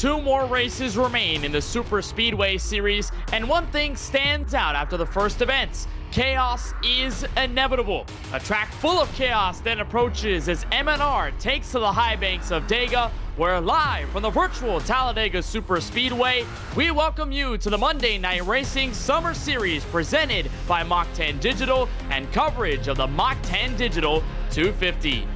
2 more races remain in the Super Speedway Series, and one thing stands out after the first events. Chaos is inevitable. A track full of chaos then approaches as MNR takes to the high banks of Dega. We're live from the virtual Talladega Super Speedway. We welcome you to the Monday Night Racing Summer Series presented by Mach10 Digital and coverage of the Mach10 Digital 250.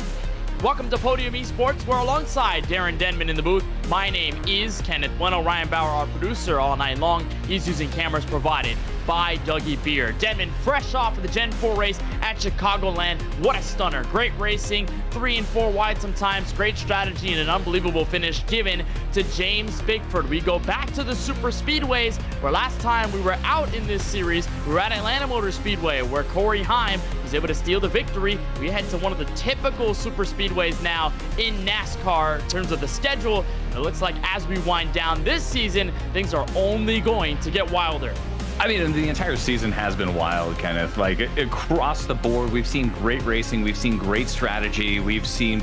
Welcome to Podium Esports. We're alongside Darren Denman in the booth. My name is Kenneth Bueno. Ryan Bauer, our producer, all night long. He's using cameras provided by Dougie Beer. Denman fresh off of the Gen 4 race at Chicagoland. What a stunner. Great racing, 3 and 4 wide sometimes. Great strategy and an unbelievable finish given to James Bigford. We go back to the Super Speedways, where last time we were out in this series, we were at Atlanta Motor Speedway, where Corey Heim was able to steal the victory. We head to one of the typical Super Speedways now in NASCAR in terms of the schedule. It looks like as we wind down this season, things are only going to get wilder. I mean, the entire season has been wild, Kenneth. Like, across the board, we've seen great racing. We've seen great strategy. We've seen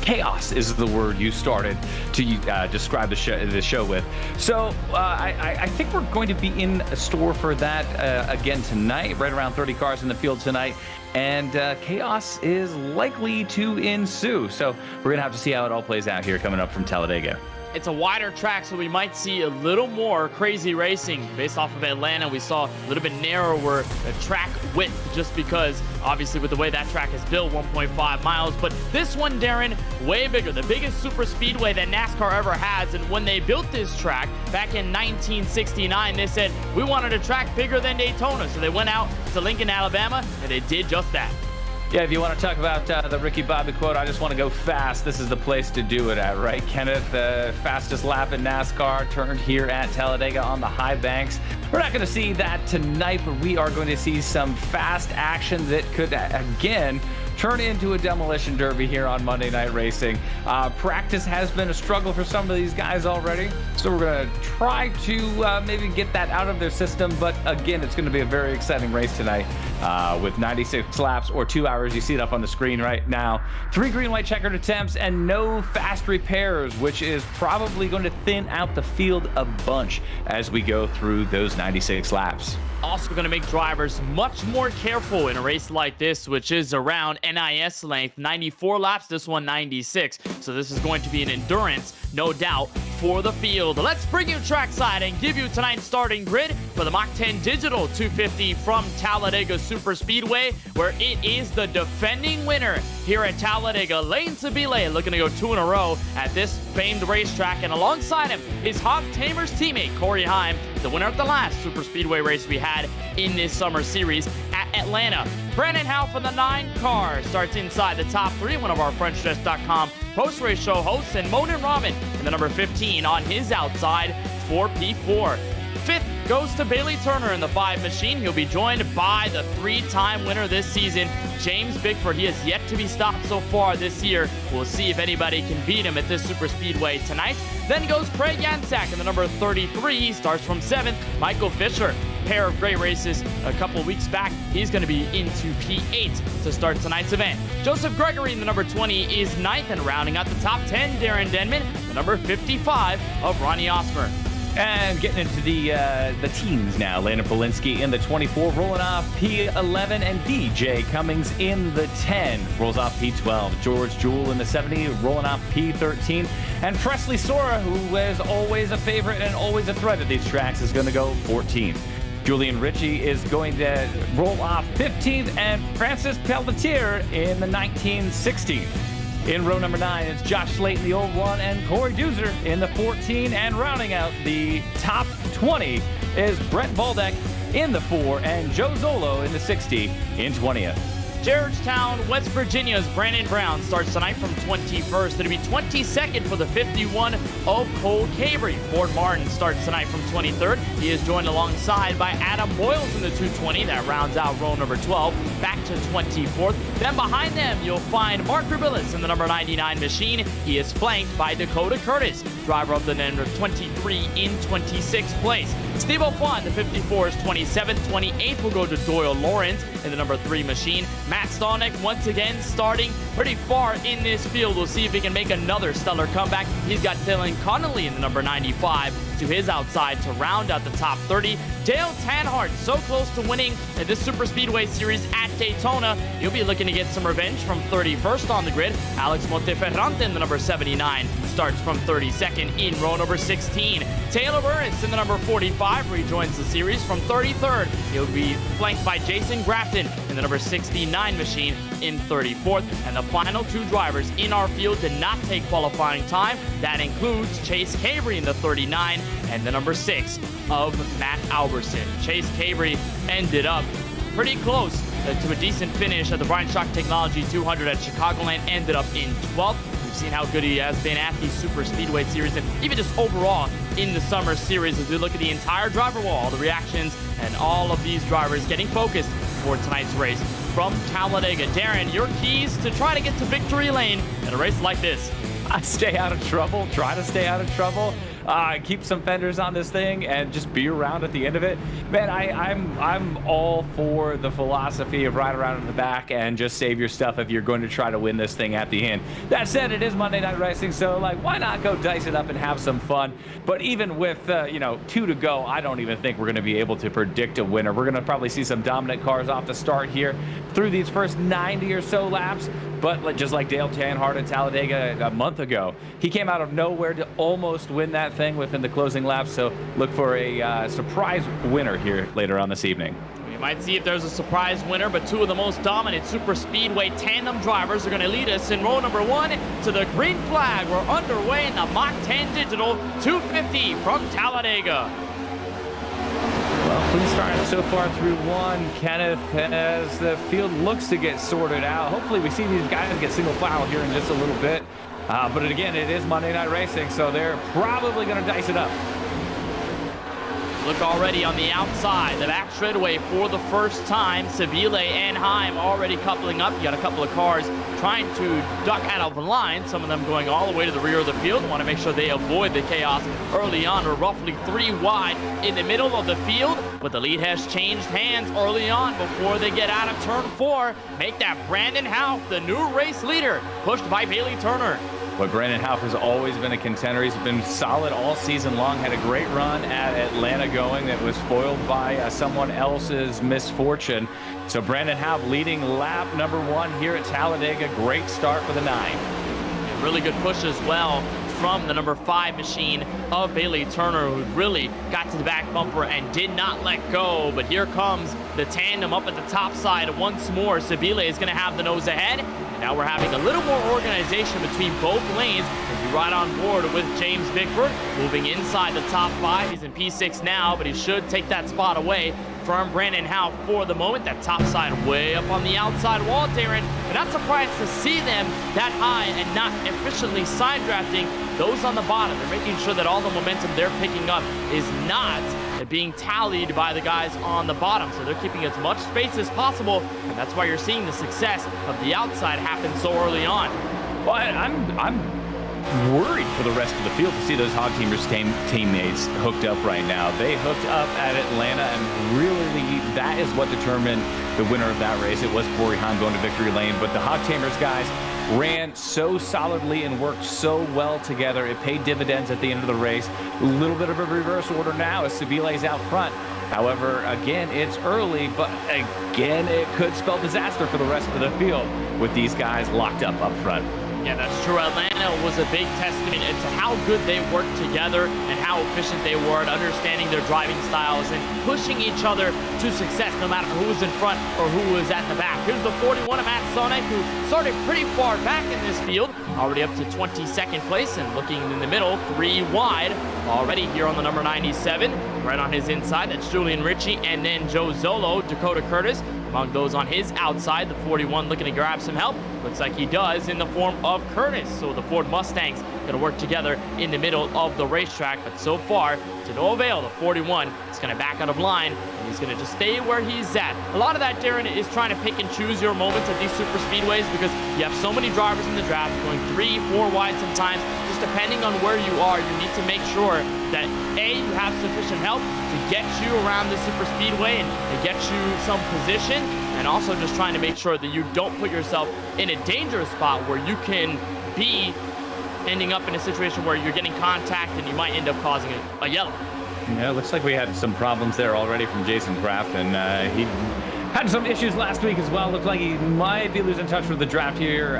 chaos is the word you started to describe the show with. So I think we're going to be in a store for that again tonight. Right around 30 cars in the field tonight. And chaos is likely to ensue. So we're going to have to see how it all plays out here coming up from Talladega. It's a wider track, so we might see a little more crazy racing. Based off of Atlanta, we saw a little bit narrower track width just because, obviously, with the way that track is built, 1.5 miles. But this one, Darren, way bigger. The biggest super speedway that NASCAR ever has. And when they built this track back in 1969, they said, we wanted a track bigger than Daytona. So they went out to Lincoln, Alabama, and they did just that. Yeah, if you want to talk about the Ricky Bobby quote, I just want to go fast. This is the place to do it at, right, Kenneth? The fastest lap in NASCAR turned here at Talladega on the high banks. We're not going to see that tonight, but we are going to see some fast action that could, again, turn into a demolition derby here on Monday Night Racing. Practice has been a struggle for some of these guys already, so we're going to try to maybe get that out of their system. But again, it's going to be a very exciting race tonight with 96 laps or 2 hours. You see it up on the screen right now. 3 green-white checkered attempts and no fast repairs, which is probably going to thin out the field a bunch as we go through those 96 laps. Also going to make drivers much more careful in a race like this, which is around NIS length, 94 laps, this one 96. So this is going to be an endurance, no doubt, for the field. Let's bring you trackside and give you tonight's starting grid for the Mach10 Digital 250 from Talladega Super Speedway, where it is the defending winner here at Talladega. Lane Sabile looking to go 2 in a row at this famed racetrack, and alongside him is Hog Tamer's teammate Corey Heim, the winner of the last Super Speedway race we had in this summer series at Atlanta. Brandon Howe from the 9 car starts inside the top 3, one of our FrenchDress.com post-race show hosts, and Monin Rahman in the number 15 on his outside for P4. 5th goes to Bailey Turner in the 5 machine. He'll be joined by the 3-time winner this season, James Bigford. He has yet to be stopped so far this year. We'll see if anybody can beat him at this Super Speedway tonight. Then goes Craig Yansack in the number 33. He starts from 7th. Michael Fisher, pair of great races a couple weeks back. He's going to be into P8 to start tonight's event. Joseph Gregory in the number 20 is 9th, and rounding out the top 10, Darren Denman, the number 55 of Ronnie Osmer. And getting into the teams now. Landon Polinsky in the 24, rolling off P11, and DJ Cummings in the 10, rolls off P12. George Jewell in the 70, rolling off P13. And Presley Sora, who is always a favorite and always a threat at these tracks, is going to go 14th. Julian Ritchie is going to roll off 15th, and Francis Pelletier in the 1916. In row number 9, it's Josh Slayton, the old one, and Corey Doozer in the 14. And rounding out the top 20 is Brent Baldeck in the 4, and Joe Zolo in the 60 in 20th. Georgetown, West Virginia's Brandon Brown starts tonight from 21st. It'll be 22nd for the 51 of Cole Cabrey. Ford Martin starts tonight from 23rd. He is joined alongside by Adam Boyles in the 220. That rounds out row number 12. Back to 24th. Then behind them, you'll find Mark Rubilis in the number 99 machine. He is flanked by Dakota Curtis. driver of the number 23 in 26th place. Steve O'Fon, the 54 is 27th. 28th will go to Doyle Lawrence in the number 3 machine. Matt Stolnick once again starting pretty far in this field. We'll see if he can make another stellar comeback. He's got Dylan Connolly in the number 95 to his outside to round out the top 30. Dale Tanhart, so close to winning this Super Speedway Series at Daytona. He'll be looking to get some revenge from 31st on the grid. Alex Monteferrante in the number 79 starts from 32nd in row number 16. Taylor Burris in the number 45 rejoins the series from 33rd. He'll be flanked by Jason Grafton in the number 69 machine in 34th. And the final 2 drivers in our field did not take qualifying time. That includes Chase Cabrey in the 39 and the number 6 of Matt Alberson. Chase Cabrey ended up pretty close to a decent finish at the Brian Shock Technology 200 at Chicagoland. Ended up in 12th. We've seen how good he has been at the Super Speedway Series and even just overall in the Summer Series. As we look at the entire driver wall, the reactions, and all of these drivers getting focused for tonight's race from Talladega. Darren, your keys to try to get to victory lane in a race like this? Stay out of trouble. Try to stay out of trouble. Keep some fenders on this thing and just be around at the end of it. Man, I'm all for the philosophy of ride around in the back and just save your stuff if you're going to try to win this thing at the end. That said, it is Monday Night Racing, so why not go dice it up and have some fun? But even with 2 to go, I don't even think we're going to be able to predict a winner. We're going to probably see some dominant cars off the start here through these first 90 or so laps. But just like Dale Tanhart at Talladega a month ago, he came out of nowhere to almost win that thing within the closing laps. So look for a surprise winner here later on this evening. We might see if there's a surprise winner, but 2 of the most dominant Super Speedway tandem drivers are going to lead us in row number 1 to the green flag. We're underway in the Mach10 Digital 250 from Talladega. Well, clean start so far through 1, Kenneth, as the field looks to get sorted out. Hopefully we see these guys get single file here in just a little bit. But again, it is Monday Night Racing, so they're probably going to dice it up. Look already on the outside, the back straightaway for the first time. Sabile and Heim already coupling up. You got a couple of cars trying to duck out of the line, some of them going all the way to the rear of the field. Want to make sure they avoid the chaos early on. We're roughly 3 wide in the middle of the field, but the lead has changed hands early on before they get out of turn 4. Make that Brandon Houff the new race leader, pushed by Bailey Turner. But Brandon Houff has always been a contender. He's been solid all season long. Had a great run at Atlanta going that was foiled by someone else's misfortune. So Brandon Houff leading lap number 1 here at Talladega. Great start for the 9. A really good push as well from the number 5 machine of Bailey Turner, who really got to the back bumper and did not let go. But here comes the tandem up at the top side once more. Sabile is going to have the nose ahead. And now we're having a little more organization between both lanes as we ride on board with James Bickford moving inside the top 5. He's in P6 now, but he should take that spot away from Brandon Houff for the moment. That top side way up on the outside wall, Darren. But not surprised to see them that high and not efficiently side drafting those on the bottom. They're making sure that all the momentum they're picking up is not being tallied by the guys on the bottom. So they're keeping as much space as possible, and that's why you're seeing the success of the outside happen so early on. Well, I'm worried for the rest of the field to see those Hog Teamers teammates hooked up right now. They hooked up at Atlanta, and really that is what determined the winner of that race. It was Corey Heim going to victory lane, but the Hog Tamers guys ran so solidly and worked so well together. It paid dividends at the end of the race. A little bit of a reverse order now as Sabile's out front. However, again, it's early, but again, it could spell disaster for the rest of the field with these guys locked up front. Yeah, that's true. Atlanta was a big testament to how good they worked together and how efficient they were at understanding their driving styles and pushing each other to success no matter who was in front or who was at the back. Here's the 41 of Matt Stolnick, who started pretty far back in this field, already up to 22nd place and looking in the middle, 3 wide already here on the number 97. Right on his inside, that's Julian Ritchie, and then Joe Zolo, Dakota Curtis. Among those on his outside, the 41 looking to grab some help. Looks like he does in the form of Curtis. So the Ford Mustangs going to work together in the middle of the racetrack. But so far, to no avail, the 41 is going to back out of line, and he's going to just stay where he's at. A lot of that, Darren, is trying to pick and choose your moments at these super speedways because you have so many drivers in the draft going 3, 4 wide sometimes. Just depending on where you are, you need to make sure that A, you have sufficient help to get you around the super speedway and get you some position, and also just trying to make sure that you don't put yourself in a dangerous spot where you can be ending up in a situation where you're getting contact and you might end up causing a yellow. Yeah, it looks like we had some problems there already from Jason Crafton. He had some issues last week as well. Looks like he might be losing touch with the draft here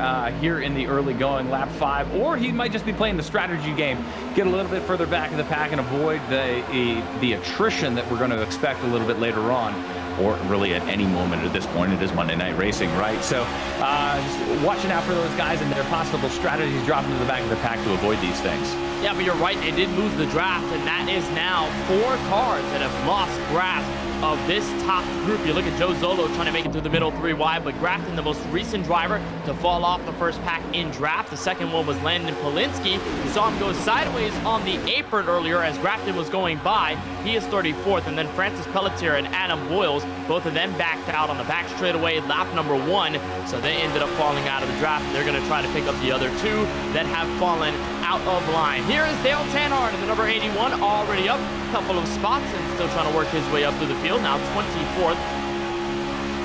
in the early going, lap 5, or he might just be playing the strategy game, get a little bit further back in the pack and avoid the attrition that we're going to expect a little bit later on, or really at any moment at this point. It is Monday Night Racing, right? So just watching out for those guys and their possible strategies dropping to the back of the pack to avoid these things. Yeah, but you're right. They did lose the draft, and that is now 4 cars that have lost grasp of this top group. You look at Joe Zolo trying to make it through the middle 3 wide, but Grafton, the most recent driver to fall off the first pack in draft. The second one was Landon Polinsky. You saw him go sideways on the apron earlier as Grafton was going by. He is 34th, and then Francis Pelletier and Adam Boyles, both of them backed out on the back straightaway, lap number 1. So they ended up falling out of the draft, and they're going to try to pick up the other 2 that have fallen out of line. Here is Dale Tanhart in the number 81, already up a couple of spots and still trying to work his way up through the field. Now 24th,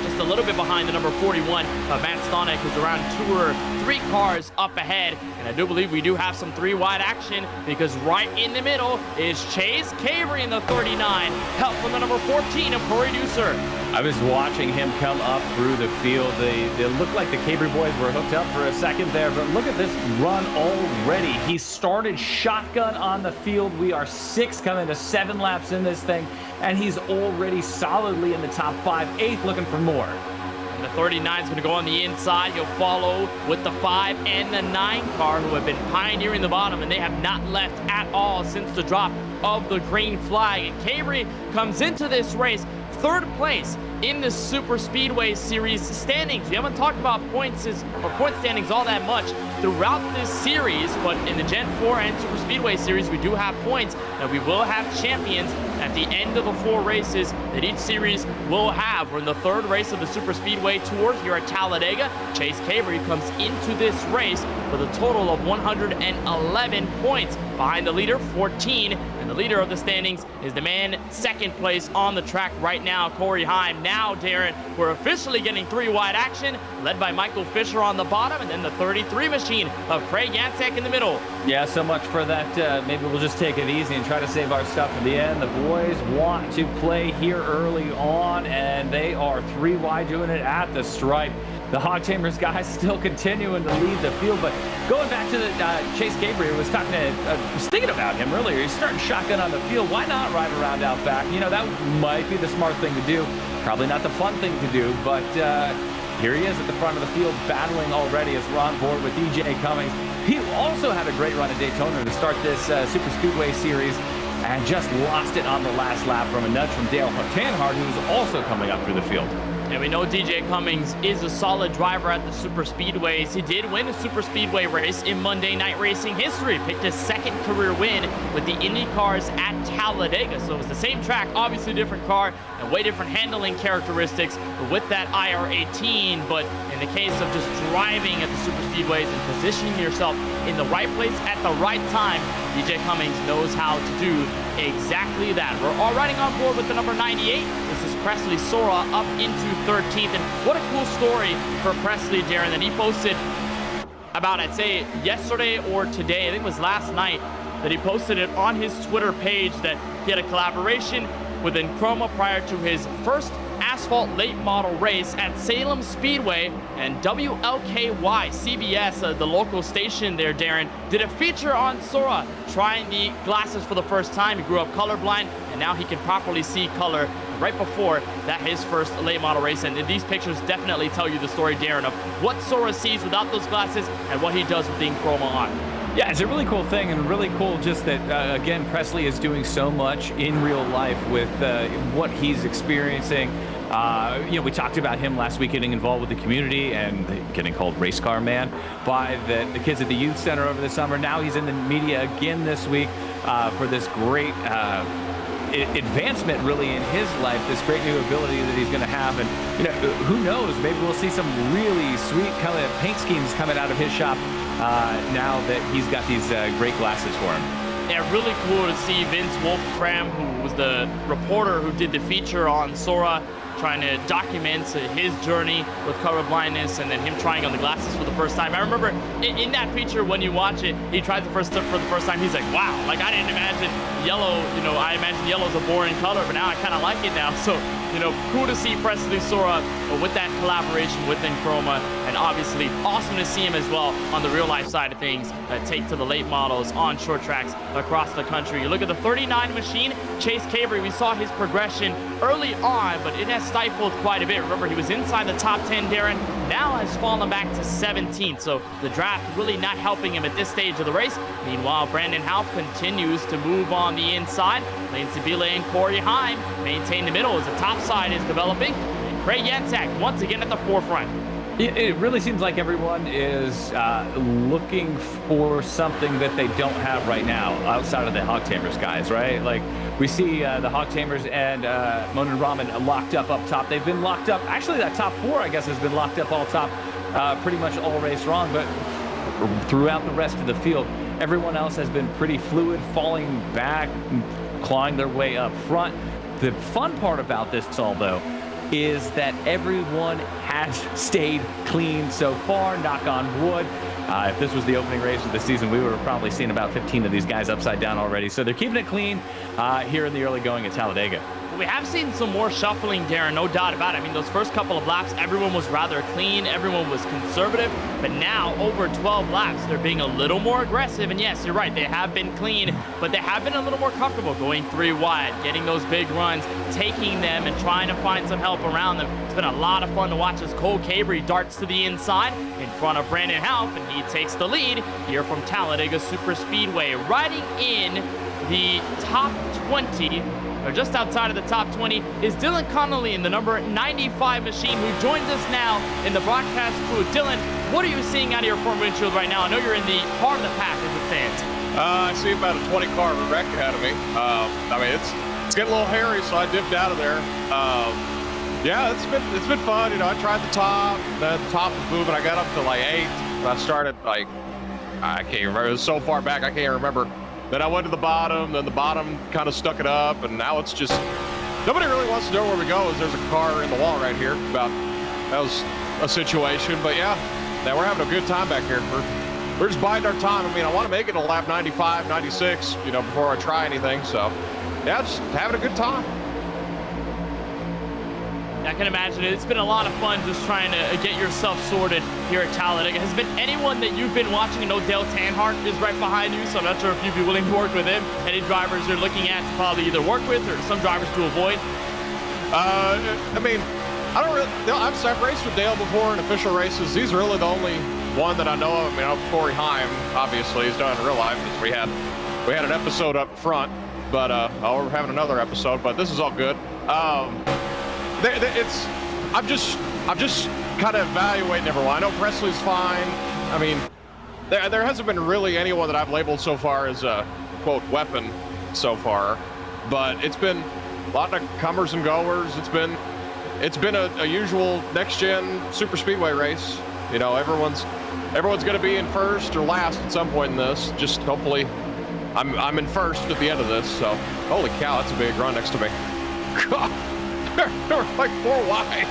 just a little bit behind the number 41, Matt Stonek, who's around 2 or 3 cars up ahead. And I do believe we do have some 3 wide action, because right in the middle is Chase Cabrey in the 39, help from the number 14 of Corey Deucer. I was watching him come up through the field. They looked like the Cabrey boys were hooked up for a second there, but look at this run already. He started shotgun on the field. We are 6 coming to 7 laps in this thing, and he's already solidly in the top 5, 8th, looking for more. And the 39 is going to go on the inside. He'll follow with the 5 and the 9 car, who have been pioneering the bottom, and they have not left at all since the drop of the green flag. And Cabrey comes into this race 3rd place in the Super Speedway Series standings. We haven't talked about point standings all that much throughout this series, but in the Gen 4 and Super Speedway Series, we do have points, and we will have champions at the end of the 4 races that each series will have. We're in the 3rd race of the Super Speedway Tour here at Talladega. Chase Cabrey comes into this race with a total of 111 points. Behind the leader, 14, and the leader of the standings is the man 2nd place on the track right now, Corey Heim. Now, Darren, we're officially getting 3 wide action, led by Michael Fisher on the bottom, and then the 33 machine of Craig Yancek in the middle. Yeah, so much for that. Maybe we'll just take it easy and try to save our stuff for the end. The boys want to play here early on, and they are 3 wide doing it at the stripe. The Hog Tamers guys still continuing to lead the field, but going back to the Chase Cabrey, was thinking about him earlier. He's starting shotgun on the field. Why not ride around out back? You know, that might be the smart thing to do. Probably not the fun thing to do, but here he is at the front of the field, battling already as we're on board with DJ Cummings. He also had a great run at Daytona to start this Super Speedway Series, and just lost it on the last lap from a nudge from Dale Tanhart, who's also coming up through the field. And we know DJ Cummings is a solid driver at the Super Speedways. He did win a Super Speedway race in Monday Night Racing history. Picked his 2nd career win with the Indy cars at Talladega. So it was the same track, obviously different car, and way different handling characteristics with that IR-18. But in the case of just driving at the Super Speedways and positioning yourself in the right place at the right time, DJ Cummings knows how to do exactly that. We're all riding on board with the number 98. This is Presley Sora up into 13th. And what a cool story for Presley, Darren, that he posted about, I'd say, yesterday or today. I think it was last night that he posted it on his Twitter page, that he had a collaboration with Enchroma prior to his first asphalt late model race at Salem Speedway, and WLKY CBS, the local station there, Darren, did a feature on Sora trying the glasses for the first time. He grew up colorblind, and now he can properly see color. Right before that, his first late model race, and these pictures definitely tell you the story, Darren, of what Sora sees without those glasses and what he does with the Enchroma on. Yeah, it's a really cool thing, and really cool just that, again, Presley is doing so much in real life with what he's experiencing. You know, we talked about him last week getting involved with the community and getting called Race Car Man by the kids at the youth center over the summer. Now he's in the media again this week for this great advancement really in his life, this great new ability that he's going to have. And, who knows, maybe we'll see some really sweet kind of paint schemes coming out of his shop now that he's got these great glasses for him. Yeah, really cool to see Vince Wolfram, who was the reporter who did the feature on Sora, trying to document his journey with color blindness and then him trying on the glasses for the first time. I remember in that feature, when you watch it, he tries for the first time. He's like, wow, like I didn't imagine yellow, I imagine yellow's a boring color, but now I kind of like it now. So, cool to see Presley Sora with that collaboration with Enchroma, and obviously awesome to see him as well on the real life side of things, take to the late models on short tracks across the country. You look at the 39 machine, Chase Cabre, we saw his progression early on, but it has stifled quite a bit. Remember, he was inside the top 10, Darren, now has fallen back to 17th, so the draft really not helping him at this stage of the race. Meanwhile, Brandon Houff continues to move on the inside. Lane Sabile and Corey Heim maintain the middle as the top side is developing. And Craig Yantak once again at the forefront. It really seems like everyone is looking for something that they don't have right now outside of the Hog Tamers guys, right? Like, we see the Hog Tamers and Monin Ramen locked up top. They've been locked up. Actually, that top 4, I guess, has been locked up all top pretty much all race long. But throughout the rest of the field, everyone else has been pretty fluid, falling back, clawing their way up front. The fun part about this all, though, is that everyone has stayed clean so far, knock on wood. If this was the opening race of the season, we would have probably seen about 15 of these guys upside down already. So they're keeping it clean here in the early going at Talladega. We have seen some more shuffling, Darren, no doubt about it. I mean, those first couple of laps, everyone was rather clean, everyone was conservative, but now over 12 laps, they're being a little more aggressive. And yes, you're right, they have been clean, but they have been a little more comfortable going 3 wide, getting those big runs, taking them and trying to find some help around them. It's been a lot of fun to watch as Cole Cabre darts to the inside in front of Brandon Houff, and he takes the lead here from Talladega Super Speedway, riding in the top 20. Or just outside of the top 20 is Dylan Connolly in the number 95 machine, who joins us now in the broadcast booth. Dylan, what are you seeing out of your front windshield right now? I know you're in the heart of the pack as it stands. I see about a 20-car wreck ahead of me. I mean, it's getting a little hairy, so I dipped out of there. Yeah, it's been fun. I tried the top. The top was moving. I got up to like 8th. I started like, I can't remember. It was so far back I can't remember. Then I went to the bottom, then the bottom kind of stuck it up, and now it's just, nobody really wants to know where we go, as there's a car in the wall right here. That was a situation, but yeah, we're having a good time back here. We're just biding our time. I mean, I want to make it a lap 95, 96, before I try anything, so yeah, just having a good time. I can imagine it. It's been a lot of fun just trying to get yourself sorted here at Talladega. Has been anyone that you've been watching? I know Dale Tanhart is right behind you, so I'm not sure if you'd be willing to work with him. Any drivers you're looking at to probably either work with or some drivers to avoid? I mean, I don't really, I've raced with Dale before in official races. He's really the only one that I know of. I mean, Corey Heim, obviously, he's done in real life. We had an episode up front, but we're having another episode, but this is all good. I'm just kind of evaluating everyone. I know Presley's fine. I mean, there hasn't been really anyone that I've labeled so far as a quote weapon so far, but it's been a lot of comers and goers. It's been a usual next gen super speedway race. Everyone's going to be in first or last at some point in this. Just hopefully, I'm in first at the end of this. So holy cow, that's a big run next to me. God. They're like 4 wide.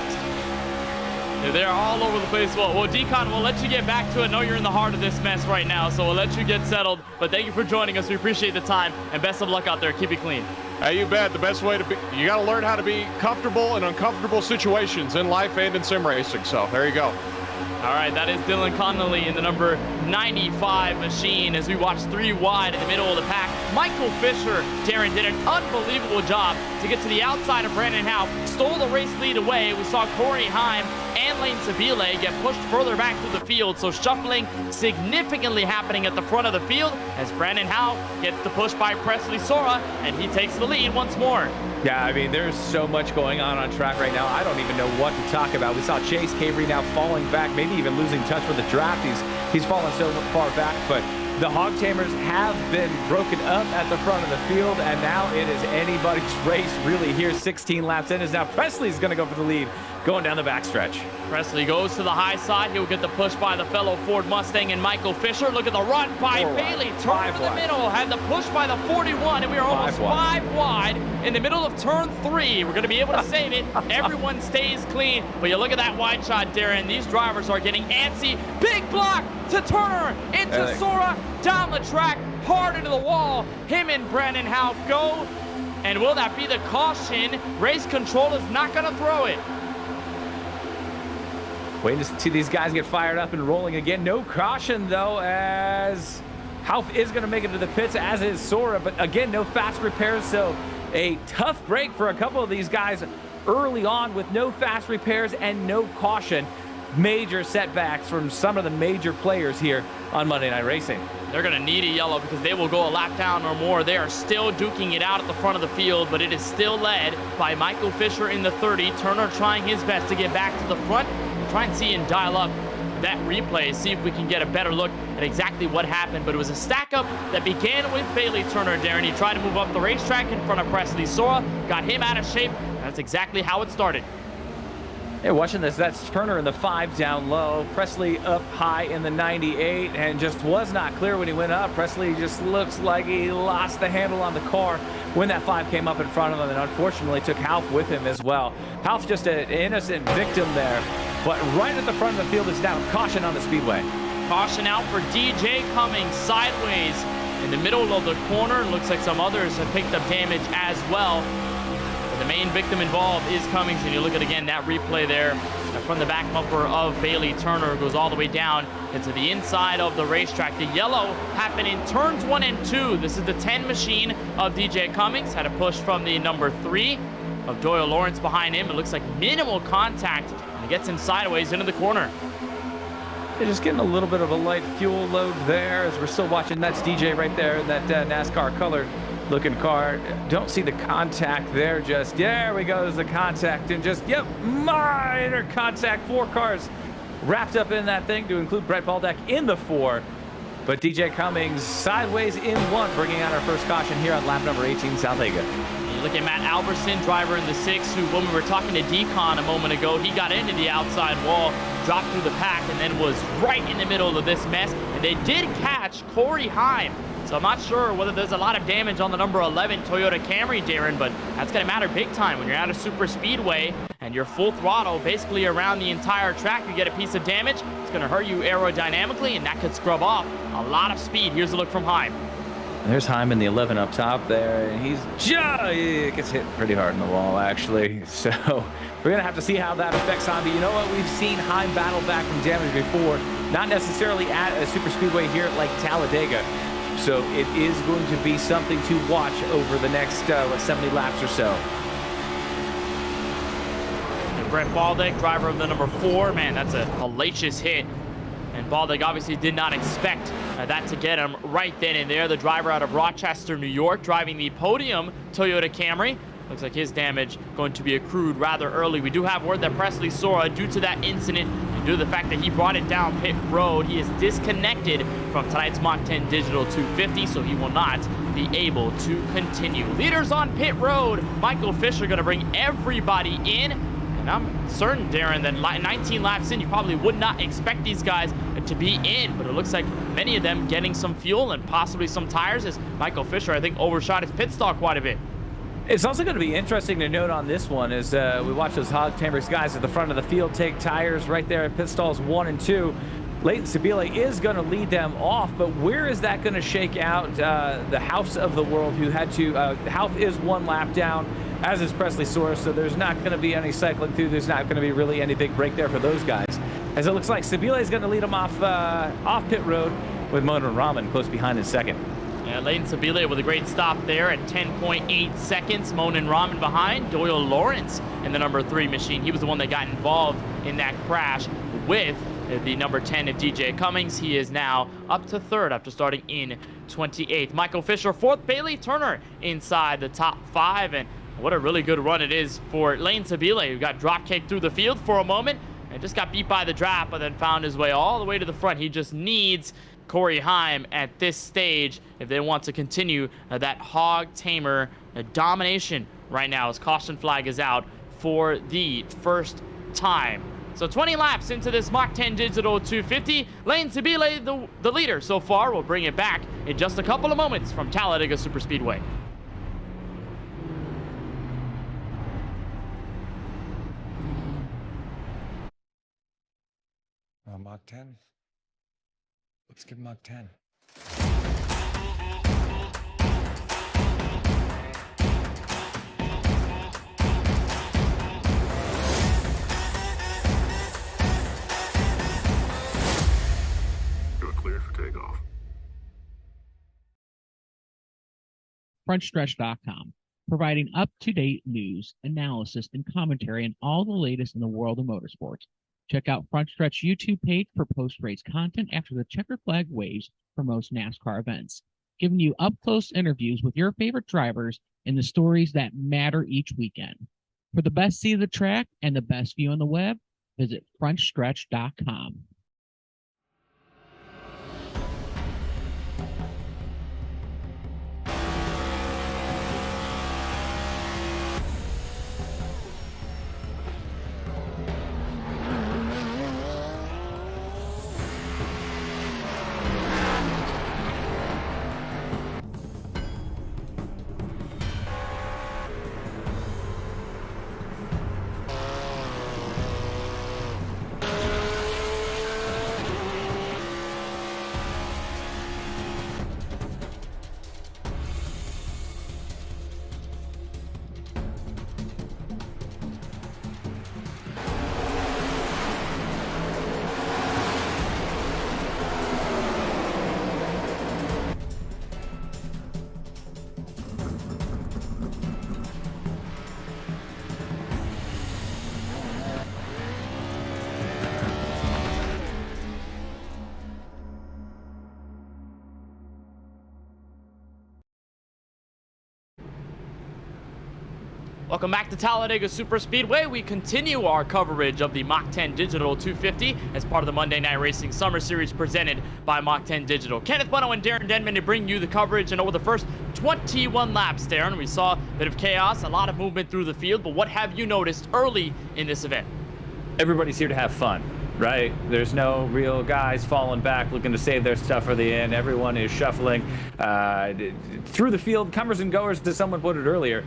Yeah, they're all over the place. Well, Decon, we'll let you get back to it. I know you're in the heart of this mess right now, so we'll let you get settled. But thank you for joining us. We appreciate the time, and best of luck out there. Keep it clean. Hey, you bet. The best way to be, you got to learn how to be comfortable in uncomfortable situations in life and in sim racing. So there you go. All right, that is Dylan Connolly in the number 95 machine as we watch 3 wide in the middle of the pack. Michael Fisher, Darren, did an unbelievable job to get to the outside of Brandon Houff, stole the race lead away. We saw Corey Heim and Lane Sabile get pushed further back through the field, so shuffling significantly happening at the front of the field as Brandon Houff gets the push by Presley Sora, and he takes the lead once more. Yeah, I mean, there's so much going on track right now. I don't even know what to talk about. We saw Chase Cabre now falling back, maybe even losing touch with the draft. He's fallen so far back, but The Hog Tamers have been broken up at the front of the field, and now it is anybody's race really here. 16 laps in is now Presley's going to go for the lead going down the backstretch. Presley goes to the high side. He'll get the push by the fellow Ford Mustang and Michael Fisher. Look at the run by Bailey. Turn to the middle. Had the push by the 41, and we are almost 5 wide in the middle of turn 3. We're going to be able to save it. Everyone stays clean. But you look at that wide shot, Darren. These drivers are getting antsy. Big block to Turner, into Sora, down the track, hard into the wall. Him and Brandon Houff go. And will that be the caution? Race control is not going to throw it. Waiting to see these guys get fired up and rolling again. No caution, though, as Houff is going to make it to the pits, as is Sora. But again, no fast repairs, so a tough break for a couple of these guys early on with no fast repairs and no caution. Major setbacks from some of the major players here on Monday Night Racing. They're going to need a yellow because they will go a lap down or more. They are still duking it out at the front of the field, but it is still led by Michael Fisher in the 30. Turner trying his best to get back to the front. Try and see and dial up that replay, see if we can get a better look at exactly what happened. But it was a stack up that began with Bailey Turner, Darren. He tried to move up the racetrack in front of Presley Sora, got him out of shape. That's exactly how it started. Hey, watching this, that's Turner in the 5 down low, Presley up high in the 98, and just was not clear when he went up. Presley just looks like he lost the handle on the car when that 5 came up in front of him, and unfortunately took Houff with him as well. Houff just an innocent victim there, but right at the front of the field is now caution on the speedway. Caution out for DJ Cummings sideways in the middle of the corner. Looks like some others have picked up damage as well. The main victim involved is Cummings, and you look at again that replay there from the back bumper of Bailey Turner goes all the way down into the inside of the racetrack. The yellow happened in turns 1 and 2. This is the 10 machine of DJ Cummings. Had a push from the number 3 of Doyle Lawrence behind him. It looks like minimal contact, and it gets him sideways into the corner. They're just getting a little bit of a light fuel load there as we're still watching. That's DJ right there in that NASCAR color looking car. Don't see the contact there just. There we go. There's the contact, and just, yep, minor contact. 4 cars wrapped up in that thing, to include Brett Baldeck in the 4. But DJ Cummings sideways in 1, bringing out our first caution here on lap number 18, Talladega. Look at Matt Alberson, driver in the 6, who, when we were talking to Decon a moment ago, he got into the outside wall, dropped through the pack, and then was right in the middle of this mess. And they did catch Corey Heim. So I'm not sure whether there's a lot of damage on the number 11 Toyota Camry, Darren, but that's going to matter big time when you're at a super speedway and you're full throttle basically around the entire track. You get a piece of damage, it's going to hurt you aerodynamically, and that could scrub off a lot of speed. Here's a look from Heim. There's Heim in the 11 up top there, and he gets hit pretty hard in the wall, actually. So we're going to have to see how that affects Heim. But you know what? We've seen Heim battle back from damage before, not necessarily at a super speedway here like Talladega. So it is going to be something to watch over the next 70 laps or so. And Brett Baldeck, driver of the number 4. Man, that's a hellacious hit. And Baldeck obviously did not expect that to get him right then and there. The driver out of Rochester, New York, driving the podium Toyota Camry. Looks like his damage going to be accrued rather early. We do have word that Presley Sora, due to that incident and due to the fact that he brought it down pit road, he is disconnected from tonight's Mach10 Digital 250, so he will not be able to continue. Leaders on pit road. Michael Fisher going to bring everybody in. And I'm certain, Darren, that 19 laps in, you probably would not expect these guys to be in, but it looks like many of them getting some fuel and possibly some tires, as Michael Fisher, I think, overshot his pit stall quite a bit. It's also going to be interesting to note on this one as we watch those Hog Tamers guys at the front of the field take tires right there at pit stalls 1 and 2. Leighton Sabile is going to lead them off, but where is that going to shake out the Houffs of the world, who had to, Houff is 1 lap down, as is Presley Sora, so there's not going to be any cycling through. There's not going to be really any big break there for those guys, as it looks like Sabile is going to lead them off pit road, with Monin Rahman close behind in second. Yeah, Leighton Sabile with a great stop there at 10.8 seconds. Monin Rahman behind. Doyle Lawrence in the number 3 machine. He was the one that got involved in that crash with the number 10 of DJ Cummings. He is now up to 3rd after starting in 28th. Michael Fisher 4th. Bailey Turner inside the top 5. And what a really good run it is for Leighton Sabile, who got drop kicked through the field for a moment and just got beat by the draft, but then found his way all the way to the front. He just needs Corey Heim at this stage if they want to continue that hog tamer domination right now, as caution flag is out for the first time. So 20 laps into this Mach10 Digital 250. Lane Sabile, the leader so far. We'll bring it back in just a couple of moments from Talladega Superspeedway. Mach10. Let's give Mach10. You're cleared for takeoff. FrontStretch.com, providing up-to-date news, analysis, and commentary on all the latest in the world of motorsports. Check out Front Stretch YouTube page for post-race content after the checker flag waves for most NASCAR events, giving you up-close interviews with your favorite drivers and the stories that matter each weekend. For the best seat of the track and the best view on the web, visit FrontStretch.com. Welcome back to Talladega Superspeedway. We continue our coverage of the Mach10 Digital 250 as part of the Monday Night Racing Summer Series presented by Mach10 Digital. Kenneth Bueno and Darren Denman to bring you the coverage. And over the first 21 laps, Darren, we saw a bit of chaos, a lot of movement through the field. But what have you noticed early in this event? Everybody's here to have fun, right? There's no real guys falling back looking to save their stuff for the end. Everyone is shuffling through the field, comers and goers, as someone put it earlier.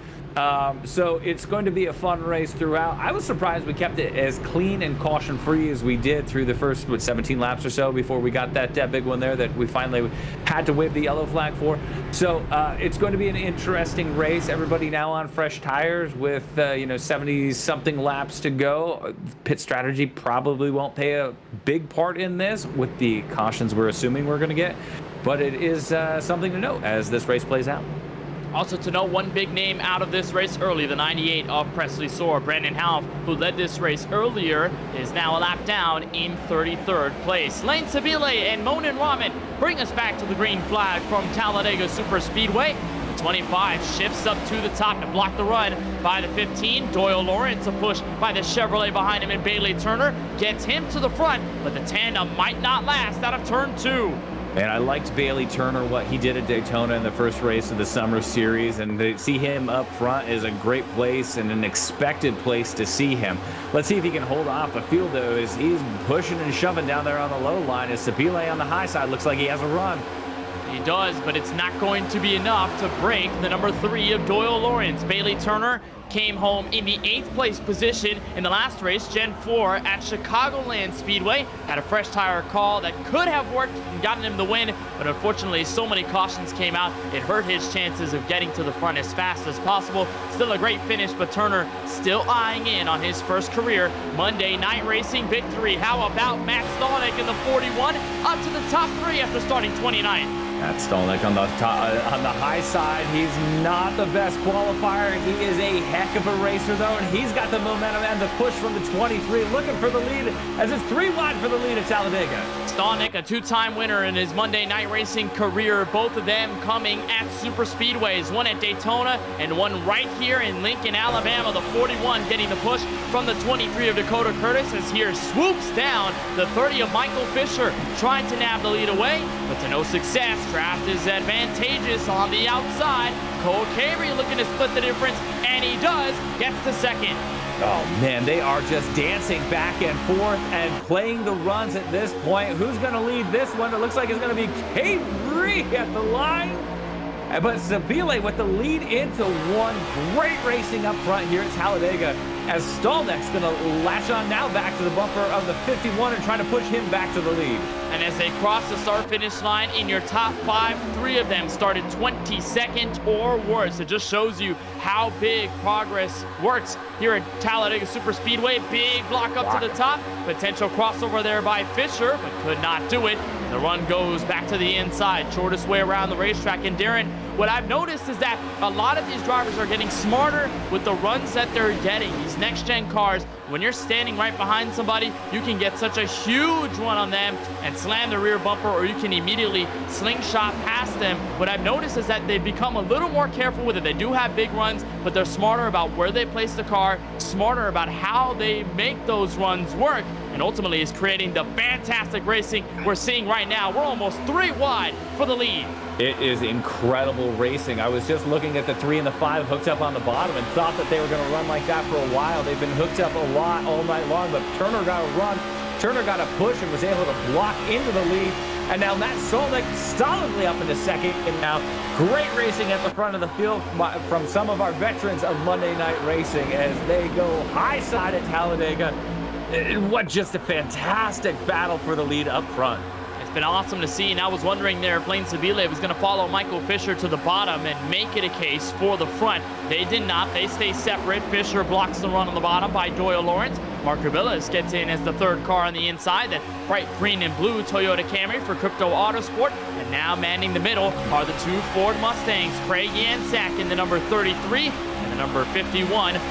So it's going to be a fun race throughout. I was surprised we kept it as clean and caution-free as we did through the first, 17 laps or so before we got that big one there that we finally had to wave the yellow flag for. So it's going to be an interesting race. Everybody now on fresh tires with 70-something laps to go. Pit strategy probably won't play a big part in this with the cautions we're assuming we're going to get. But it is something to note as this race plays out. Also to note, one big name out of this race early, the 98 of Presley Soar. Brandon Half, who led this race earlier, is now a lap down in 33rd place. Lane Sabile and Monin Rahman bring us back to the green flag from Talladega Superspeedway. The 25 shifts up to the top to block the run by the 15. Doyle Lawrence, a push by the Chevrolet behind him, and Bailey Turner gets him to the front, but the tandem might not last out of turn 2. And I liked Bailey Turner, what he did at Daytona in the first race of the Summer Series, and to see him up front is a great place and an expected place to see him. Let's see if he can hold off the field, though, as he's pushing and shoving down there on the low line. As Sabile on the high side looks like he has a run. He does, but it's not going to be enough to break the number 3 of Doyle Lawrence. Bailey Turner came home in the 8th place position in the last race, Gen 4 at Chicagoland Speedway. Had a fresh tire call that could have worked and gotten him the win, but unfortunately so many cautions came out, it hurt his chances of getting to the front as fast as possible. Still a great finish, but Turner still eyeing in on his first career Monday Night Racing victory. How about Matt Stolnick in the 41, up to the top 3 after starting 29th? Matt Stolnick on the high side. He's not the best qualifier. He is a heck of a racer, though, and he's got the momentum and the push from the 23, looking for the lead as it's 3 wide for the lead at Talladega. Stolnick, a two-time winner in his Monday night racing career, both of them coming at super speedways, one at Daytona and one right here in Lincoln, Alabama. The 41 getting the push from the 23 of Dakota Curtis as here swoops down the 30 of Michael Fisher, trying to nab the lead away, but to no success. Draft is advantageous on the outside. Cole Cabrey looking to split the difference, and he does, gets to second. Oh man, they are just dancing back and forth and playing the runs at this point. Who's going to lead this one? It looks like it's going to be Cabrey at the line. But Sabile with the lead into one. Great racing up front here at Talladega, as Stolnick's going to latch on now back to the bumper of the 51 and try to push him back to the lead. And as they cross the start-finish line, in your top 5, 3 of them started 22nd or worse. It just shows you how big progress works here at Talladega Superspeedway. Big block up to the top. Potential crossover there by Fisher, but could not do it. The run goes back to the inside, shortest way around the racetrack. And Darren, what I've noticed is that a lot of these drivers are getting smarter with the runs that they're getting. These next-gen cars, when you're standing right behind somebody, you can get such a huge run on them and slam the rear bumper, or you can immediately slingshot past them. What I've noticed is that they've become a little more careful with it. They do have big runs, but they're smarter about where they place the car, smarter about how they make those runs work, and ultimately is creating the fantastic racing we're seeing right now. We're almost 3 wide for the lead. It is incredible racing. I was just looking at the 3 and the 5 hooked up on the bottom and thought that they were going to run like that for a while. They've been hooked up a lot all night long, but Turner got a run. Turner got a push and was able to block into the lead. And now Matt Stolnick solidly up into second. And now great racing at the front of the field from some of our veterans of Monday Night Racing as they go high side at Talladega. What just a fantastic battle for the lead up front. It's been awesome to see, and I was wondering there if Lane Sabile was going to follow Michael Fisher to the bottom and make it a case for the front. They did not. They stay separate. Fisher blocks the run on the bottom by Doyle Lawrence. Mark Rubilis gets in as the 3rd car on the inside. That bright green and blue Toyota Camry for Crypto Autosport. And now manning the middle are the 2 Ford Mustangs, Craig Yansack in the number 33 and the number 51 of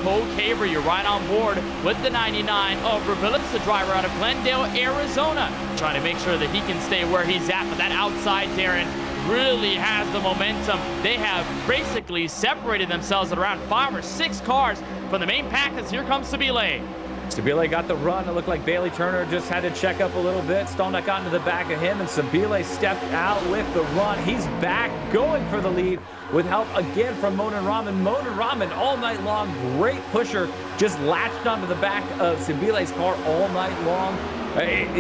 Cole Cabrey. You're right on board with the 99 of Rubilis, the driver out of Glendale, Arizona, trying to make sure that he can stay where he's at. But that outside, Darren, really has the momentum. They have basically separated themselves at around 5 or 6 cars from the main pack as here comes Sabile. Sabile got the run. It looked like Bailey Turner just had to check up a little bit. Stolnick got into the back of him, and Sabile stepped out with the run. He's back going for the lead with help again from Monin Rahman. Monin Rahman all night long, great pusher, just latched onto the back of Sabile's car all night long.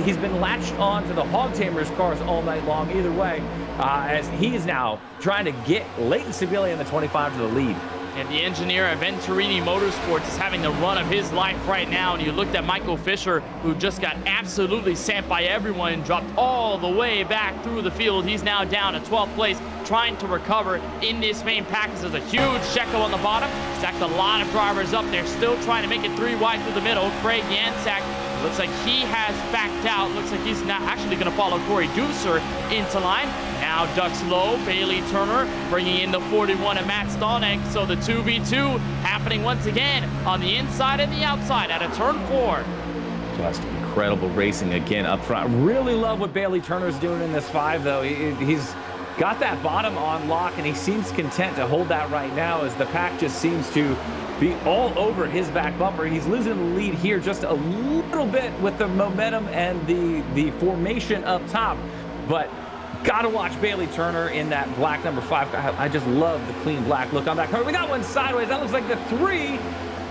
He's been latched on to the Hog Tamers cars all night long either way, as he is now trying to get Leighton Sabile in the 25 to the lead. And the engineer at Venturini Motorsports is having the run of his life right now. And you looked at Michael Fisher, who just got absolutely sent by everyone and dropped all the way back through the field. He's now down to 12th place, trying to recover in this main pack. There's a huge Checo on the bottom. Stacked a lot of drivers up there, still trying to make it 3 wide through the middle. Craig Yansack looks like he has backed out. Looks like he's not actually going to follow Corey Deucer into line. Now ducks low. Bailey Turner bringing in the 41 and Matt Stolnick. So the 2v2 happening once again on the inside and the outside out of turn 4. Just incredible racing again up front. Really love what Bailey Turner's doing in this 5, though. He's got that bottom on lock, and he seems content to hold that right now as the pack just seems to be all over his back bumper. He's losing the lead here just a little bit with the momentum and the formation up top, but gotta watch Bailey Turner in that black number 5. I just love the clean black look on that car. We got one sideways. That looks like the 3.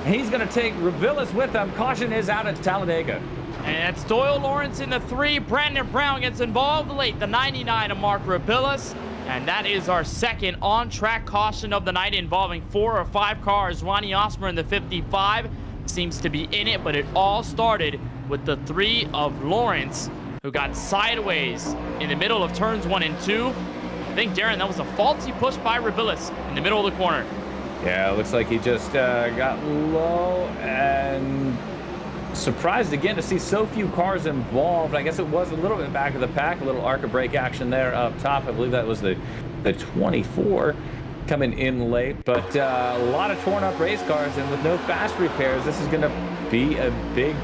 He's gonna take Rubilis with him. Caution is out at Talladega. And it's Doyle Lawrence in the 3. Brandon Brown gets involved late. The 99 of Mark Rubilis. And that is our second on-track caution of the night, involving 4 or 5 cars. Ronnie Osmer in the 55 seems to be in it, but it all started with the 3 of Lawrence, who got sideways in the middle of turns 1 and 2. I think, Darren, that was a faulty push by Rubilis in the middle of the corner. Yeah, it looks like he just got low, and surprised again to see so few cars involved. I guess it was a little bit back of the pack, a little ARCA brake action there up top. I believe that was the 24 coming in late, but a lot of torn up race cars, and with no fast repairs, this is going to be a big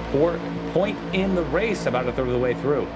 point in the race about a third of the way through.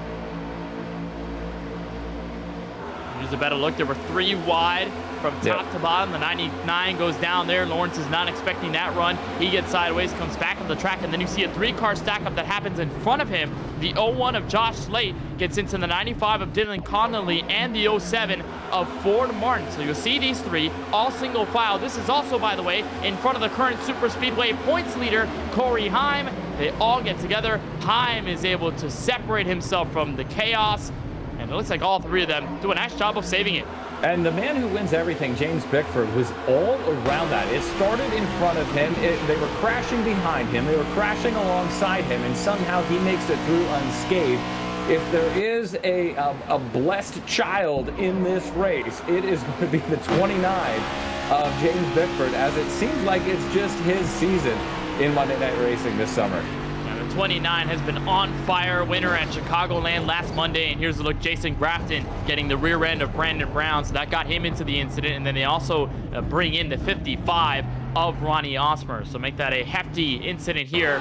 Here's a better look. There were 3 wide from top to bottom. The 99 goes down there. Lawrence is not expecting that run. He gets sideways, comes back on the track, and then you see a 3-car stack up that happens in front of him. The 01 of Josh Slate gets into the 95 of Dylan Connolly and the 07 of Ford Martin. So you'll see these 3 all single file. This is also, by the way, in front of the current Super Speedway points leader, Corey Heim. They all get together. Heim is able to separate himself from the chaos, and it looks like all 3 of them do a nice job of saving it. And the man who wins everything, James Bickford, was all around that. It started in front of him. They were crashing behind him. They were crashing alongside him, and somehow he makes it through unscathed. If there is a blessed child in this race, it is going to be the 29 of James Bickford, as it seems like it's just his season in Monday Night Racing this summer. 29 has been on fire, winner at Chicagoland last Monday, and here's a look. Jason Grafton getting the rear end of Brandon Brown, so that got him into the incident, and then they also bring in the 55 of Ronnie Osmer, so make that a hefty incident here.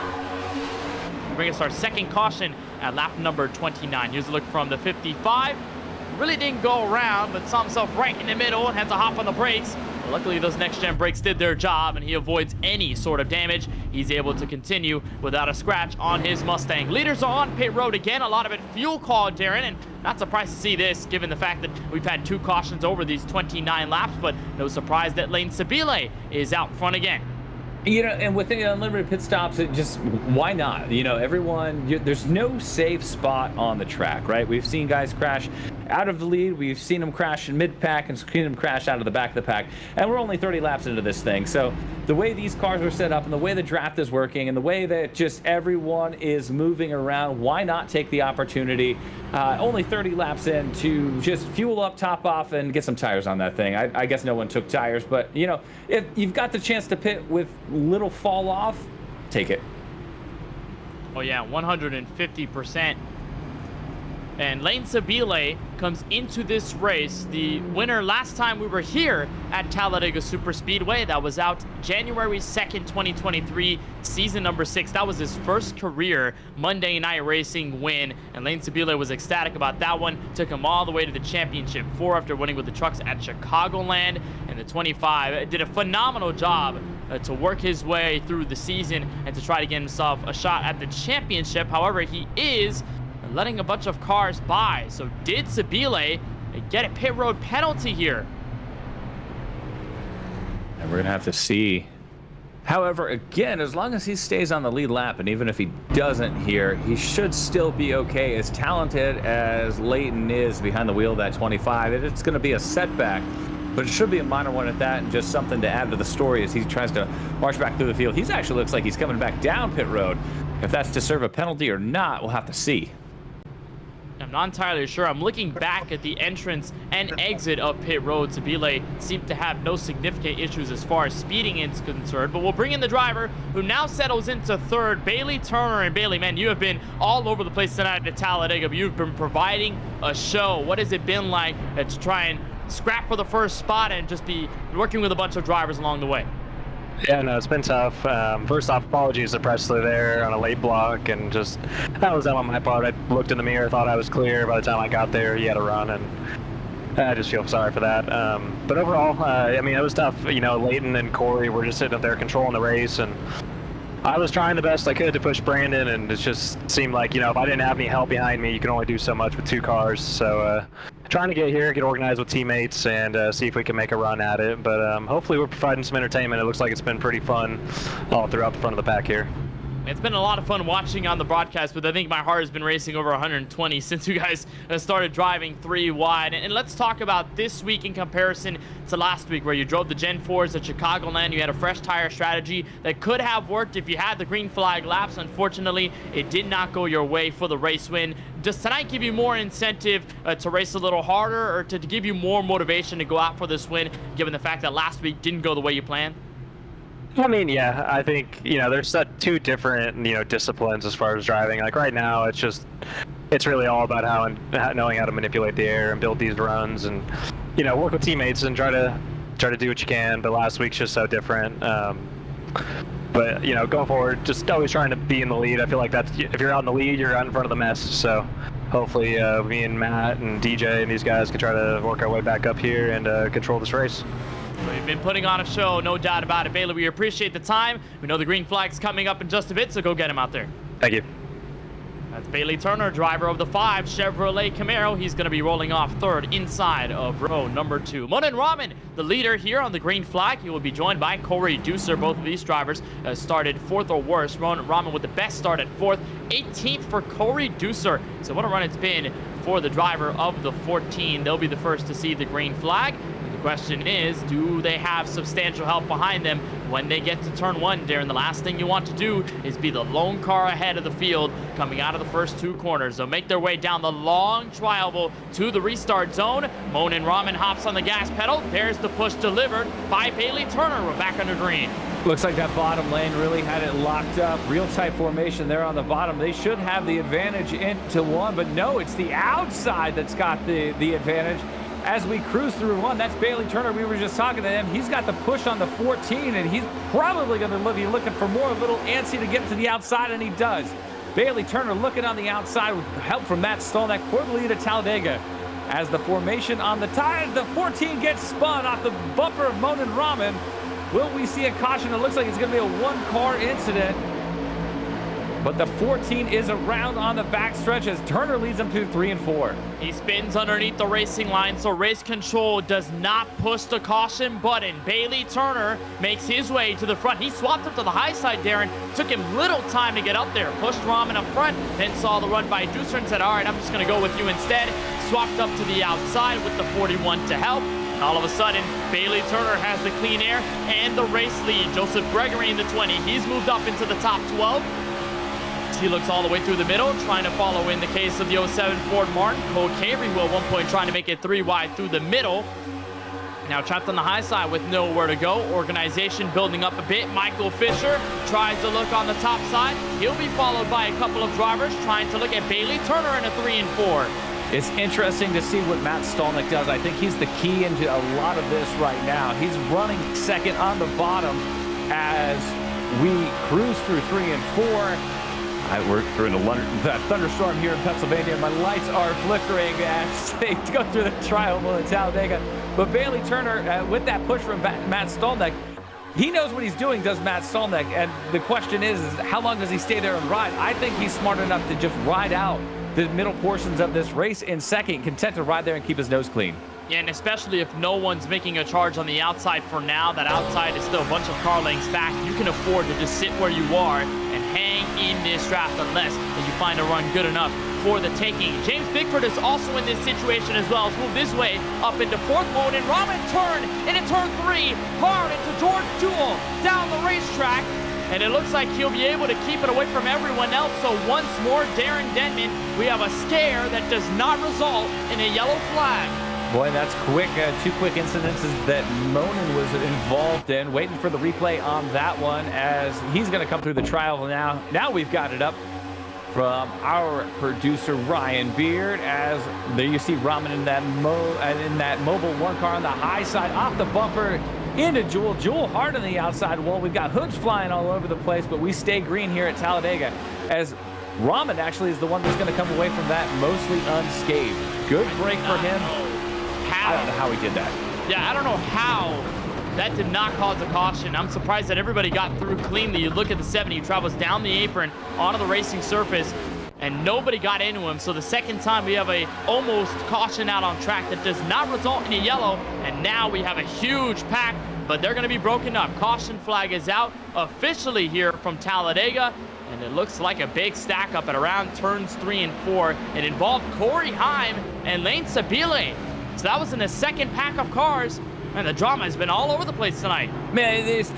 Bring us our second caution at lap number 29. Here's a look from the 55. Really didn't go around, but saw himself right in the middle and had to hop on the brakes. Luckily, those next-gen brakes did their job, and he avoids any sort of damage. He's able to continue without a scratch on his Mustang. Leaders are on pit road again. A lot of it fuel called, Darren, and not surprised to see this, given the fact that we've had 2 cautions over these 29 laps, but no surprise that Lane Sabile is out front again. You know, and with the unlimited pit stops, it just, why not? You know, there's no safe spot on the track, right? We've seen guys crash out of the lead. We've seen them crash in mid-pack and seen them crash out of the back of the pack. And we're only 30 laps into this thing. So the way these cars are set up and the way the draft is working and the way that just everyone is moving around, why not take the opportunity, only 30 laps in, to just fuel up, top off, and get some tires on that thing? I guess no one took tires, but, you know, if you've got the chance to pit with little fall off, take it. Oh yeah, 150%. And Lane Sabile comes into this race, the winner last time we were here at Talladega Superspeedway. That was out January 2nd, 2023, season number 6. That was his first career Monday Night Racing win, and Lane Sabile was ecstatic about that one. Took him all the way to the Championship 4 after winning with the trucks at Chicagoland. And the 25 did a phenomenal job to work his way through the season and to try to get himself a shot at the championship. However, he is letting a bunch of cars by. So did Sabile get a pit road penalty here? And we're gonna have to see. However, again, as long as he stays on the lead lap, and even if he doesn't here, he should still be okay. As talented as Leighton is behind the wheel of that 25, it's gonna be a setback, but it should be a minor one at that, and just something to add to the story as he tries to march back through the field. He actually looks like he's coming back down pit road. If that's to serve a penalty or not, we'll have to see. I'm not entirely sure. I'm looking back at the entrance and exit of pit road. Sabile seemed to have no significant issues as far as speeding is concerned, but we'll bring in the driver who now settles into third, Bailey Turner. And Bailey, man, you have been all over the place tonight at Talladega, but you've been providing a show. What has it been like to try and scrap for the first spot and just be working with a bunch of drivers along the way? Yeah, no, it's been tough. First off, apologies to Presley there on a late block, and just that was on my part. I looked in the mirror, thought I was clear. By the time I got there, he had a run, and I just feel sorry for that. But overall, I mean, it was tough. You know, Leighton and Corey were just sitting up there controlling the race, and I was trying the best I could to push Brandon, and it just seemed like, you know, if I didn't have any help behind me, you can only do so much with 2 cars. So trying to get here, get organized with teammates, and see if we can make a run at it. But hopefully we're providing some entertainment. It looks like it's been pretty fun all throughout the front of the pack here. It's been a lot of fun watching on the broadcast, but I think my heart has been racing over 120 since you guys started driving 3 wide. And let's talk about this week in comparison to last week, where you drove the Gen 4s at Chicagoland. You had a fresh tire strategy that could have worked if you had the green flag laps. Unfortunately, it did not go your way for the race win. Does tonight give you more incentive to race a little harder, or to give you more motivation to go out for this win, given the fact that last week didn't go the way you planned? I mean, yeah, I think, you know, there's 2 different, you know, disciplines as far as driving. Like right now, it's really all about knowing how to manipulate the air and build these runs, and, you know, work with teammates and try to do what you can. But last week's just so different. But, you know, going forward, just always trying to be in the lead. I feel like that's, if you're out in the lead, you're out in front of the mess. So hopefully me and Matt and DJ and these guys can try to work our way back up here and control this race. We've been putting on a show, no doubt about it. Bailey, we appreciate the time. We know the green flag's coming up in just a bit, so go get him out there. Thank you. That's Bailey Turner, driver of the 5 Chevrolet Camaro. He's going to be rolling off third inside of row number 2. Monin Raman, the leader here on the green flag. He will be joined by Corey Deucer. Both of these drivers started 4th or worse. Monin Raman with the best start at 4th. 18th for Corey Deucer. So what a run it's been for the driver of the 14. They'll be the first to see the green flag. Question is, do they have substantial help behind them when they get to turn 1, Darren? The last thing you want to do is be the lone car ahead of the field coming out of the first 2 corners. They'll make their way down the long tri-oval to the restart zone. Monin Raman hops on the gas pedal. There's the push delivered by Bailey Turner. We're back under green. Looks like that bottom lane really had it locked up. Real tight formation there on the bottom. They should have the advantage into 1, but no, it's the outside that's got the advantage. As we cruise through 1, that's Bailey Turner. We were just talking to him. He's got the push on the 14, and he's probably going to be looking for more, a little antsy to get to the outside, and he does. Bailey Turner looking on the outside with help from Matt Stolnick for the lead at Talladega. As the formation on the tires, the 14 gets spun off the bumper of Monin Raman. Will we see a caution? It looks like it's going to be a 1-car incident. But the 14 is around on the backstretch as Turner leads them to 3 and 4. He spins underneath the racing line, so race control does not push the caution button. Bailey Turner makes his way to the front. He swapped up to the high side, Darren. Took him little time to get up there. Pushed Raman up front, then saw the run by Deucer and said, all right, I'm just going to go with you instead. Swapped up to the outside with the 41 to help. All of a sudden, Bailey Turner has the clean air and the race lead. Joseph Gregory in the 20. He's moved up into the top 12. He looks all the way through the middle, trying to follow in the case of the 07 Ford Martin. Cole Cavery, who at one point trying to make it 3 wide through the middle. Now trapped on the high side with nowhere to go. Organization building up a bit. Michael Fisher tries to look on the top side. He'll be followed by a couple of drivers trying to look at Bailey Turner in a 3 and 4. It's interesting to see what Matt Stolnick does. I think he's the key into a lot of this right now. He's running second on the bottom as we cruise through 3 and 4. We're through the thunderstorm here in Pennsylvania. My lights are flickering as they go through the tri-oval in Talladega. But Bailey Turner, with that push from Matt Stolnick, he knows what he's doing, does Matt Stolnick. And the question is how long does he stay there and ride? I think he's smart enough to just ride out the middle portions of this race in second, content to ride there and keep his nose clean. Yeah, and especially if no one's making a charge on the outside for now, that outside is still a bunch of car lengths back. You can afford to just sit where you are and hang in this draft unless you find a run good enough for the taking. James Bickford is also in this situation as well. He's moved his way up into 4th mode, and Raman turn into turn 3, hard into George Jewell down the racetrack. And it looks like he'll be able to keep it away from everyone else. So once more, Darren Denman, we have a scare that does not result in a yellow flag. Boy, that's quick. 2 quick incidences that Monin was involved in. Waiting for the replay on that one as he's going to come through the trial now. Now we've got it up from our producer, Ryan Beard, as there you see Raman in that mobile 1 car on the high side, off the bumper, into Jewell. Jewell hard on the outside wall. We've got hoods flying all over the place, but we stay green here at Talladega as Raman actually is the one that's going to come away from that mostly unscathed. Good break for him. I don't know how he did that. Yeah, I don't know how that did not cause a caution. I'm surprised that everybody got through cleanly. You look at the 70, he travels down the apron onto the racing surface, and nobody got into him. So the second time we have a almost caution out on track that does not result in a yellow, and now we have a huge pack, but they're going to be broken up. Caution flag is out officially here from Talladega, and it looks like a big stack up at around turns 3 and 4. It involved Corey Heim and Lane Sabile. So that was in the second pack of cars. Man, the drama has been all over the place tonight. Man, it's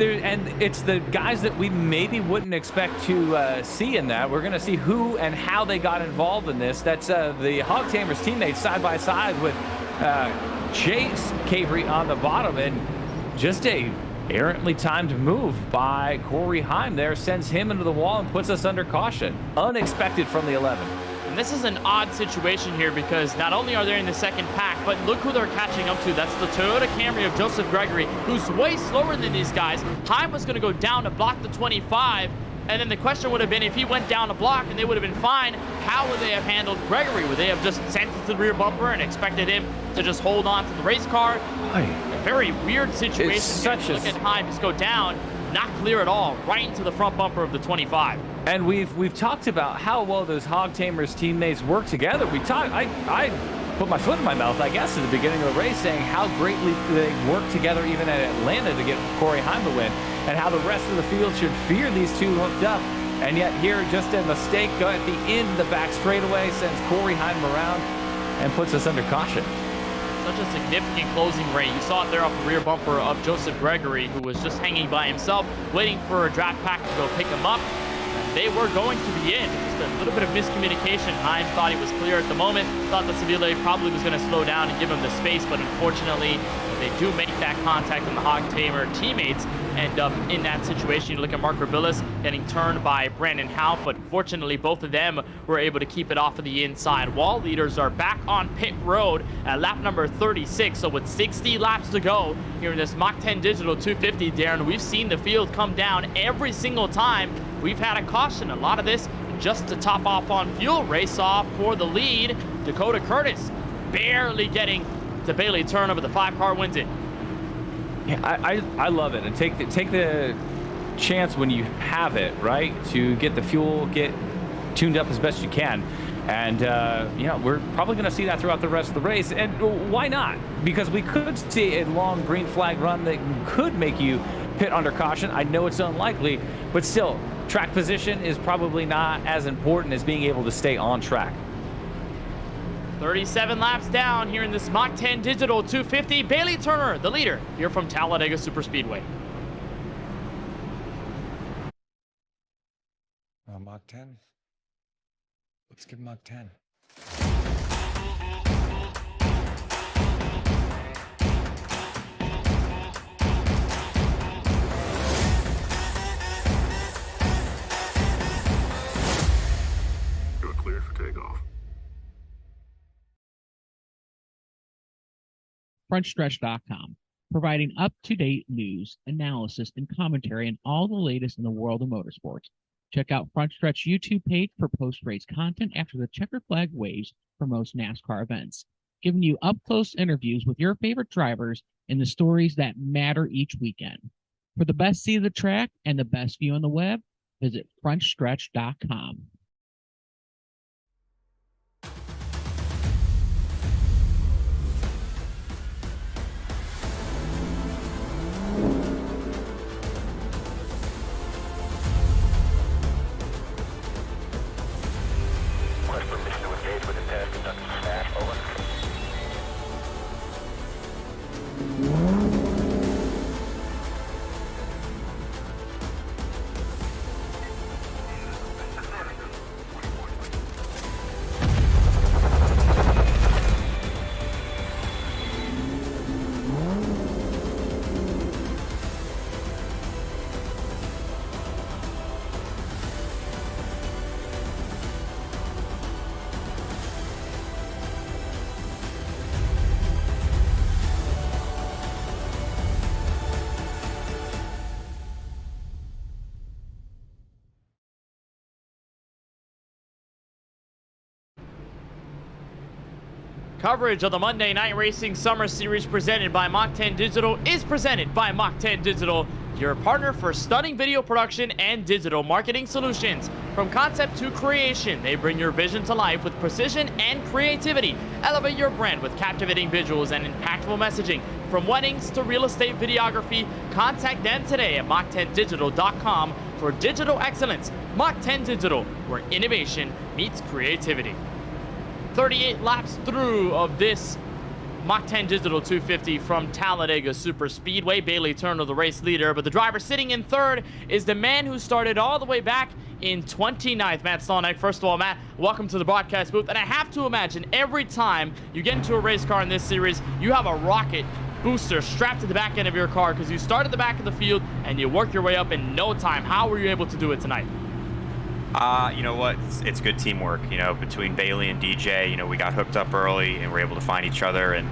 the guys that we maybe wouldn't expect to see in that. We're going to see who and how they got involved in this. That's the Hog Tamers teammates side by side with Chase Cavery on the bottom. And just a errantly timed move by Corey Heim there sends him into the wall and puts us under caution. Unexpected from the 11. And this is an odd situation here because not only are they in the second pack, but look who they're catching up to. That's the Toyota Camry of Joseph Gregory, who's way slower than these guys. Heim was going to go down to block the 25, And then the question would have been, if he went down a block and they would have been fine, how would they have handled Gregory? Would they have just sent it to the rear bumper and expected him to just hold on to the race car? A very weird situation. It's such a... Look at Heim just go down, not clear at all, right into the front bumper of the 25. And we've talked about how well those Hog Tamers teammates work together. I put my foot in my mouth, I guess, at the beginning of the race, saying how greatly they work together even at Atlanta to get Corey Heim to win, and how the rest of the field should fear these two hooked up. And yet here, just a mistake at the end of the back straightaway sends Corey Heim around and puts us under caution. Such a significant closing rate. You saw it there off the rear bumper of Joseph Gregory, who was just hanging by himself, waiting for a draft pack to go pick him up. They were going to be in. Just a little bit of miscommunication. Heim thought he was clear at the moment, thought that Seville probably was going to slow down and give him the space, but unfortunately, they do make that contact, and the Hog Tamer teammates end up in that situation. You look at Mark Rabillas getting turned by Brandon Houff, but fortunately, both of them were able to keep it off of the inside. Wall leaders are back on pit road at lap number 36, so with 60 laps to go here in this Mach 10 Digital 250, Darren, we've seen the field come down every single time we've had a caution. A lot of this just to top off on fuel. Race off for the lead. Dakota Curtis barely getting to Bailey Turner, but the 5 car wins it. Yeah, I love it. And take the chance when you have it, right, to get the fuel, get tuned up as best you can. And, we're probably going to see that throughout the rest of the race. And why not? Because we could see a long green flag run that could make you pit under caution. I know it's unlikely, but still, track position is probably not as important as being able to stay on track. 37 laps down here in this Mach 10 Digital 250. Bailey Turner, the leader, here from Talladega Superspeedway. Mach 10. Let's give Mach 10. You're cleared for takeoff. FrontStretch.com, providing up-to-date news, analysis, and commentary on all the latest in the world of motorsports. Check out Front Stretch YouTube page for post-race content after the checker flag waves for most NASCAR events, giving you up-close interviews with your favorite drivers and the stories that matter each weekend. For the best seat of the track and the best view on the web, visit FrontStretch.com. Coverage of the Monday Night Racing Summer Series presented by Mach 10 Digital is presented by Mach 10 Digital, your partner for stunning video production and digital marketing solutions. From concept to creation, they bring your vision to life with precision and creativity. Elevate your brand with captivating visuals and impactful messaging. From weddings to real estate videography, contact them today at Mach10digital.com for digital excellence. Mach 10 Digital, where innovation meets creativity. 38 laps through of this Mach 10 Digital 250 from Talladega Superspeedway. Bailey Turner, the race leader, but the driver sitting in third is the man who started all the way back in 29th, Matt Stolnick. First of all, Matt, welcome to the broadcast booth. And I have to imagine every time you get into a race car in this series, you have a rocket booster strapped to the back end of your car because you start at the back of the field and you work your way up in no time. How were you able to do it tonight? You know what? It's good teamwork, between Bailey and DJ. We got hooked up early and we're able to find each other. And,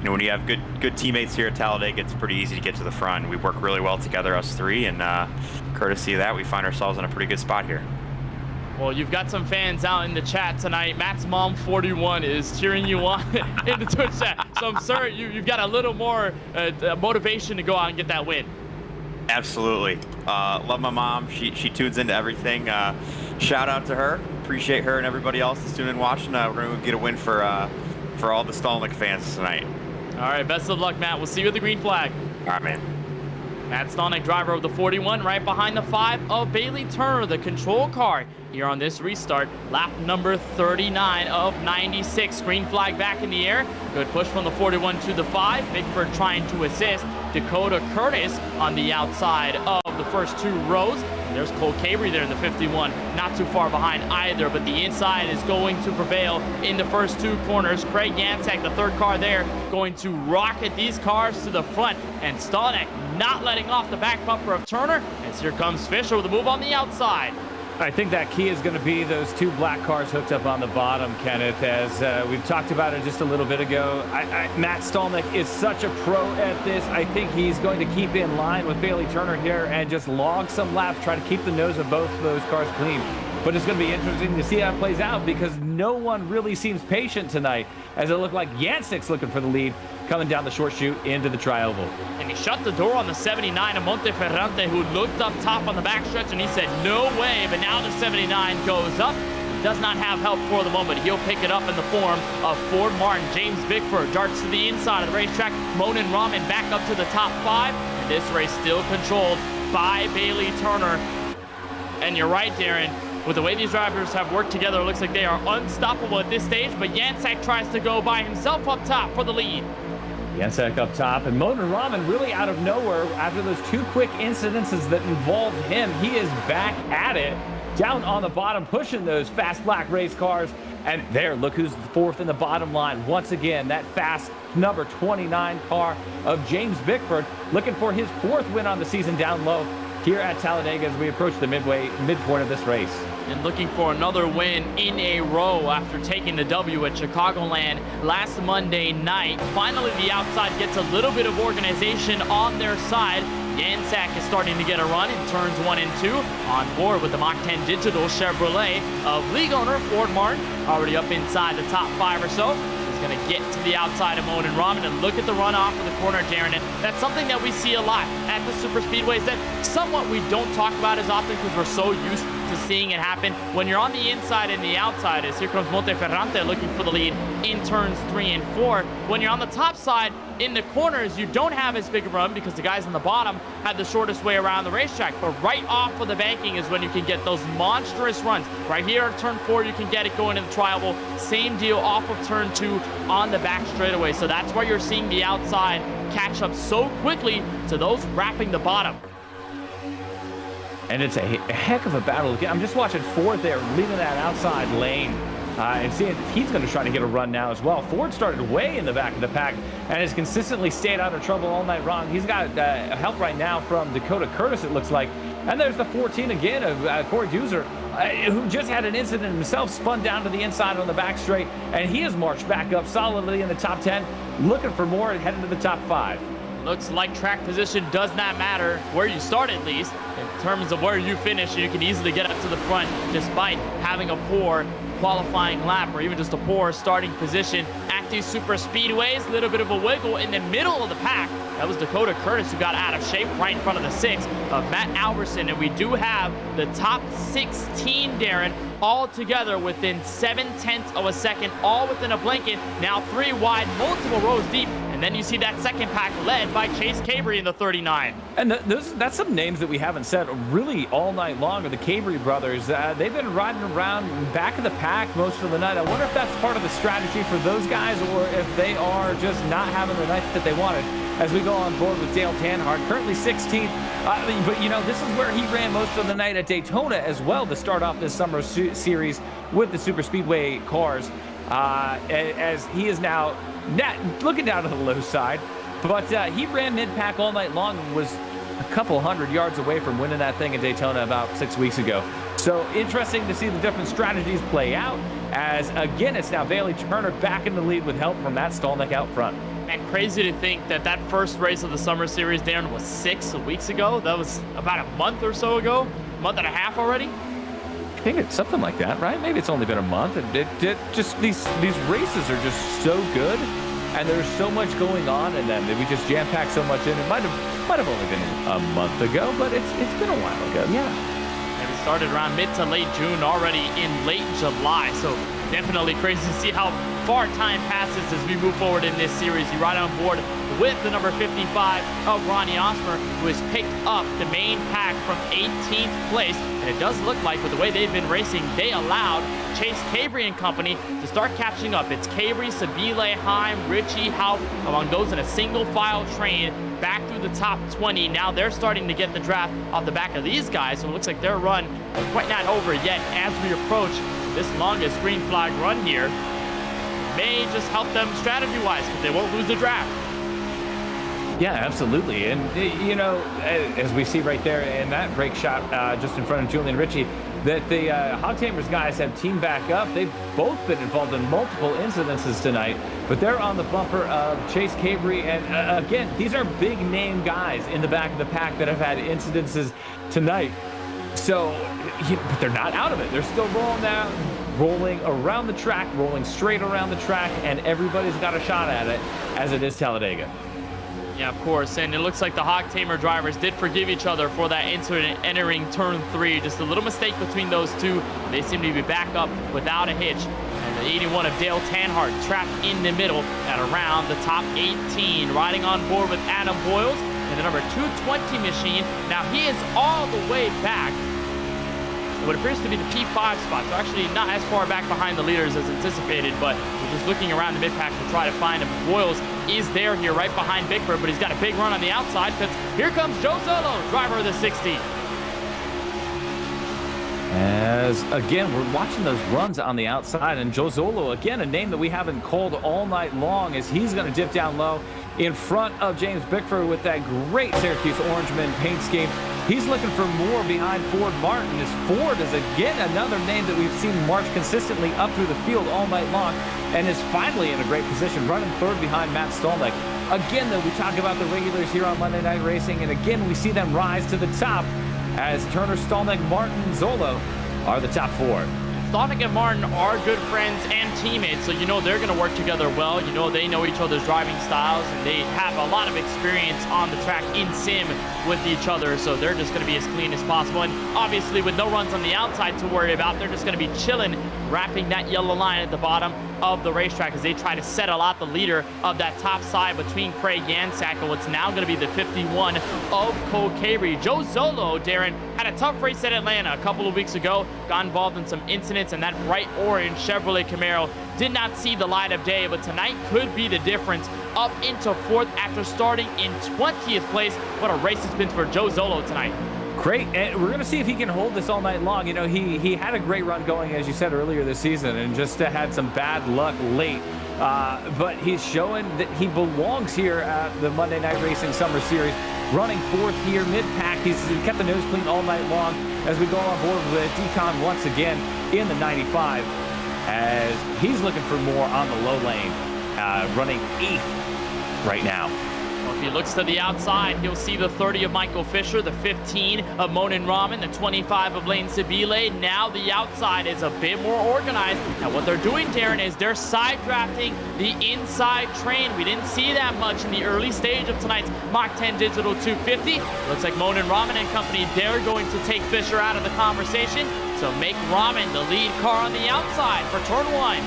when you have good teammates here at Talladega, it's pretty easy to get to the front. We work really well together, us three. And, courtesy of that, we find ourselves in a pretty good spot here. Well, you've got some fans out in the chat tonight. Matt's mom 41 is cheering you on in the Twitch chat. So I'm sure you've got a little more motivation to go out and get that win. Absolutely. Love my mom. She tunes into everything. Shout out to her. Appreciate her and everybody else that's tuning in watching. We're going to get a win for all the Stolnik fans tonight. All right, best of luck, Matt. We'll see you at the green flag. All right, man. Matt Stolnik, driver of the 41, right behind the 5 of Bailey Turner, the control car here on this restart. Lap number 39 of 96. Green flag back in the air. Good push from the 41 to the 5. Bickford trying to assist. Dakota Curtis on the outside of the first 2 rows. There's Cole Cabry there in the 51, not too far behind either, but the inside is going to prevail in the first 2 corners. Craig Yancek, the 3rd car there, going to rocket these cars to the front, and Stolnik not letting off the back bumper of Turner, as here comes Fisher with a move on the outside. I think that key is going to be those 2 black cars hooked up on the bottom, Kenneth, as we've talked about it just a little bit ago. Matt Stolnik is such a pro at this. I think he's going to keep in line with Bailey Turner here and just log some laps, try to keep the nose of both of those cars clean. But it's going to be interesting to see how it plays out because no one really seems patient tonight, as it looked like Yancek's looking for the lead coming down the short chute into the tri-oval. And he shut the door on the 79 of Monteferrante, who looked up top on the backstretch, and he said, no way. But now the 79 goes up. He does not have help for the moment. He'll pick it up in the form of Ford Martin. James Bickford darts to the inside of the racetrack. Monin Rahman back up to the top 5. And this race still controlled by Bailey Turner. And you're right, Darren. With the way these drivers have worked together, it looks like they are unstoppable at this stage, but Yancek tries to go by himself up top for the lead. Yancek up top, and Monin Rahman really out of nowhere after those 2 quick incidences that involved him. He is back at it, down on the bottom, pushing those fast black race cars. And there, look who's 4th in the bottom line. Once again, that fast number 29 car of James Bickford, looking for his 4th win on the season down low here at Talladega as we approach the midpoint of this race. And looking for another win in a row after taking the W at Chicagoland last Monday night. Finally, the outside gets a little bit of organization on their side. Yancek is starting to get a run in turns 1 and 2. On board with the Mach10 Digital Chevrolet of league owner Ford Martin, already up inside the top 5 or so. Going to get to the outside of Monin Rahman and look at the runoff of the corner, Darren. And that's something that we see a lot at the super speedways that somewhat we don't talk about as often because we're so used to seeing it happen. When you're on the inside and the outside, as here comes Monteferrante looking for the lead in turns 3 and 4. When you're on the top side in the corners, you don't have as big a run because the guys on the bottom have the shortest way around the racetrack. But right off of the banking is when you can get those monstrous runs. Right here at turn 4, you can get it going in the tri-oval. Same deal off of turn 2 on the back straightaway. So that's why you're seeing the outside catch up so quickly to those wrapping the bottom. And it's a heck of a battle. I'm just watching Ford there leaving that outside lane and seeing if he's going to try to get a run now as well. Ford started way in the back of the pack and has consistently stayed out of trouble all night long. He's got help right now from Dakota Curtis, it looks like. And there's the 14 again of Corey Duzer, who just had an incident himself, spun down to the inside on the back straight, and he has marched back up solidly in the top 10, looking for more and heading to the top 5. Looks like track position does not matter where you start, at least in terms of where you finish. You can easily get up to the front despite having a poor qualifying lap or even just a poor starting position at these super speedways. A little bit of a wiggle in the middle of the pack. That was Dakota Curtis who got out of shape right in front of the 6 of Matt Alverson. And we do have the top 16, Darren, all together within 0.7 of a second, all within a blanket. Now 3 wide, multiple rows deep. And then you see that second pack led by Chase Cabry in the 39. And that's some names that we haven't said really all night long are the Cabry brothers. They've been riding around back of the pack most of the night. I wonder if that's part of the strategy for those guys or if they are just not having the night that they wanted. As we go on board with Dale Tanhart, currently 16th. But, you know, this is where he ran most of the night at Daytona as well to start off this summer series with the super speedway cars. As he is now looking down to the low side. But he ran mid-pack all night long and was a couple 100 yards away from winning that thing at Daytona about 6 weeks ago. So interesting to see the different strategies play out as, again, it's now Bailey Turner back in the lead with help from Matt Stolnik out front. And crazy to think that that first race of the Summer Series, Darren, was 6 weeks ago. That was about a month or so ago, month and a half already. I think it's something like that, right? Maybe it's only been a month. It just these races are just so good, and there's so much going on in them that we just jam pack so much in. It might have only been a month ago, but it's been a while ago. Yeah. And we started around mid to late June, already in late July. So definitely crazy to see how far time passes as we move forward in this series. You ride on board with the number 55 of Ronnie Osmer, who has picked up the main pack from 18th place. And it does look like, with the way they've been racing, they allowed Chase Cabry and company to start catching up. It's Cabry, Sabile, Heim, Richie, Haupt, among those in a single file train back through the top 20. Now they're starting to get the draft off the back of these guys, so it looks like their run is quite not over yet as we approach this longest green flag run here. May just help them strategy-wise because they won't lose the draft. Yeah, absolutely. And, you know, as we see right there in that break shot just in front of Julian Ritchie, that the Hog Tamers guys have teamed back up. They've both been involved in multiple incidences tonight, but they're on the bumper of Chase Cabry. And again, these are big name guys in the back of the pack that have had incidences tonight. So, but they're not out of it. They're still rolling around the track, rolling straight around the track, and everybody's got a shot at it, as it is Talladega. Yeah, of course, and it looks like the Hog Tamer drivers did forgive each other for that incident entering turn 3. Just a little mistake between those two. They seem to be back up without a hitch. And the 81 of Dale Tanhart trapped in the middle at around the top 18. Riding on board with Adam Boyles in the number 220 machine. Now he is all the way back. What appears to be the P5 spot, so actually not as far back behind the leaders as anticipated, but we're just looking around the mid-pack to try to find him. Boyles is there here right behind Bickford, but he's got a big run on the outside because here comes Joe Solo, driver of the 60. As, again, we're watching those runs on the outside, and Joe Zolo, again, a name that we haven't called all night long, as he's going to dip down low in front of James Bickford with that great Syracuse Orangeman paint scheme. He's looking for more behind Ford Martin, as Ford is, again, another name that we've seen march consistently up through the field all night long, and is finally in a great position, running third behind Matt Stolnick. Again, though, we talk about the regulars here on Monday Night Racing, and again, we see them rise to the top, as Turner, Stolnick, Martin, Zolo are the top 4. Stolnick and Martin are good friends and teammates, so you know they're going to work together well. You know they know each other's driving styles, and they have a lot of experience on the track in sim with each other, so they're just going to be as clean as possible. And obviously, with no runs on the outside to worry about, they're just going to be chilling, wrapping that yellow line at the bottom of the racetrack as they try to settle out the leader of that top side between Craig Yansack and what's now going to be the 51 of Cole Cabry. Joe Zolo, Darren, had a tough race at Atlanta a couple of weeks ago, got involved in some incidents, and that bright orange Chevrolet Camaro did not see the light of day, but tonight could be the difference, up into 4th after starting in 20th place. What a race it's been for Joe Zolo tonight. Great, and we're going to see if he can hold this all night long. You know, he had a great run going, as you said earlier this season, and just had some bad luck late. But he's showing that he belongs here at the Monday Night Racing Summer Series, running 4th here, mid-pack. He's kept the nose clean all night long as we go on board with Decon once again in the 95, as he's looking for more on the low lane, running 8th right now. Well, if he looks to the outside, he'll see the 30 of Michael Fisher, the 15 of Monin Rahman, the 25 of Lane Sabile. Now the outside is a bit more organized. And what they're doing, Darren, is they're side drafting the inside train. We didn't see that much in the early stage of tonight's Mach 10 Digital 250. Looks like Monin Rahman and company, they're going to take Fisher out of the conversation. So make Rahman the lead car on the outside for turn 1.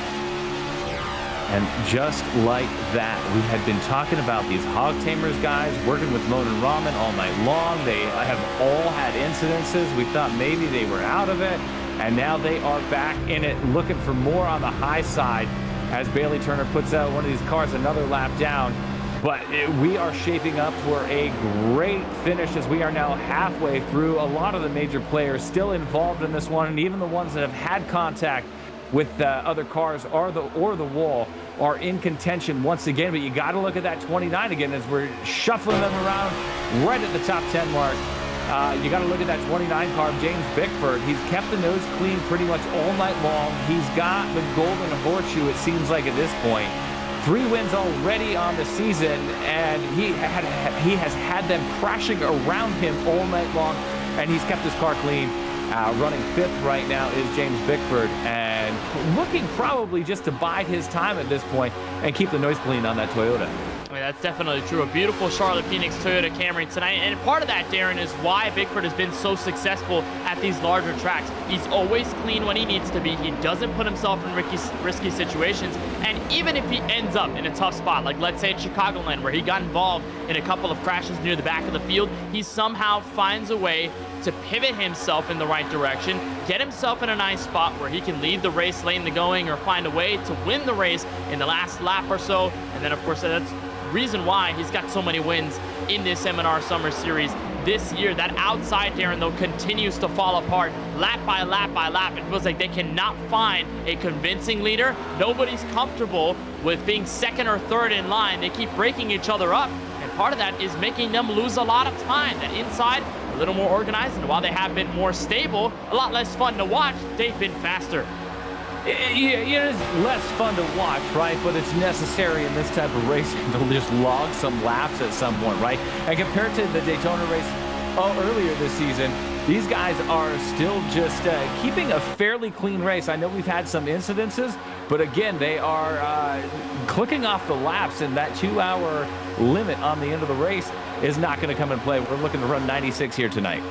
And just like that, we had been talking about these Hog Tamers guys working with Monin Rahman all night long. They have all had incidences. We thought maybe they were out of it, and now they are back in it, looking for more on the high side as Bailey Turner puts out one of these cars another lap down. But we are shaping up for a great finish as we are now halfway through. A lot of the major players still involved in this one, and even the ones that have had contact with other cars or the wall are in contention once again. But you got to look at that 29 again as we're shuffling them around right at the top 10 mark. You got to look at that 29 car, James Bickford. He's kept the nose clean pretty much all night long. He's got the golden horseshoe, it seems like, at this point. 3 wins already on the season, and he has had them crashing around him all night long, and he's kept his car clean. Running 5th right now is James Bickford, and looking probably just to bide his time at this point and keep the noise clean on that Toyota. I mean, that's definitely true. A beautiful Charlotte Phoenix Toyota Camry tonight. And part of that, Darren, is why Bickford has been so successful at these larger tracks. He's always clean when he needs to be. He doesn't put himself in risky situations. And even if he ends up in a tough spot, like let's say at Chicagoland, where he got involved in a couple of crashes near the back of the field, he somehow finds a way to pivot himself in the right direction, get himself in a nice spot where he can lead the race lane to going or find a way to win the race in the last lap or so. And then, of course, that's reason why he's got so many wins in this MNR Summer Series this year. That outside, Darren, though, continues to fall apart lap by lap by lap. It feels like they cannot find a convincing leader. Nobody's comfortable with being 2nd or 3rd in line. They keep breaking each other up, and part of that is making them lose a lot of time. That inside, a little more organized, and while they have been more stable, a lot less fun to watch, they've been faster. It is less fun to watch, right? But it's necessary in this type of racing to just log some laps at some point, right? And compared to the Daytona race earlier this season, these guys are still just keeping a fairly clean race. I know we've had some incidences, but again, they are clicking off the laps, and that 2-hour limit on the end of the race is not going to come in play. We're looking to run 96 here tonight.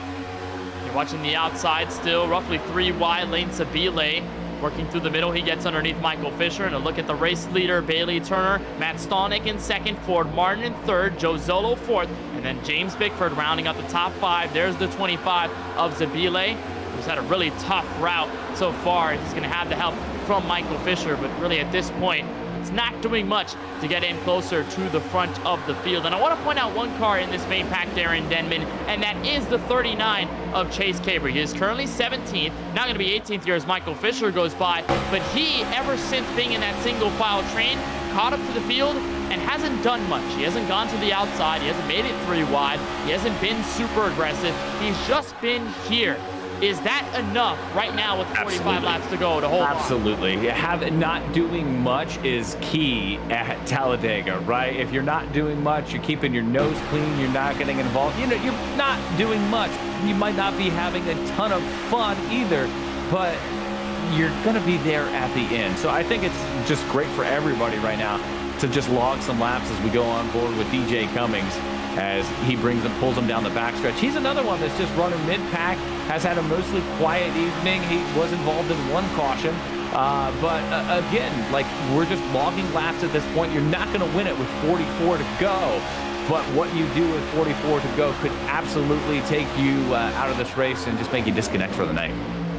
You're watching the outside still, roughly 3 wide, Lane Sabile. Working through the middle, he gets underneath Michael Fisher. And a look at the race leader, Bailey Turner, Matt Stolnick in 2nd, Ford Martin in 3rd, Joe Zolo 4th, and then James Bickford rounding up the top 5. There's the 25 of Zabile, who's had a really tough route so far. He's going to have the help from Michael Fisher, but really at this point, it's not doing much to get in closer to the front of the field. And I want to point out one car in this main pack, Darren Denman, and that is the 39 of Chase Cabry. He is currently 17th, now going to be 18th here as Michael Fisher goes by. But he, ever since being in that single file train, caught up to the field and hasn't done much. He hasn't gone to the outside. He hasn't made it 3 wide. He hasn't been super aggressive. He's just been here. Is that enough right now with 45 laps to go to hold Absolutely. Not doing much is key at Talladega, right? If you're not doing much, you're keeping your nose clean, you're not getting involved. You know, you're not doing much. You might not be having a ton of fun either, but you're going to be there at the end. So I think it's just great for everybody right now to just log some laps as we go on board with DJ Cummings, as he brings and pulls him down the backstretch. He's another one that's just running mid-pack, has had a mostly quiet evening. He was involved in 1 caution. But again, like, we're just logging laps at this point. You're not going to win it with 44 to go. But what you do with 44 to go could absolutely take you out of this race and just make you disconnect for the night.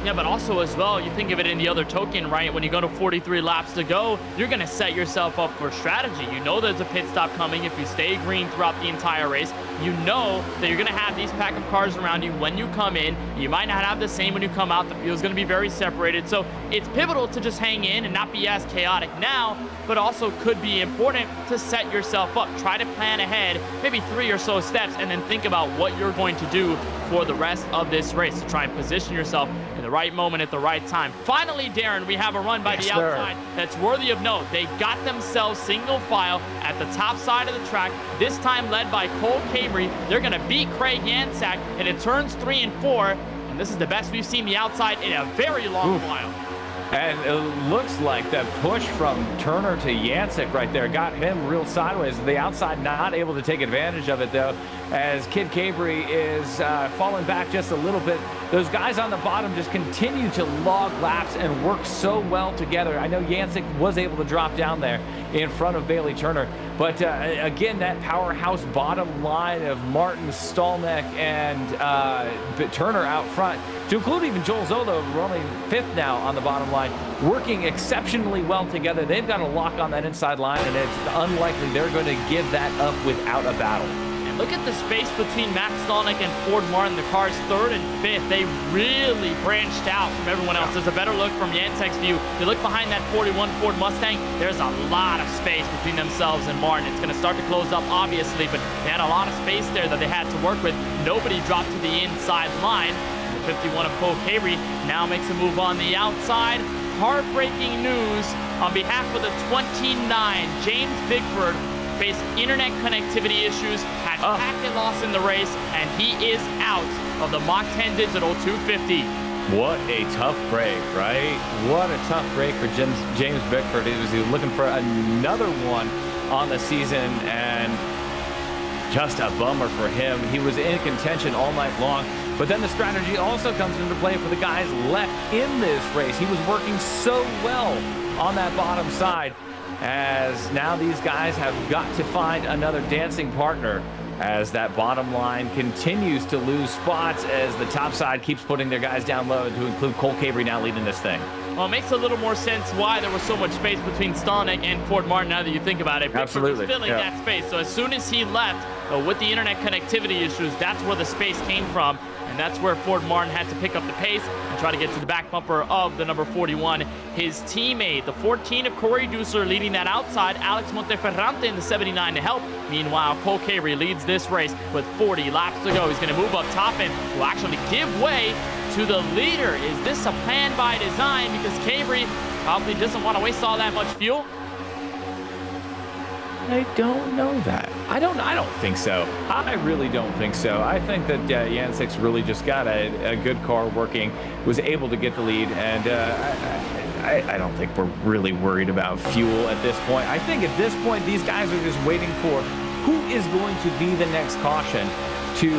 Yeah, but also as well, you think of it in the other token, right? When you go to 43 laps to go, you're going to set yourself up for strategy. You know there's a pit stop coming if you stay green throughout the entire race. You know that you're going to have these pack of cars around you when you come in. You might not have the same when you come out. The field's going to be very separated. So it's pivotal to just hang in and not be as chaotic now, but also could be important to set yourself up. Try to plan ahead, maybe 3 or so steps, and then think about what you're going to do for the rest of this race to try and position yourself in the right moment at the right time. Finally, Darren, we have a run by the outside that's worthy of note. They got themselves single file at the top side of the track, this time led by Cole Cabry. They're going to beat Craig Yansack, and it turns 3 and 4, and this is the best we've seen the outside in a very long while. And it looks like that push from Turner to Yancek right there got him real sideways. The outside not able to take advantage of it, though, as Kid Cabry is falling back just a little bit. Those guys on the bottom just continue to log laps and work so well together. I know Yancek was able to drop down there in front of Bailey Turner. But again, that powerhouse bottom line of Martin, Stolnick, and Turner out front, to include even Joel Zolo running 5th now on the bottom line, working exceptionally well together. They've got a lock on that inside line, and it's unlikely they're going to give that up without a battle. And look at the space between Matt Stolnick and Ford Martin, the cars 3rd and 5th. They really branched out from everyone else. There's a better look from Yansek's view. You look behind that 41 Ford Mustang, there's a lot of space between themselves and Martin. It's going to start to close up, obviously, but they had a lot of space there that they had to work with. Nobody dropped to the inside line. 51 of Cole Cabry now makes a move on the outside. heartbreaking news on behalf of the 29. James Bickford faced internet connectivity issues, had packet loss in the race, and he is out of the Mach10 Digital 250. What a tough break, right? What a tough break for James Bickford. He was looking for another one on the season, and just a bummer for him. He was in contention all night long, but then the strategy also comes into play for the guys left in this race. He was working so well on that bottom side, as now these guys have got to find another dancing partner as that bottom line continues to lose spots as the top side keeps putting their guys down low, to include Cole Cabry now leading this thing. Well, it makes a little more sense why there was so much space between Stolnick and Ford Martin now that you think about it. Bickford Absolutely. was filling that space. So as soon as he left with the internet connectivity issues, that's where the space came from. And that's where Ford Martin had to pick up the pace and try to get to the back bumper of the number 41. His teammate, the 14 of Corey Deucer, leading that outside. Alex Monteferrante in the 79 to help. Meanwhile, Cole Cabry leads this race with 40 laps to go. He's going to move up top and will actually give way to the leader. Is this a plan by design? Because Cabry probably doesn't want to waste all that much fuel. I don't know that. I don't think so. I really don't think so. I think that Jansix really just got a good car working, was able to get the lead, and I don't think we're really worried about fuel at this point. I think at this point, these guys are just waiting for who is going to be the next caution to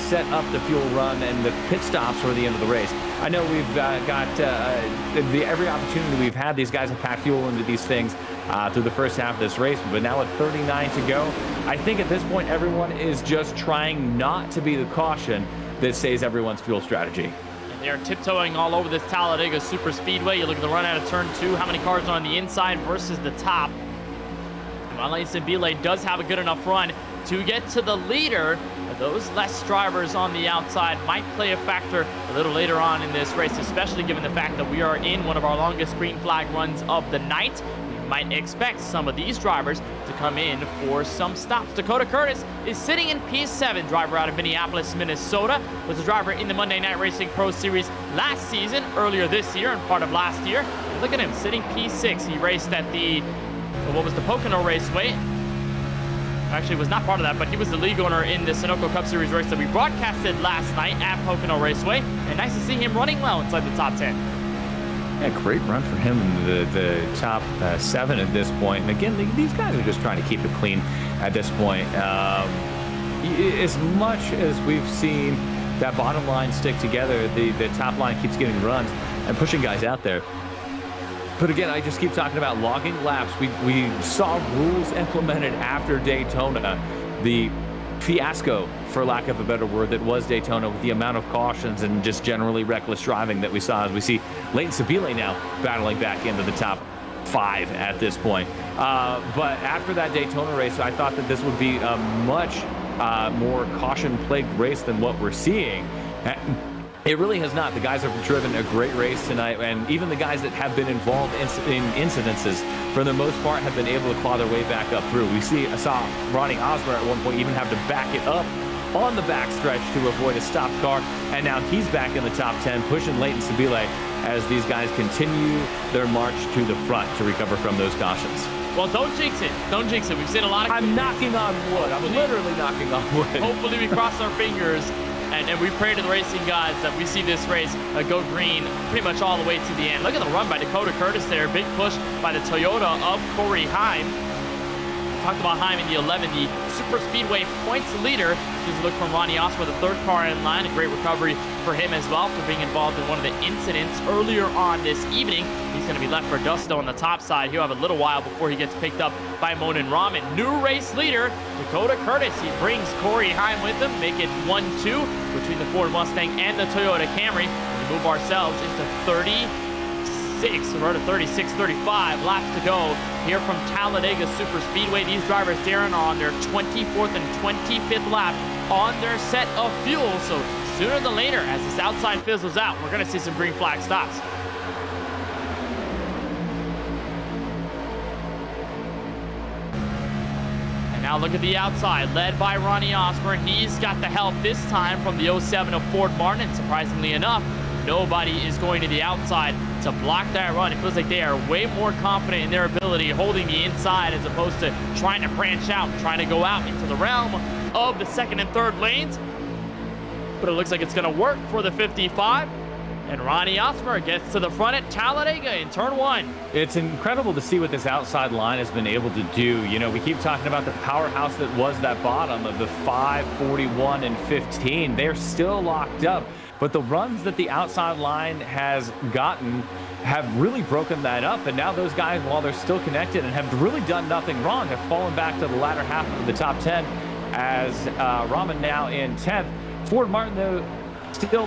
set up the fuel run and the pit stops for the end of the race. I know we've got every opportunity we've had, these guys have packed fuel into these things through the first half of this race, but now with 39 to go, I think at this point everyone is just trying not to be the caution that saves everyone's fuel strategy. They are tiptoeing all over this Talladega super speedway. You look at the run out of turn 2, how many cars are on the inside versus the top. Mach10 Belay does have a good enough run to get to the leader. Those less drivers on the outside might play a factor a little later on in this race, especially given the fact that we are in one of our longest green flag runs of the night. We might expect some of these drivers to come in for some stops. Dakota Curtis is sitting in P7, driver out of Minneapolis, Minnesota, was a driver in the Monday Night Racing Pro Series last season, earlier this year, and part of last year. And look at him sitting P6. He raced at the, what was the Pocono Raceway? Actually, was not part of that, but he was the league owner in the Sunoco Cup Series race that we broadcasted last night at Pocono Raceway. And nice to see him running well inside the top 10. Yeah, great run for him in the top 7 at this point. And again, these guys are just trying to keep it clean at this point. As much as we've seen that bottom line stick together, the top line keeps getting runs and pushing guys out there. But again, I just keep talking about logging laps. We saw rules implemented after Daytona. The fiasco, for lack of a better word, that was Daytona, with the amount of cautions and just generally reckless driving that we saw, as we see Leighton Sabile now battling back into the top 5 at this point. But after that Daytona race, I thought that this would be a much more caution-plagued race than what we're seeing. It really has not. The guys have driven a great race tonight, and even the guys that have been involved in incidences, for the most part, have been able to claw their way back up through. I saw Ronnie Osmer at one point even have to back it up on the backstretch to avoid a stopped car, and now he's back in the top 10, pushing Leighton Sabile as these guys continue their march to the front to recover from those cautions. Well, don't jinx it. Don't jinx it. We've seen a lot of... I'm knocking on wood. I'm literally knocking on wood. Hopefully we cross our fingers. And we pray to the racing gods that we see this race go green pretty much all the way to the end. Look at the run by Dakota Curtis there. Big push by the Toyota of Corey Heim. Talked about Heim in the 11, the Super Speedway points leader. Here's a look from Ronnie Osmer, the 3rd car in line. A great recovery for him as well for being involved in one of the incidents earlier on this evening. He's going to be left for Dusto on the top side. He'll have a little while before he gets picked up by Monin Rahman. New race leader, Dakota Curtis. He brings Corey Heim with him, make it 1-2 between the Ford Mustang and the Toyota Camry. We move ourselves into 36, we're at 36, 35 laps to go here from Talladega Super Speedway. These drivers, Darren, are on their 24th and 25th lap on their set of fuel. So sooner than later, as this outside fizzles out, we're going to see some green flag stops. And now look at the outside, led by Ronnie Osmer. He's got the help this time from the 07 of Ford Martin, and surprisingly enough, nobody is going to the outside to block that run. It feels like they are way more confident in their ability holding the inside as opposed to trying to branch out, trying to go out into the realm of the second and third lanes. But it looks like it's going to work for the 55. And Ronnie Osmer gets to the front at Talladega in turn 1. It's incredible to see what this outside line has been able to do. You know, we keep talking about the powerhouse that was that bottom of the 5, 41, and 15. They're still locked up. But the runs that the outside line has gotten have really broken that up. And now those guys, while they're still connected and have really done nothing wrong, have fallen back to the latter half of the top 10 as Rahman now in 10th. Ford Martin, though, still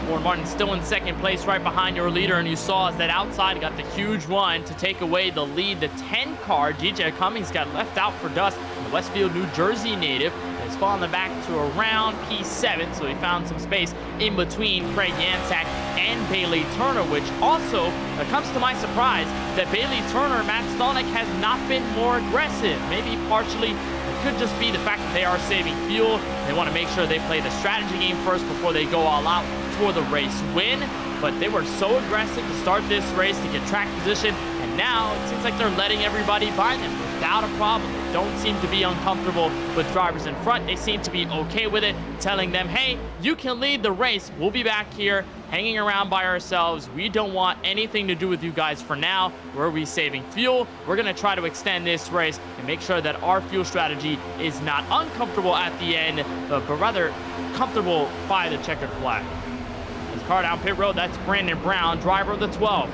Ford Martin still in second place right behind your leader, and you saw as that outside got the huge run to take away the lead. The 10 car, DJ Cummings, got left out for dust. The Westfield, New Jersey native has fallen back to around P7, so he found some space in between Craig Yansack and Bailey Turner, which also comes to my surprise that Bailey Turner, Matt Stolnick, has not been more aggressive. Maybe partially it could just be the fact that they are saving fuel. They want to make sure they play the strategy game first before they go all out for the race win. But they were so aggressive to start this race to get track position, and now it seems like they're letting everybody by them without a problem. They don't seem to be uncomfortable with drivers in front. They seem to be okay with it, telling them, hey, you can lead the race. We'll be back here hanging around by ourselves. We don't want anything to do with you guys for now. We're saving fuel. We're going to try to extend this race and make sure that our fuel strategy is not uncomfortable at the end, but rather comfortable by the checkered flag. His car down pit road, that's Brandon Brown, driver of the 12.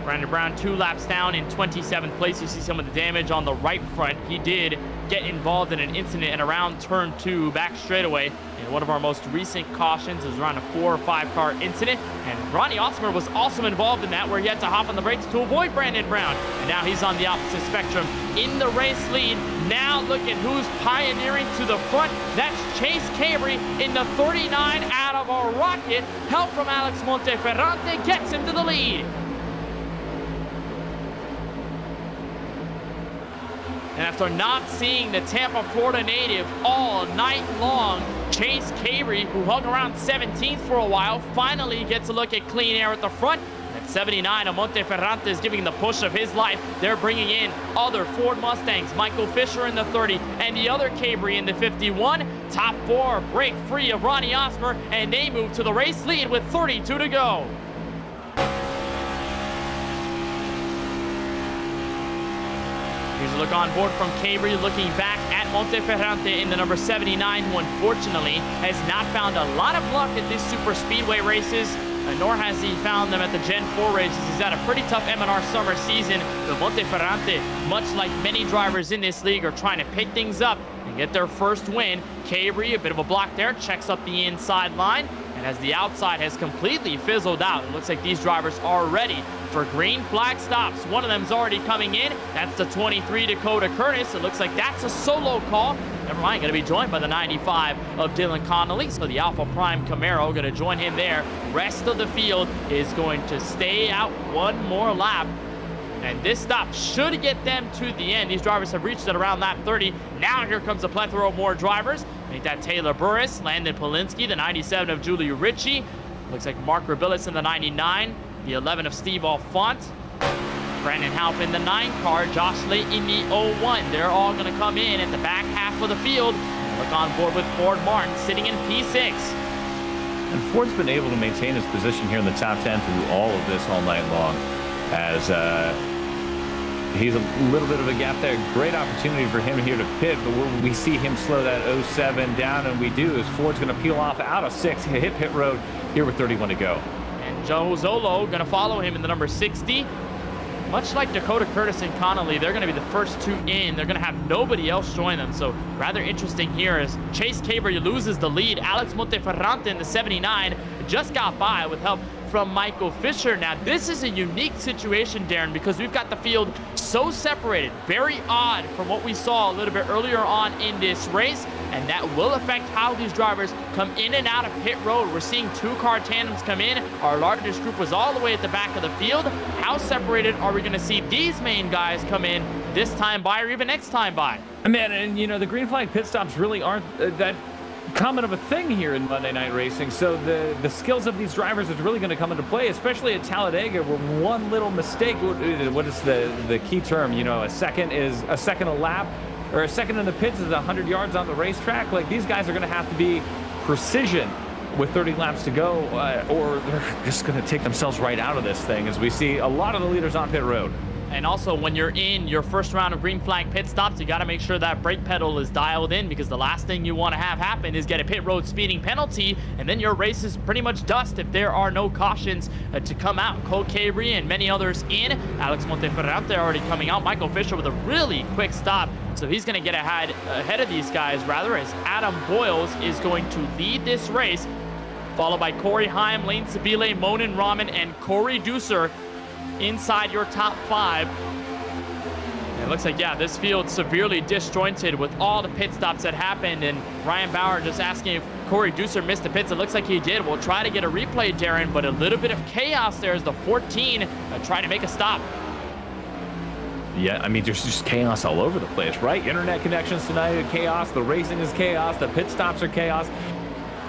Brandon Brown 2 laps down in 27th place. You see some of the damage on the right front. He did get involved in an incident and around turn 2 back straightaway. And one of our most recent cautions is around a 4 or 5 car incident. And Ronnie Osmer was also involved in that, where he had to hop on the brakes to avoid Brandon Brown. And now he's on the opposite spectrum in the race lead. Now look at who's pioneering to the front. That's Chase Cabry in the 39 out of a rocket. Help from Alex Monteferrante gets him to the lead. And after not seeing the Tampa, Florida native all night long, Chase Cabry, who hung around 17th for a while, finally gets a look at clean air at the front. At 79, Monteferrante is giving the push of his life. They're bringing in other Ford Mustangs, Michael Fisher in the 30, and the other Cabry in the 51. Top 4 break free of Ronnie Osmer, and they move to the race lead with 32 to go. Here's a look on board from Cabry, looking back at Monteferrante in the number 79, who unfortunately has not found a lot of luck at these super speedway races, nor has he found them at the Gen 4 races. He's had a pretty tough MNR summer season, but Monteferrante, much like many drivers in this league, are trying to pick things up and get their first win. Cabry, a bit of a block there, checks up the inside line, and as the outside has completely fizzled out, it looks like these drivers are ready for green flag stops. One of them's already coming in. That's the 23 Dakota Curtis. It looks like that's a solo call. Never mind, going to be joined by the 95 of Dylan Connolly. So the Alpha Prime Camaro going to join him there. Rest of the field is going to stay out one more lap. And this stop should get them to the end. These drivers have reached it around lap 30. Now here comes a plethora of more drivers. Make that Taylor Burris, Landon Polinsky, the 97 of Julia Ritchie. Looks like Mark Rabillis in the 99. The 11 of Steve Alfont. Brandon Hauff in the 9 car. Josh Late in the 01. They're all going to come in at the back half of the field. Look on board with Ford Martin sitting in P6. And Ford's been able to maintain his position here in the top 10 through all of this all night long. As he's a little bit of a gap there. Great opportunity for him here to pit, but when we see him slow that 07 down, and we do, is Ford's going to peel off out of 6, hit pit road here with 31 to go. And Joe Zolo going to follow him in the number 60. Much like Dakota Curtis and Connolly, they're going to be the first 2 in. They're going to have nobody else join them. So rather interesting here as Chase Cabry loses the lead. Alex Monteferrante in the 79 just got by with help from Michael Fisher. Now, this is a unique situation, Darren, because we've got the field so separated. Very odd from what we saw a little bit earlier on in this race, and that will affect how these drivers come in and out of pit road. We're seeing 2-car tandems come in. Our largest group was all the way at the back of the field. How separated are we going to see these main guys come in this time by, or even next time by? Man, and you know, the green flag pit stops really aren't that common of a thing here in Monday Night Racing. So the skills of these drivers is really going to come into play, especially at Talladega, where one little mistake, what is the key term? You know, a second a lap, or a second in the pits is 100 yards on the racetrack. Like, these guys are going to have to be precision with 30 laps to go, or they're just going to take themselves right out of this thing, as we see a lot of the leaders on pit road. And also, when you're in your first round of green flag pit stops, you got to make sure that brake pedal is dialed in, because the last thing you want to have happen is get a pit road speeding penalty, and then your race is pretty much dust if there are no cautions to come out. Cole Cabry and many others in. Alex Monteferrante already coming out. Michael Fisher with a really quick stop, so he's going to get ahead of these guys, rather, as Adam Boyles is going to lead this race, followed by Corey Heim, Lane Sabile, Monin Rahman, and Corey Deucer inside your top 5. It looks like, yeah, this field severely disjointed with all the pit stops that happened, and Ryan Bauer just asking if Corey Deucer missed the pits. It looks like he did. We'll try to get a replay, Darren, but a little bit of chaos there as the 14 trying to make a stop. Yeah, I mean, there's just chaos all over the place, right? Internet connections tonight are chaos. The racing is chaos. The pit stops are chaos.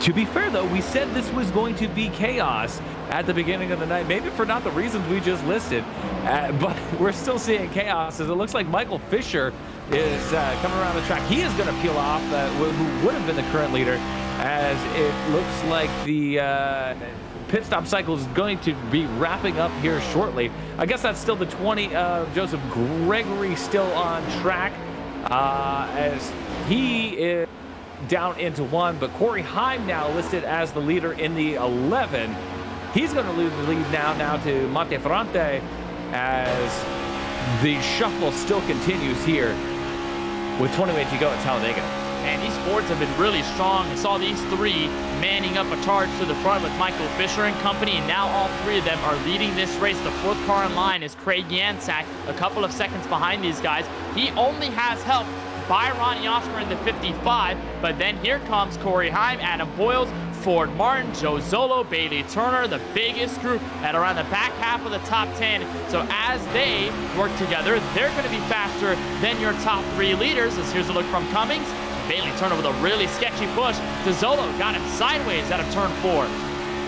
To be fair, though, we said this was going to be chaos at the beginning of the night, maybe for not the reasons we just listed, but we're still seeing chaos, as it looks like Michael Fisher is coming around the track. He is going to peel off who would have been the current leader, as it looks like the pit stop cycle is going to be wrapping up here shortly. I guess that's still the 20 of Joseph Gregory still on track, as he is down into 1, but Corey Heim now listed as the leader in the 11. He's going to lose the lead now to Monteferrante, as the shuffle still continues here with 28 to go at Talladega. And these Fords have been really strong. We saw these 3 manning up a charge to the front with Michael Fisher and company, and now all 3 of them are leading this race. The 4th car in line is Craig Yansack, a couple of seconds behind these guys. He only has help by Ronnie Osmer in the 55, but then here comes Corey Heim, Adam Boyles, Ford Martin, Joe Zolo, Bailey Turner, the biggest group at around the back half of the top 10. So as they work together, they're going to be faster than your top 3 leaders. As here's a look from Cummings. Bailey Turner with a really sketchy push to Zolo, got him sideways out of turn 4.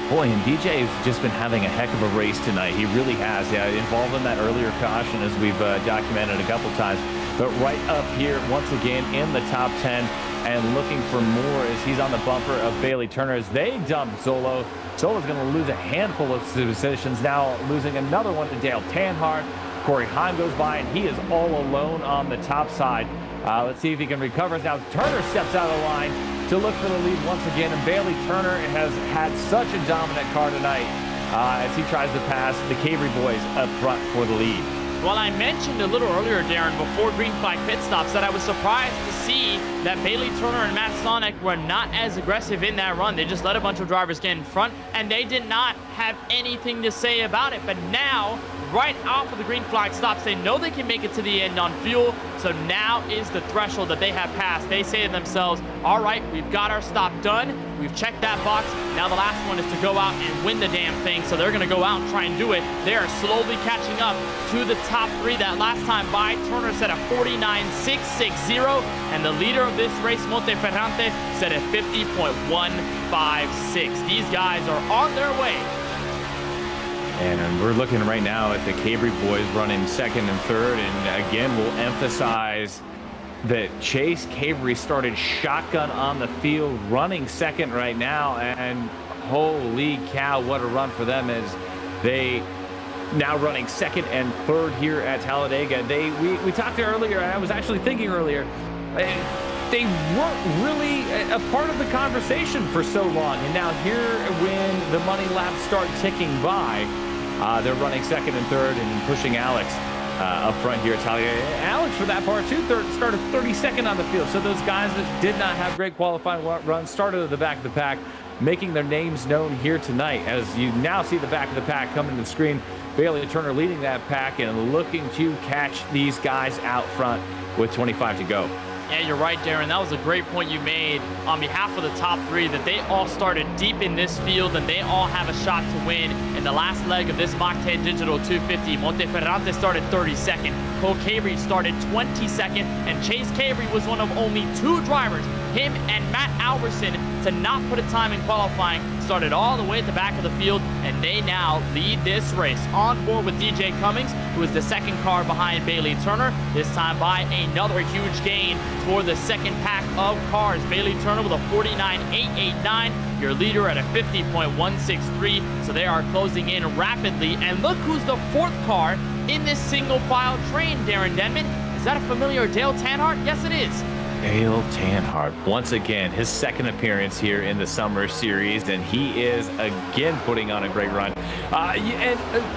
Boy, and DJ has just been having a heck of a race tonight. He really has. Yeah, involved in that earlier caution, as we've documented a couple times. But right up here, once again, in the top 10 and looking for more, as he's on the bumper of Bailey Turner as they dump Zolo. Zolo's going to lose a handful of positions, now losing another one to Dale Tanhart. Corey Heim goes by, and he is all alone on the top side. Let's see if he can recover. Now Turner steps out of the line to look for the lead once again, and Bailey Turner has had such a dominant car tonight as he tries to pass the Cabry boys up front for the lead. Well, I mentioned a little earlier, Darren, before green flag pit stops, that I was surprised to see that Bailey Turner and Matt Sonic were not as aggressive in that run. They just let a bunch of drivers get in front, and they did not have anything to say about it. But now, right off of the green flag stops, they know they can make it to the end on fuel. So now is the threshold that they have passed. They say to themselves, all right, we've got our stop done. We've checked that box. Now the last one is to go out and win the damn thing. So they're going to go out and try and do it. They are slowly catching up to the top 3. That last time by, Turner set a 49.660, and the leader of this race, Monteferrante, set a 50.156. These guys are on their way. And we're looking right now at the Cabry boys running second and third. And again, we'll emphasize that Chase Cabry started shotgun on the field, running second right now. And holy cow, what a run for them, as they now running second and third here at Talladega. We talked earlier, and I was actually thinking earlier, they weren't really a part of the conversation for so long. And now here, when the money laps start ticking by, they're running second and third and pushing Alex up front here at Talladega. Alex, for that part, too, started 32nd on the field. So those guys that did not have great qualifying runs started at the back of the pack, making their names known here tonight. As you now see the back of the pack coming to the screen, Bailey Turner leading that pack and looking to catch these guys out front with 25 to go. Yeah, you're right, Darren. That was a great point you made on behalf of the top 3, that they all started deep in this field and they all have a shot to win. In the last leg of this Mach10 Digital 250, Monteferrante started 32nd, Cole Cabry started 22nd, and Chase Cabry was one of only 2 drivers, him and Matt Alberson, to not put a time in qualifying. Started all the way at the back of the field, and they now lead this race. On board with DJ Cummings, who is the second car behind Bailey Turner, this time by another huge gain for the second pack of cars. Bailey Turner with a 49.889, your leader at a 50.163, so they are closing in rapidly. And look who's the fourth car in this single file train, Darren Denman. Is that a familiar Dale Tanhart? Yes, it is. Dale Tanhart, once again, his second appearance here in the Summer Series, and he is again putting on a great run.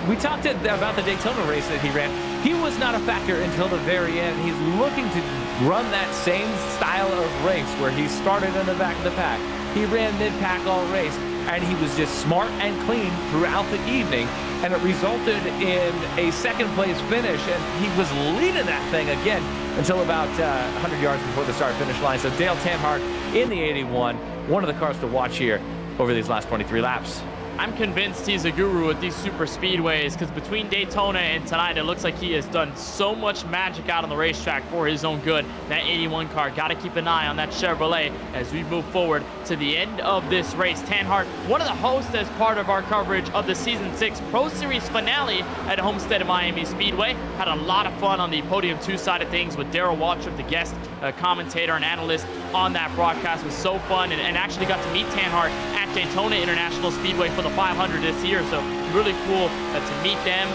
We talked about the Daytona race that he ran. He was not a factor until the very end. He's looking to run that same style of race where he started in the back of the pack. He ran mid-pack all race, and he was just smart and clean throughout the evening, and it resulted in a second-place finish, and he was leading that thing again until about 100 yards before the start-finish line. So Dale Tanhart in the 81, one of the cars to watch here over these last 23 laps. I'm convinced he's a guru at these super speedways, because between Daytona and tonight, it looks like he has done so much magic out on the racetrack for his own good. That 81 car, got to keep an eye on that Chevrolet as we move forward to the end of this race. Tanhart, one of the hosts as part of our coverage of the Season 6 Pro Series finale at Homestead of Miami Speedway. Had a lot of fun on the Podium 2 side of things with Darrell Waltrip, the guest commentator and analyst on that broadcast. It was so fun, and actually got to meet Tanhart at Daytona International Speedway for the 500 this year, so really cool to meet them.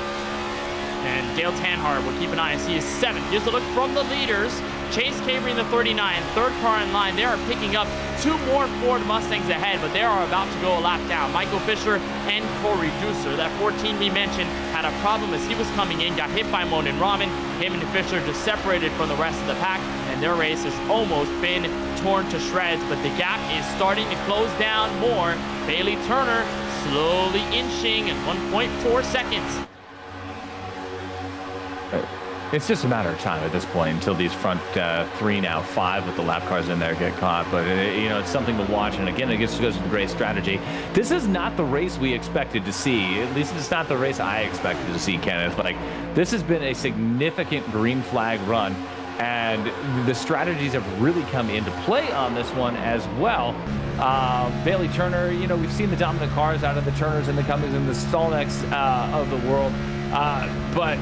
And Dale Tanhart, we'll keep an eye as he is 7th. Here's a look from the leaders. Chase Cabre in the 39, third car in line. They are picking up 2 more Ford Mustangs ahead, but they are about to go a lap down. Michael Fisher and Corey Deucer. That 14 we mentioned had a problem as he was coming in, got hit by Monin Rahman. Him and Fisher just separated from the rest of the pack, and their race has almost been torn to shreds, but the gap is starting to close down more. Bailey Turner slowly inching at 1.4 seconds. It's just a matter of time at this point until these front 3, now 5 with the lap cars in there get caught. But, it's something to watch. And again, it just goes to the great strategy. This is not the race we expected to see. At least it's not the race I expected to see, Kenneth. Like, this has been a significant green flag run. And the strategies have really come into play on this one as well. Bailey Turner, we've seen the dominant cars out of the Turners and the Cummings and the Stolneks of the world. But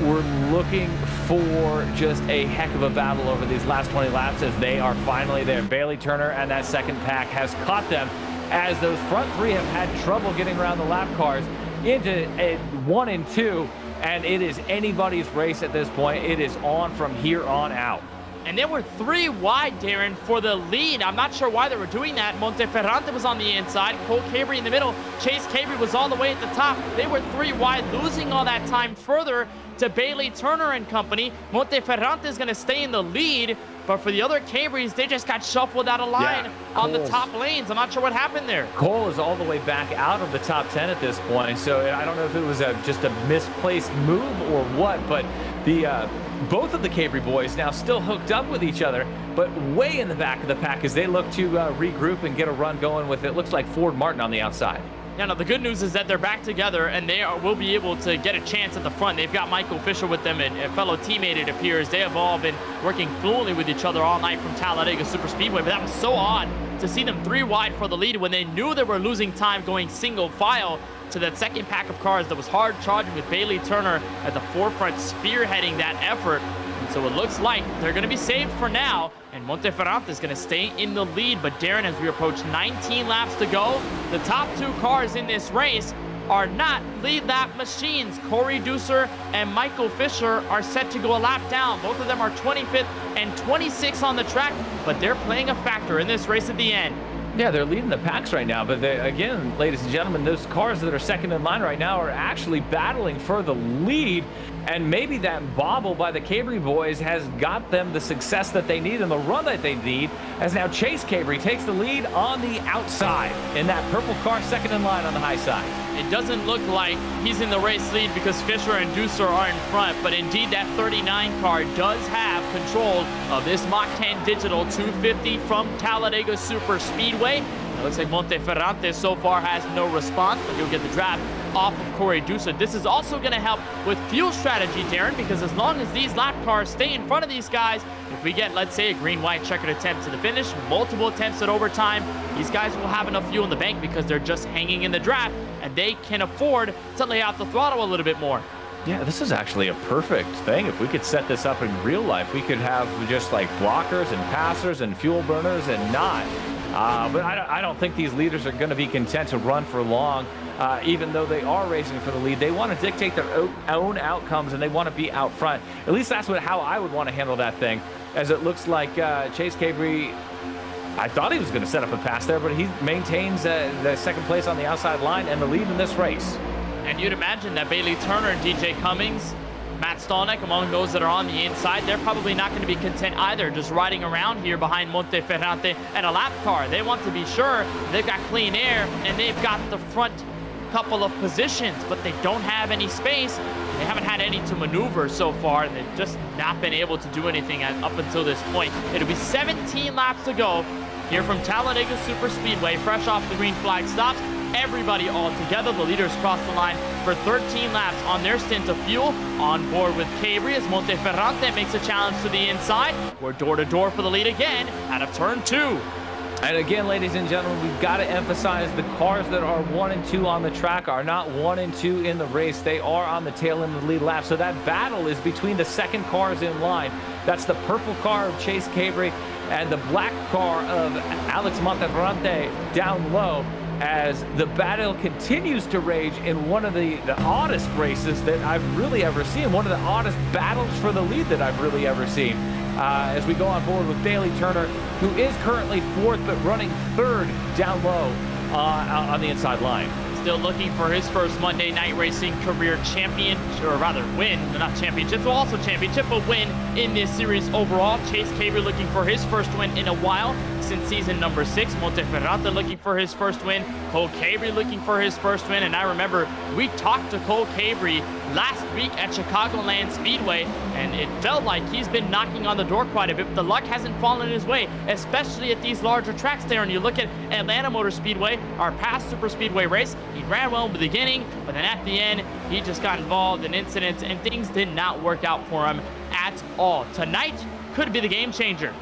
we're looking for just a heck of a battle over these last 20 laps as they are finally there. Bailey Turner and that second pack has caught them as those front 3 have had trouble getting around the lap cars into a 1 and 2. And it is anybody's race at this point. It is on from here on out. And they were 3 wide, Darren, for the lead. I'm not sure why they were doing that. Monteferrante was on the inside. Cole Cabre in the middle. Chase Cabre was all the way at the top. They were 3 wide, losing all that time further to Bailey Turner and company. Monteferrante is going to stay in the lead. But for the other Cabres, they just got shuffled out of line on the top lanes. I'm not sure what happened there. Cole is all the way back out of the top 10 at this point. So I don't know if it was just a misplaced move or what. But both of the Cabre boys now still hooked up with each other, but way in the back of the pack as they look to regroup and get a run going with, it looks like, Ford Martin on the outside. Yeah, no, the good news is that they're back together, and they will be able to get a chance at the front. They've got Michael Fisher with them, and a fellow teammate, it appears. They have all been working fluently with each other all night from Talladega Super Speedway, but that was so odd to see them 3 wide for the lead when they knew they were losing time going single file to that second pack of cars that was hard charging with Bailey Turner at the forefront spearheading that effort. And so it looks like they're going to be saved for now, and Monteferrante is going to stay in the lead. But Darren, as we approach 19 laps to go, the top 2 cars in this race are not lead lap machines. Corey Deucer and Michael Fisher are set to go a lap down. Both of them are 25th and 26th on the track, but they're playing a factor in this race at the end. Yeah, they're leading the packs right now, but again, ladies and gentlemen, those cars that are second in line right now are actually battling for the lead, and maybe that bobble by the Cabre boys has got them the success that they need and the run that they need, as now Chase Cabre takes the lead on the outside in that purple car second in line on the high side. It doesn't look like he's in the race lead because Fisher and Deucer are in front, but indeed that 39 car does have control of this Mach 10 Digital 250 from Talladega Super Speedway. It looks like Monteferrante so far has no response, but he'll get the draft off of Corey Dusa. This is also going to help with fuel strategy, Darren, because as long as these lap cars stay in front of these guys, if we get, let's say, a green-white checkered attempt to the finish, multiple attempts at overtime, these guys will have enough fuel in the bank because they're just hanging in the draft, and they can afford to lay out the throttle a little bit more. Yeah, this is actually a perfect thing. If we could set this up in real life, we could have just like blockers and passers and fuel burners and not. But I don't think these leaders are going to be content to run for long, even though they are racing for the lead. They want to dictate their own outcomes, and they want to be out front. At least that's how I would want to handle that thing, as it looks like Chase Cabry, I thought he was going to set up a pass there, but he maintains the second place on the outside line and the lead in this race. And you'd imagine that Bailey Turner and DJ Cummings, Matt Stolnick, among those that are on the inside, they're probably not going to be content either, just riding around here behind Monteferrante and a lap car. They want to be sure they've got clean air and they've got the front couple of positions, but they don't have any space. They haven't had any to maneuver so far, and they've just not been able to do anything up until this point. It'll be 17 laps to go here from Talladega Super Speedway, fresh off the green flag stops. Everybody all together. The leaders cross the line for 13 laps on their stint of fuel. On board with Cabry as Monteferrante makes a challenge to the inside. We're door to door for the lead again out of turn 2. And again, ladies and gentlemen, we've got to emphasize the cars that are 1 and 2 on the track are not 1 and 2 in the race. They are on the tail end of the lead lap. So that battle is between the second cars in line. That's the purple car of Chase Cabry and the black car of Alex Monteferrante down low, as the battle continues to rage in one of the oddest races that I've really ever seen, one of the oddest battles for the lead that I've really ever seen. As we go on board with Bailey Turner, who is currently 4th but running 3rd down low on the inside line. Still looking for his first Monday Night Racing career champion, or rather win, not championship, so also championship, but win in this series overall. Chase Cabry looking for his first win in a while since season number 6. Monteferrante looking for his first win. Cole Cabry looking for his first win. And I remember we talked to Cole Cabry last week at Chicagoland Speedway, and it felt like he's been knocking on the door quite a bit, but the luck hasn't fallen his way, especially at these larger tracks there. And you look at Atlanta Motor Speedway, our past super speedway race, he ran well in the beginning, but then at the end, he just got involved in incidents and things did not work out for him at all. Tonight could be the game changer.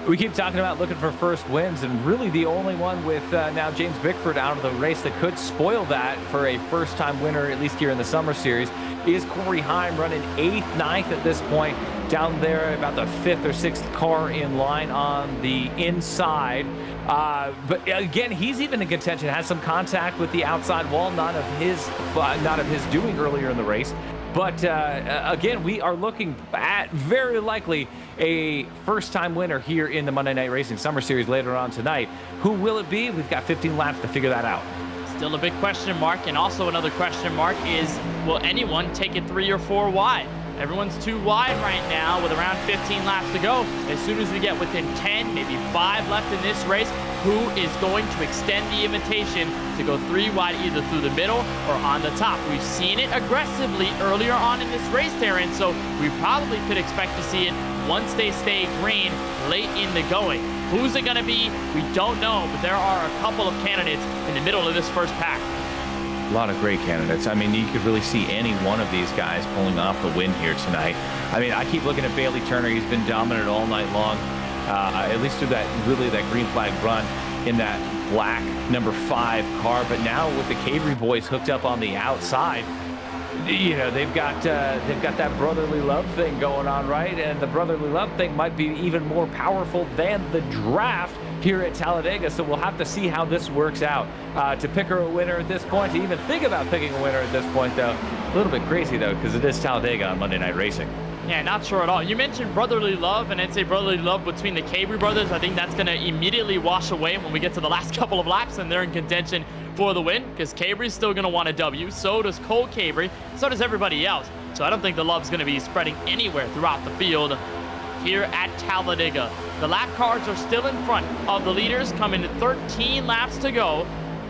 We keep talking about looking for first wins, and really the only one with now James Bickford out of the race that could spoil that for a first-time winner, at least here in the Summer Series, is Corey Heim, running 8th, 9th at this point, down there about the 5th or 6th car in line on the inside. But again, he's even in contention, has some contact with the outside wall, not of his doing earlier in the race. But again, we are looking at very likely a first-time winner here in the Monday Night Racing Summer Series later on tonight. Who will it be? We've got 15 laps to figure that out. Still a big question mark, and also another question mark is, will anyone take it 3 or 4 wide? Everyone's too wide right now with around 15 laps to go. As soon as we get within 10, maybe 5 left in this race, who is going to extend the invitation to go 3 wide either through the middle or on the top? We've seen it aggressively earlier on in this race, Darren, so we probably could expect to see it once they stay green late in the going. Who's it going to be? We don't know, but there are a couple of candidates in the middle of this first pack. A lot of great candidates. I mean, you could really see any one of these guys pulling off the win here tonight. I mean, I keep looking at Bailey Turner. He's been dominant all night long, at least through that green flag run in that black number 5 car. But now with the Cabry boys hooked up on the outside, you know, they've got that brotherly love thing going on, right? And the brotherly love thing might be even more powerful than the draft here at Talladega, so we'll have to see how this works out. To pick her a winner at this point, to even think about picking a winner at this point, though, a little bit crazy, though, because it is Talladega on Monday Night Racing. Yeah, not sure at all. You mentioned brotherly love, and it's a brotherly love between the Cabry brothers. I think that's going to immediately wash away when we get to the last couple of laps and they're in contention for the win, because Cabry's still going to want a W. So does Cole Cabry. So does everybody else. So I don't think the love's going to be spreading anywhere throughout the field here at Talladega. The lap cars are still in front of the leaders, coming to 13 laps to go.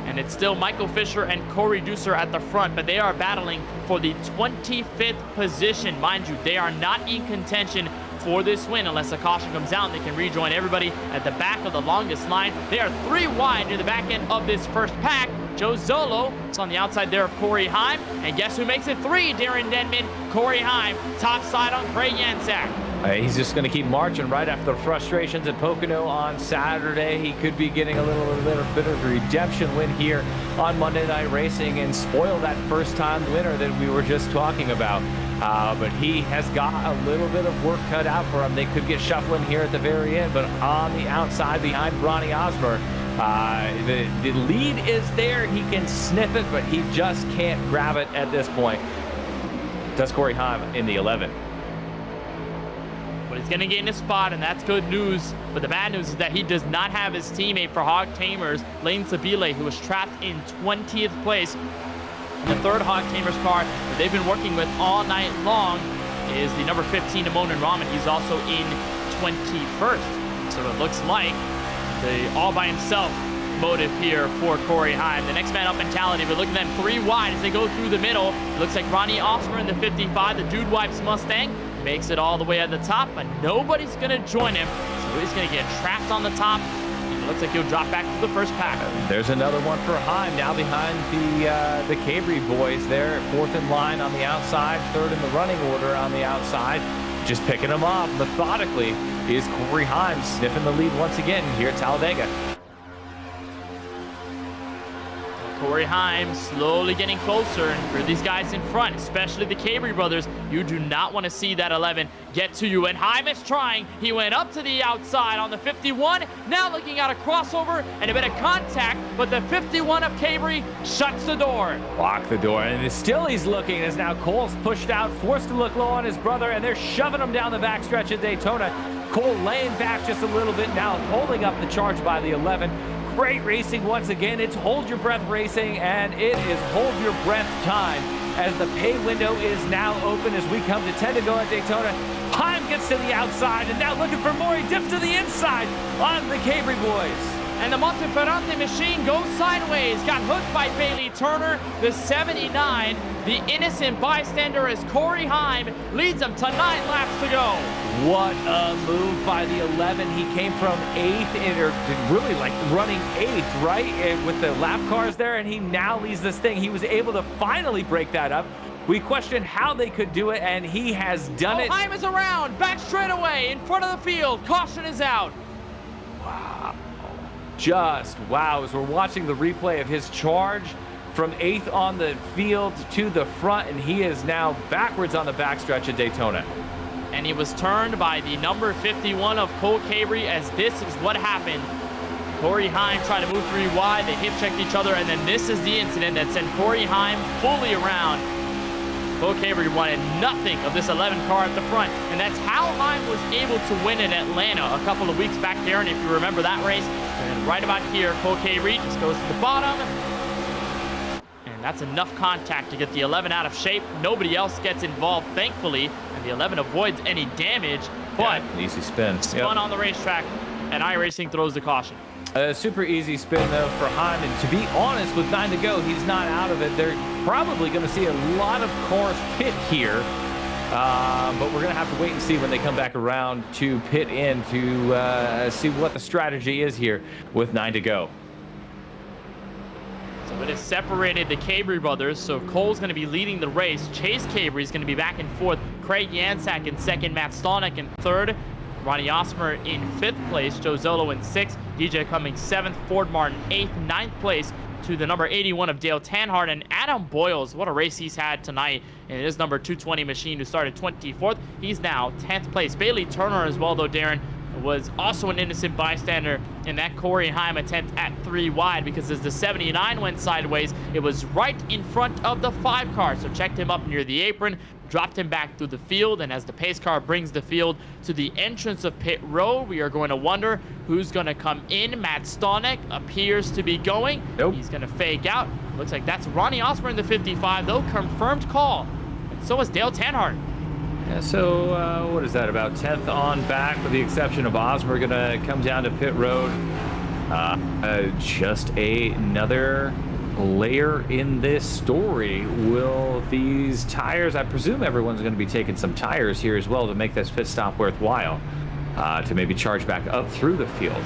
And it's still Michael Fisher and Corey Duser at the front, but they are battling for the 25th position. Mind you, they are not in contention for this win unless a caution comes out and they can rejoin everybody at the back of the longest line. They are 3 wide near the back end of this first pack. Joe Zolo. It's on the outside there of Corey Heim. And guess who makes it 3? Darren Denman, Corey Heim, top side on Craig Yansack. He's just going to keep marching right after the frustrations at Pocono on Saturday. He could be getting a little bit of a redemption win here on Monday Night Racing and spoil that first-time winner that we were just talking about. But he has got a little bit of work cut out for him. They could get shuffling here at the very end, but on the outside behind Ronnie Osmer, the lead is there. He can sniff it, but he just can't grab it at this point. Does Corey Heim in the 11. But he's going to gain a spot, and that's good news. But the bad news is that he does not have his teammate for Hog Tamers, Lane Sabile, who was trapped in 20th place. And the third Hog Tamers car that they've been working with all night long is the number 15, Amonin Rahman. He's also in 21st. So it looks like the all-by-himself motive here for Corey Heim. The next man up in Talladega, but look at them 3 wide as they go through the middle. It looks like Ronnie Osmer in the 55, the Dude Wipes Mustang, makes it all the way at the top, but nobody's going to join him. So he's going to get trapped on the top. And it looks like he'll drop back to the first pack. There's another one for Heim now behind the Cabri boys there, 4th in line on the outside, 3rd in the running order on the outside. Just picking them off methodically is Corey Heim sniffing the lead once again here at Talladega. Corey Heim slowly getting closer, and for these guys in front, especially the Cabri brothers, you do not want to see that 11 get to you. And Heim is trying. He went up to the outside on the 51, now looking at a crossover and a bit of contact, but the 51 of Cabri shuts the door. Lock the door, and still he's looking as now Cole's pushed out, forced to look low on his brother, and they're shoving him down the backstretch at Daytona. Cole laying back just a little bit now, holding up the charge by the 11. Great racing once again. It's hold your breath racing, and it is hold your breath time as the pay window is now open as we come to 10 to go at Daytona. Heim gets to the outside, and now looking for more. He dips to the inside on the Cabri boys. And the Monteferrante machine goes sideways. Got hooked by Bailey Turner. The 79, the innocent bystander as Corey Heim leads him to 9 laps to go. What a move by the 11. He came from 8th, or really like running 8th, right? And with the lap cars there, and he now leads this thing. He was able to finally break that up. We questioned how they could do it, and he has done it. Heim is around, back straightaway, in front of the field. Caution is out. Wow. Just wow, as we're watching the replay of his charge from 8th on the field to the front, and he is now backwards on the backstretch at Daytona. And he was turned by the number 51 of Cole Cabri, as this is what happened. Corey Heim tried to move 3 wide, they hip checked each other, and then this is the incident that sent Corey Heim fully around. Cole Cabri wanted nothing of this 11 car at the front, and that's how Heim was able to win in Atlanta a couple of weeks back there, and if you remember that race. And right about here, Cole Cabri just goes to the bottom, and that's enough contact to get the 11 out of shape. Nobody else gets involved, thankfully, and the 11 avoids any damage, but an easy spin. Spun on the racetrack, and iRacing throws the caution. A super easy spin, though, for Heim, and to be honest, with 9 to go, he's not out of it. They're probably going to see a lot of cars pit here, but we're going to have to wait and see when they come back around to pit in to see what the strategy is here with 9 to go. So it has separated the Cabri brothers, so Cole's going to be leading the race. Chase Cabri is going to be back and forth. Craig Yansack in 2nd, Matt Stolnick in 3rd. Ronnie Osmer in 5th place, Joe Zolo in 6th, DJ Cummings 7th, Ford Martin 8th, 9th place to the number 81 of Dale Tanhart, and Adam Boyles. What a race he's had tonight in his number 220 machine, who started 24th. He's now 10th place. Bailey Turner as well, though, Darren, was also an innocent bystander in that Corey Heim attempt at 3 wide, because as the 79 went sideways, it was right in front of the 5 car, so checked him up near the apron, dropped him back through the field, and as the pace car brings the field to the entrance of pit road, we are going to wonder who's going to come in. Matt Stolnick appears to be going. Nope. He's going to fake out. Looks like that's Ronnie Osmer in the 55, though. Confirmed call. And so is Dale Tanhart. Yeah, so what is that, about 10th on back, with the exception of Osmer, going to come down to pit road. Just another layer in this story. Will these tires, I presume everyone's going to be taking some tires here as well to make this pit stop worthwhile, to maybe charge back up through the field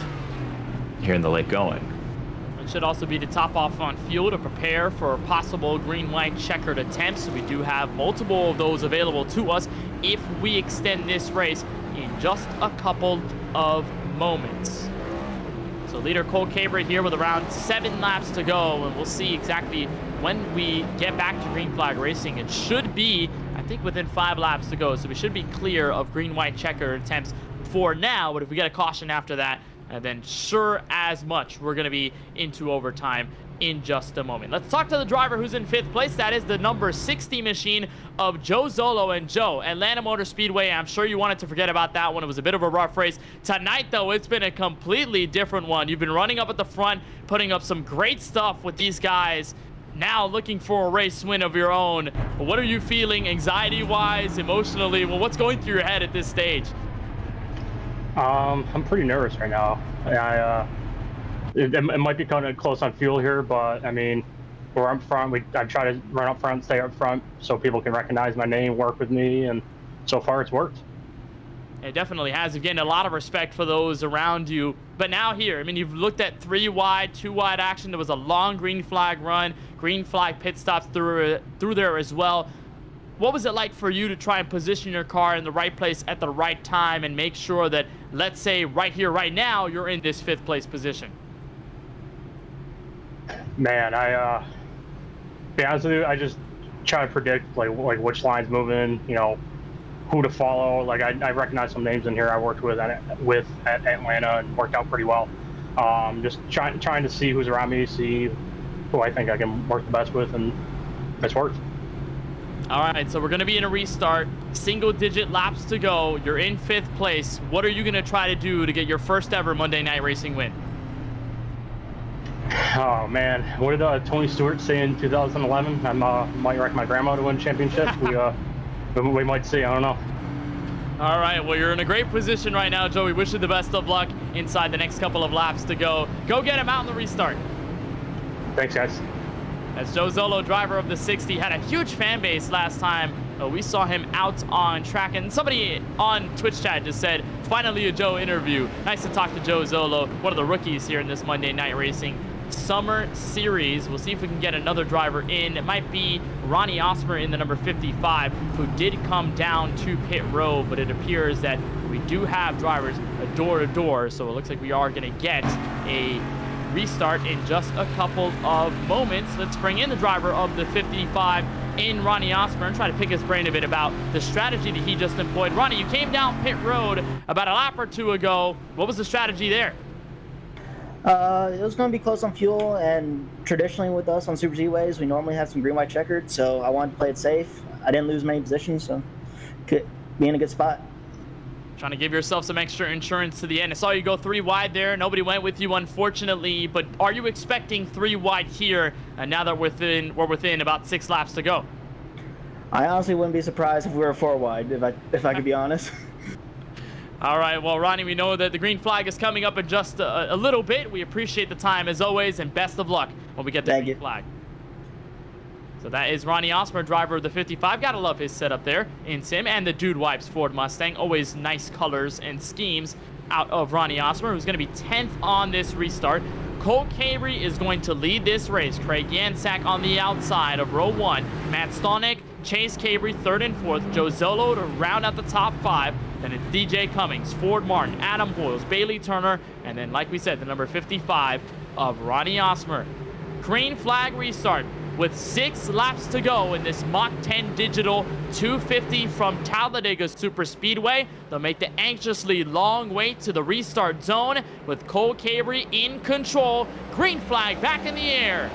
here in the late going. should also be to top off on fuel to prepare for possible green-white checkered attempts. We do have multiple of those available to us if we extend this race in just a couple of moments. So leader Cole Cabre here with around 7 laps to go, and we'll see exactly when we get back to green flag racing. It should be, I think, within 5 laps to go, so we should be clear of green-white checker attempts for now, but if we get a caution after that, then sure as much we're going to be into overtime in just a moment. Let's talk to the driver who's in 5th place. That is the number 60 machine of Joe Zolo. And Joe, Atlanta Motor Speedway, I'm sure you wanted to forget about that one. It was a bit of a rough race. Tonight, though, it's been a completely different one. You've been running up at the front, putting up some great stuff with these guys. Now looking for a race win of your own. What are you feeling anxiety-wise, emotionally? Well, what's going through your head at this stage? I'm pretty nervous right now. It might be kind of close on fuel here, but I mean, we're up front. I try to run up front, stay up front, so people can recognize my name, work with me, and so far it's worked. It definitely has. You've gained a lot of respect for those around you. But now here, I mean, you've looked at 3 wide, 2 wide action. There was a long green flag run, green flag pit stops through there as well. What was it like for you to try and position your car in the right place at the right time and make sure that, let's say, right here, right now, you're in this 5th place position? Man, be honest with you, I just try to predict like which line's moving, you know, who to follow. Like I recognize some names in here I worked with at Atlanta and worked out pretty well. Just trying to see who's around me, see who I think I can work the best with, and it's worked. All right, so we're going to be in a restart. Single-digit laps to go. You're in 5th place. What are you going to try to do to get your first ever Monday Night Racing win? Oh man, what did Tony Stewart say in 2011? I might wreck my grandma to win championship. we might see. I don't know. All right, well, you're in a great position right now, Joe. We wish you the best of luck inside the next couple of laps to go. Go get him out in the restart. Thanks, guys. As Joe Zolo, driver of the 60, had a huge fan base last time. We saw him out on track, and somebody on Twitch chat just said, finally a Joe interview. Nice to talk to Joe Zolo, one of the rookies here in this Monday Night Racing Summer Series. We'll see if we can get another driver in. It might be Ronnie Osmer in the number 55, who did come down to pit road, but it appears that we do have drivers door to door, so it looks like we are going to get a restart in just a couple of moments. Let's bring in the driver of the 55 in Ronnie Osmer and try to pick his brain a bit about the strategy that he just employed. Ronnie, you came down pit road about a lap or 2 ago. What was the strategy there? It was going to be close on fuel, and traditionally with us on Super Z-Ways, we normally have some green-white checkered, so I wanted to play it safe. I didn't lose many positions, so could be in a good spot. Trying to give yourself some extra insurance to the end. I saw you go 3 wide there. Nobody went with you, unfortunately, but are you expecting 3 wide here now that we're within about 6 laps to go? I honestly wouldn't be surprised if we were 4 wide, if I could be honest. All right, well, Ronnie, we know that the green flag is coming up in just a little bit. We appreciate the time, as always, and best of luck when we get the green flag. So that is Ronnie Osmer, driver of the 55. Gotta love his setup there in sim, and the Dude Wipes Ford Mustang. Always nice colors and schemes out of Ronnie Osmer, who's going to be 10th on this restart. Cole Cabre is going to lead this race. Craig Yansack on the outside of row 1. Matt Stolnick, Chase Cabre 3rd and 4th. Joe Zolo to round out the top 5. Then it's DJ Cummings, Ford Martin, Adam Boyles, Bailey Turner, and then, like we said, the number 55 of Ronnie Osmer. Green flag restart with 6 laps to go in this Mach 10 Digital 250 from Talladega Super Speedway. They'll make the anxiously long wait to the restart zone with Cole Cabre in control. Green flag back in the air.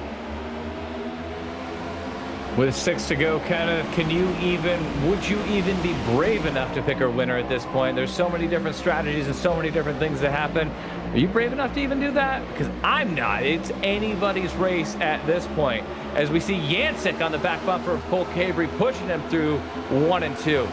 With 6 to go, Kenneth, would you even be brave enough to pick a winner at this point? There's so many different strategies and so many different things that happen. Are you brave enough to even do that? Because I'm not. It's anybody's race at this point. As we see Yancic on the back bumper of Cole Cabre pushing him through 1 and 2.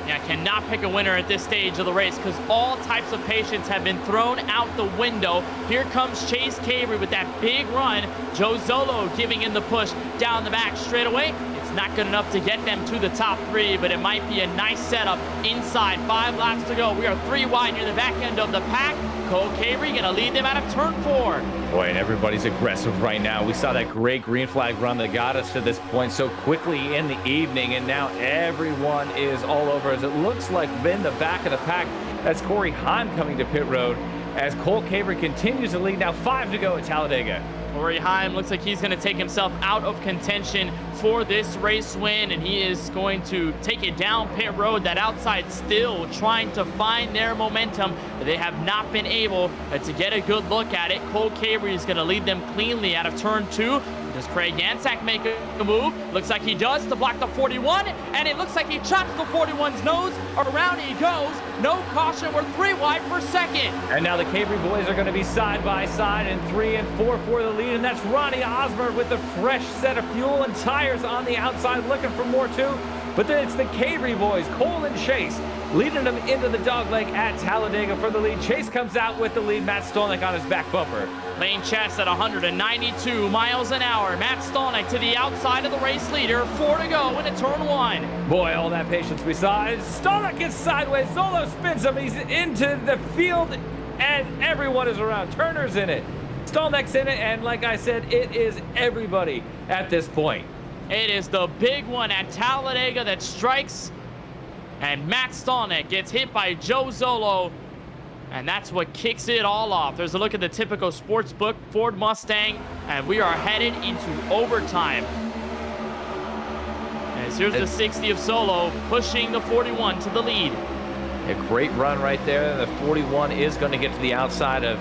Yeah, cannot pick a winner at this stage of the race because all types of patience have been thrown out the window. Here comes Chase Cabre with that big run. Joe Zolo giving in the push down the back straight away. It's not good enough to get them to the top 3, but it might be a nice setup inside. 5 laps to go. We are 3 wide near the back end of the pack. Cole Cabrey gonna lead them out of turn 4. Boy, and everybody's aggressive right now. We saw that great green flag run that got us to this point so quickly in the evening, and now everyone is all over us. It looks like in the back of the pack, that's Corey Heim coming to pit road as Cole Cabrey continues to lead. Now 5 to go at Talladega. Corey Heim looks like he's going to take himself out of contention for this race win, and he is going to take it down pit road. That outside still trying to find their momentum, but they have not been able to get a good look at it. Cole Cabrey is going to lead them cleanly out of turn 2. Does Craig Yansack make a move? Looks like he does to block the 41, and it looks like he chops the 41's nose. Around he goes. No caution. We're 3 wide for second. And now the Cabrey boys are going to be side by side in 3 and 4 for the lead, and that's Ronnie Osborne with a fresh set of fuel and tires on the outside, looking for more too. But then it's the Cabrey boys, Cole and Chase, leading them into the dogleg at Talladega for the lead. Chase comes out with the lead. Matt Stolnick on his back bumper. Playing chess at 192 miles an hour. Matt Stolnick to the outside of the race leader. 4 to go into turn 1. Boy, all that patience we saw. Stolnick gets sideways. Zolo spins him. He's into the field, and everyone is around. Turner's in it. Stolnick's in it, and like I said, it is everybody at this point. It is the big one at Talladega that strikes, and Matt Stolnick gets hit by Joe Zolo, and that's what kicks it all off. There's a look at the typical sportsbook Ford Mustang, and we are headed into overtime. As here's the 60 of Zolo pushing the 41 to the lead. A great run right there. The 41 is going to get to the outside of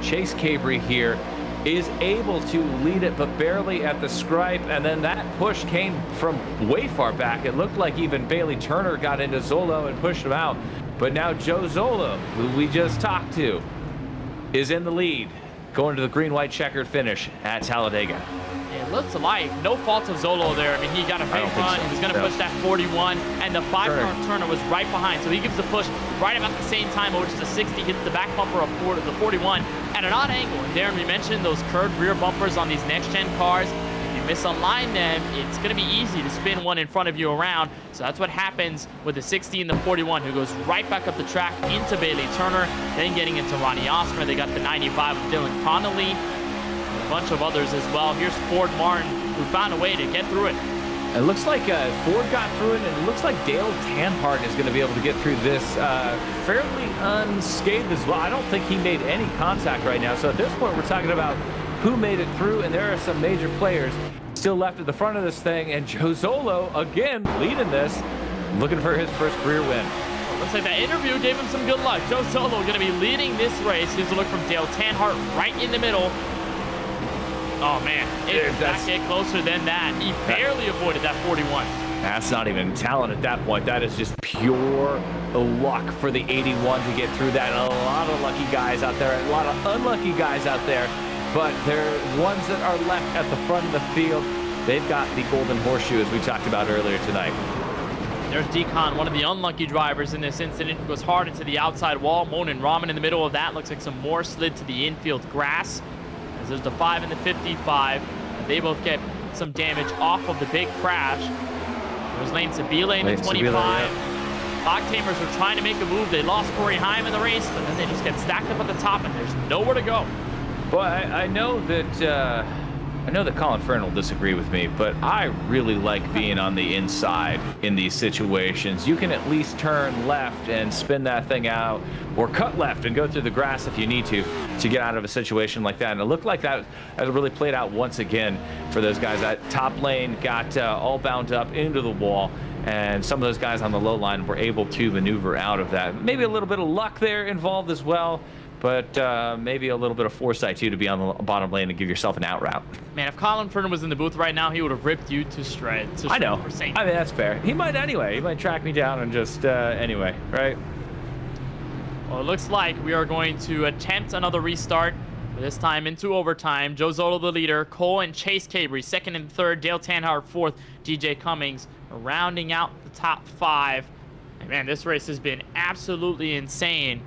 Chase Cabrey here. Is able to lead it, but barely at the stripe, and then that push came from way far back. It looked like even Bailey Turner got into Zolo and pushed him out, but now Joe Zolo, who we just talked to, is in the lead, going to the green-white checkered finish at Talladega. It looks like no fault of Zolo there. I mean, he got a big run. He was going to push that 41, and the 5-car Turner was right behind, so he gives the push right about the same time over to the 60, hits the back bumper of the 41 at an odd angle. And Darren, we mentioned those curved rear bumpers on these next-gen cars. If you misalign them, it's going to be easy to spin one in front of you around. So that's what happens with the 60 and the 41, who goes right back up the track into Bailey Turner, then getting into Ronnie Osmer. They got the 95 of Dylan Connolly, a bunch of others as well. Here's Ford Martin, who found a way to get through it. It looks like Ford got through it, and it looks like Dale Tanhart is going to be able to get through this fairly unscathed as well. I don't think he made any contact right now. So at this point, we're talking about who made it through, and there are some major players still left at the front of this thing. And Joe Zolo, again, leading this, looking for his first career win. Looks like that interview gave him some good luck. Joe Zolo going to be leading this race. Here's a look from Dale Tanhart right in the middle. Oh, man, it does not get closer than that. He barely avoided that 41. That's not even talent at that point. That is just pure luck for the 81 to get through that. A lot of lucky guys out there, a lot of unlucky guys out there, but they're ones that are left at the front of the field. They've got the golden horseshoe, as we talked about earlier tonight. There's Decon, one of the unlucky drivers in this incident, who goes hard into the outside wall. Monin Rahman in the middle of that. Looks like some more slid to the infield grass. As there's the 5 and the 55. And they both get some damage off of the big crash. There's Lane Sabile in the 25. Hog Tamers are trying to make a move. They lost Corey Heim in the race, but then they just get stacked up at the top, and there's nowhere to go. Well, I know that Colin Fern will disagree with me, but I really like being on the inside in these situations. You can at least turn left and spin that thing out, or cut left and go through the grass if you need to get out of a situation like that. And it looked like that really played out once again for those guys. That top lane got all bound up into the wall, and some of those guys on the low line were able to maneuver out of that. Maybe a little bit of luck there involved as well, but maybe a little bit of foresight too to be on the bottom lane and give yourself an out route. Man, if Colin Fern was in the booth right now, he would have ripped you to shreds. I know. I mean, that's fair. He might anyway. He might track me down and just anyway, right? Well, it looks like we are going to attempt another restart, this time into overtime. Joe Zolo, the leader. Cole and Chase Cabrey, second and third. Dale Tanhart, fourth. DJ Cummings rounding out the top 5. And man, this race has been absolutely insane.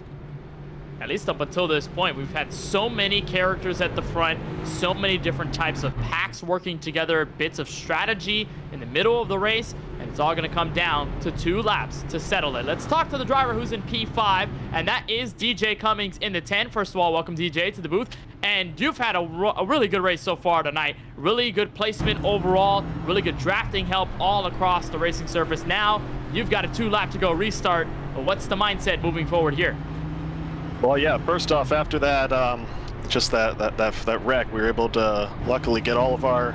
at least up until this point, we've had so many characters at the front, so many different types of packs working together, bits of strategy in the middle of the race, and it's all going to come down to 2 laps to settle it. Let's talk to the driver who's in P5, and that is DJ Cummings in the 10. First of all, welcome DJ to the booth, and you've had a really good race so far tonight. Really good placement overall, really good drafting help all across the racing surface. Now you've got a 2-lap to go restart. But what's the mindset moving forward here? Well, yeah, first off, after that, just that wreck, we were able to luckily get all of our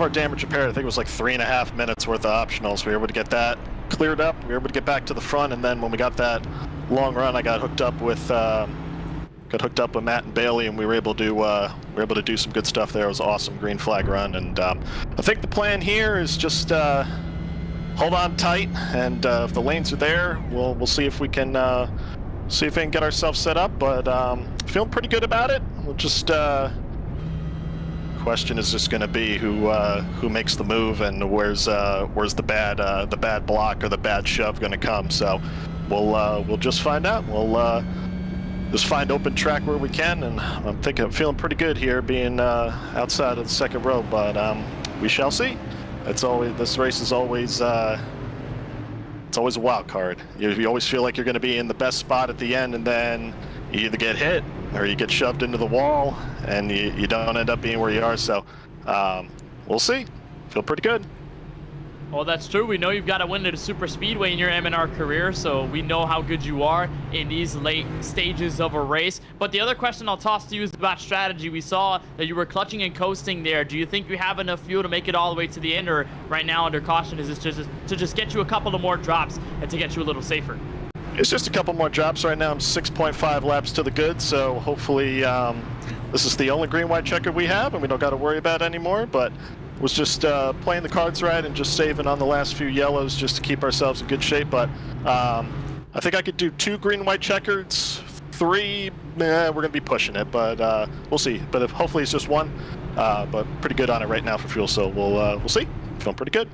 damage repaired. I think it was like 3.5 minutes worth of optionals. We were able to get that cleared up. We were able to get back to the front, and then when we got that long run, I got hooked up with Matt and Bailey, and we were able to do some good stuff there. It was an awesome green flag run, and I think the plan here is just hold on tight, and if the lanes are there, we'll see if we can get ourselves set up. But feeling pretty good about it. We'll just question is just going to be who makes the move, and where's the bad block or the bad shove going to come. So we'll just find out. We'll just find open track where we can, and I'm feeling pretty good here being outside of the second row, but we shall see. This race is always it's always a wild card. You always feel like you're going to be in the best spot at the end, and then you either get hit or you get shoved into the wall, and you don't end up being where you are. So we'll see. Feel pretty good. Well, that's true. We know you've got to win at a super speedway in your MNR career, so we know how good you are in these late stages of a race. But the other question I'll toss to you is about strategy. We saw that you were clutching and coasting there. Do you think you have enough fuel to make it all the way to the end, or right now under caution is this just get you a couple of more drops and to get you a little safer? It's just a couple more drops right now. I'm 6.5 laps to the good, so hopefully this is the only green-white checker we have, and we don't got to worry about it anymore. But was just playing the cards right and just saving on the last few yellows just to keep ourselves in good shape. But I think I could do 2 green-white checkers, 3, we're going to be pushing it, but we'll see. But hopefully it's just 1, but pretty good on it right now for fuel, so we'll see. Feeling pretty good.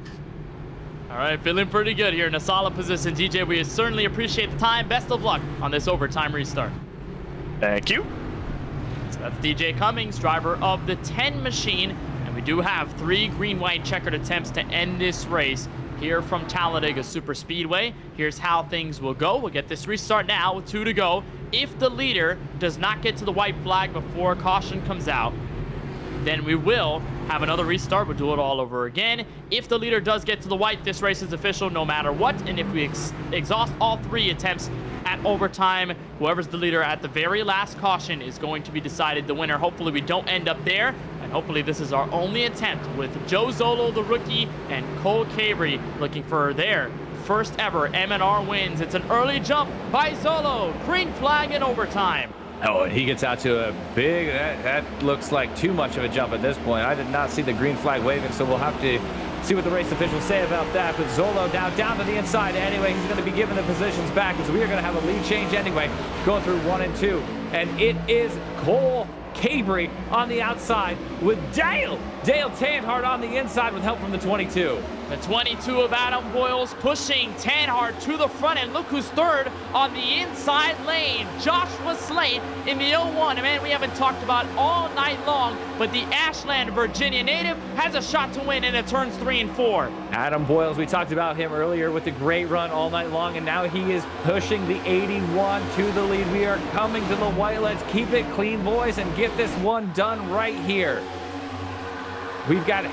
All right, feeling pretty good here in a solid position. DJ, we certainly appreciate the time. Best of luck on this overtime restart. Thank you. So that's DJ Cummings, driver of the 10 machine. And we do have 3 green-white checkered attempts to end this race here from Talladega Super Speedway. Here's how things will go. We'll get this restart now with 2 to go. If the leader does not get to the white flag before caution comes out, then we will have another restart. We'll do it all over again. If the leader does get to the white, this race is official no matter what. And if we exhaust all 3 attempts at overtime, whoever's the leader at the very last caution is going to be decided the winner. Hopefully we don't end up there, and hopefully this is our only attempt with Joe Zolo, the rookie, and Cole Cabry looking for their first ever MNR wins. It's an early jump by Zolo. Green flag in overtime. Oh, and he gets out to a big, that looks like too much of a jump at this point. I did not see the green flag waving, so we'll have to see what the race officials say about that. But Zolo now down to the inside anyway. He's going to be given the positions back because we are going to have a lead change anyway, going through 1 and 2. And it is Cole Cabry on the outside with Dale Tanhart on the inside with help from the 22. The 22 of Adam Boyles pushing Tanhart to the front, and look who's third on the inside lane. Joshua Slate in the 01. And man, we haven't talked about all night long, but the Ashland, Virginia native has a shot to win in the turns 3 and 4. Adam Boyles, we talked about him earlier with the great run all night long, and now he is pushing the 81 to the lead. We are coming to the white. Let's keep it clean, boys, and get this one done right here. We've got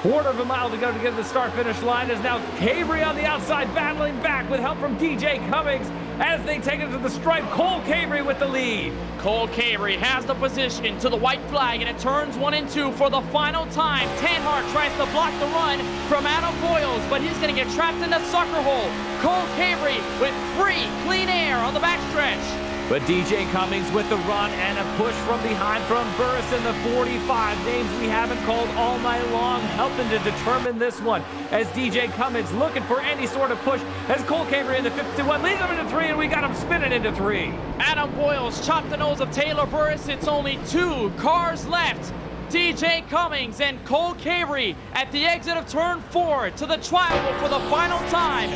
quarter of a mile to go to get to the start-finish line. Is now Cabry on the outside battling back with help from DJ Cummings as they take it to the stripe. Cole Cabry with the lead. Cole Cabry has the position to the white flag, and it turns 1 and 2 for the final time. Tanhart tries to block the run from Adam Boyles, but he's going to get trapped in the sucker hole. Cole Cabry with free, clean air on the backstretch. But DJ Cummings with the run and a push from behind from Burris in the 45. Names we haven't called all night long, helping to determine this one. As DJ Cummings looking for any sort of push. As Cole Cabry in the 51 leads him into 3, and we got him spinning into 3. Adam Boyles chopped the nose of Taylor Burris. It's only 2 cars left. DJ Cummings and Cole Cabry at the exit of turn 4 to the trial for the final time.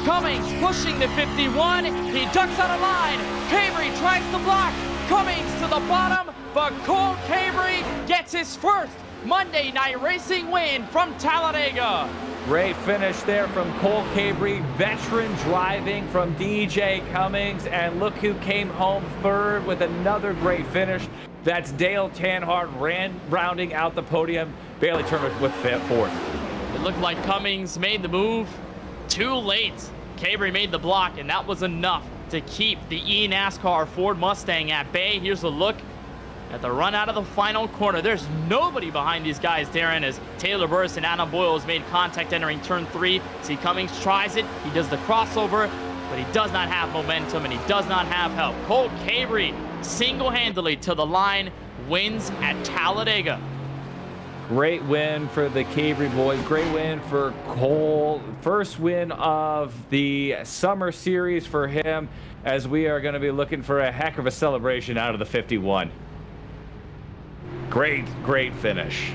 Cummings pushing the 51. He ducks out of line. Cabry tries to block. Cummings to the bottom, but Cole Cabry gets his first Monday Night Racing win from Talladega. Great finish there from Cole Cabry, veteran driving from DJ Cummings, and look who came home third with another great finish. That's Dale Tanhart rounding out the podium. Bailey Turner with fourth. It looked like Cummings made the move too late. Cabry made the block, and that was enough to keep the eNASCAR Ford Mustang at bay. Here's a look at the run out of the final corner. There's nobody behind these guys, Darren, as Taylor Burris and Adam Boyles made contact entering turn 3. See, Cummings tries it. He does the crossover, but he does not have momentum, and he does not have help. Cole Cabry single-handedly to the line, wins at Talladega. Great win for the Cabry boys. Great win for Cole. First win of the summer series for him, as we are going to be looking for a heck of a celebration out of the 51. Great finish.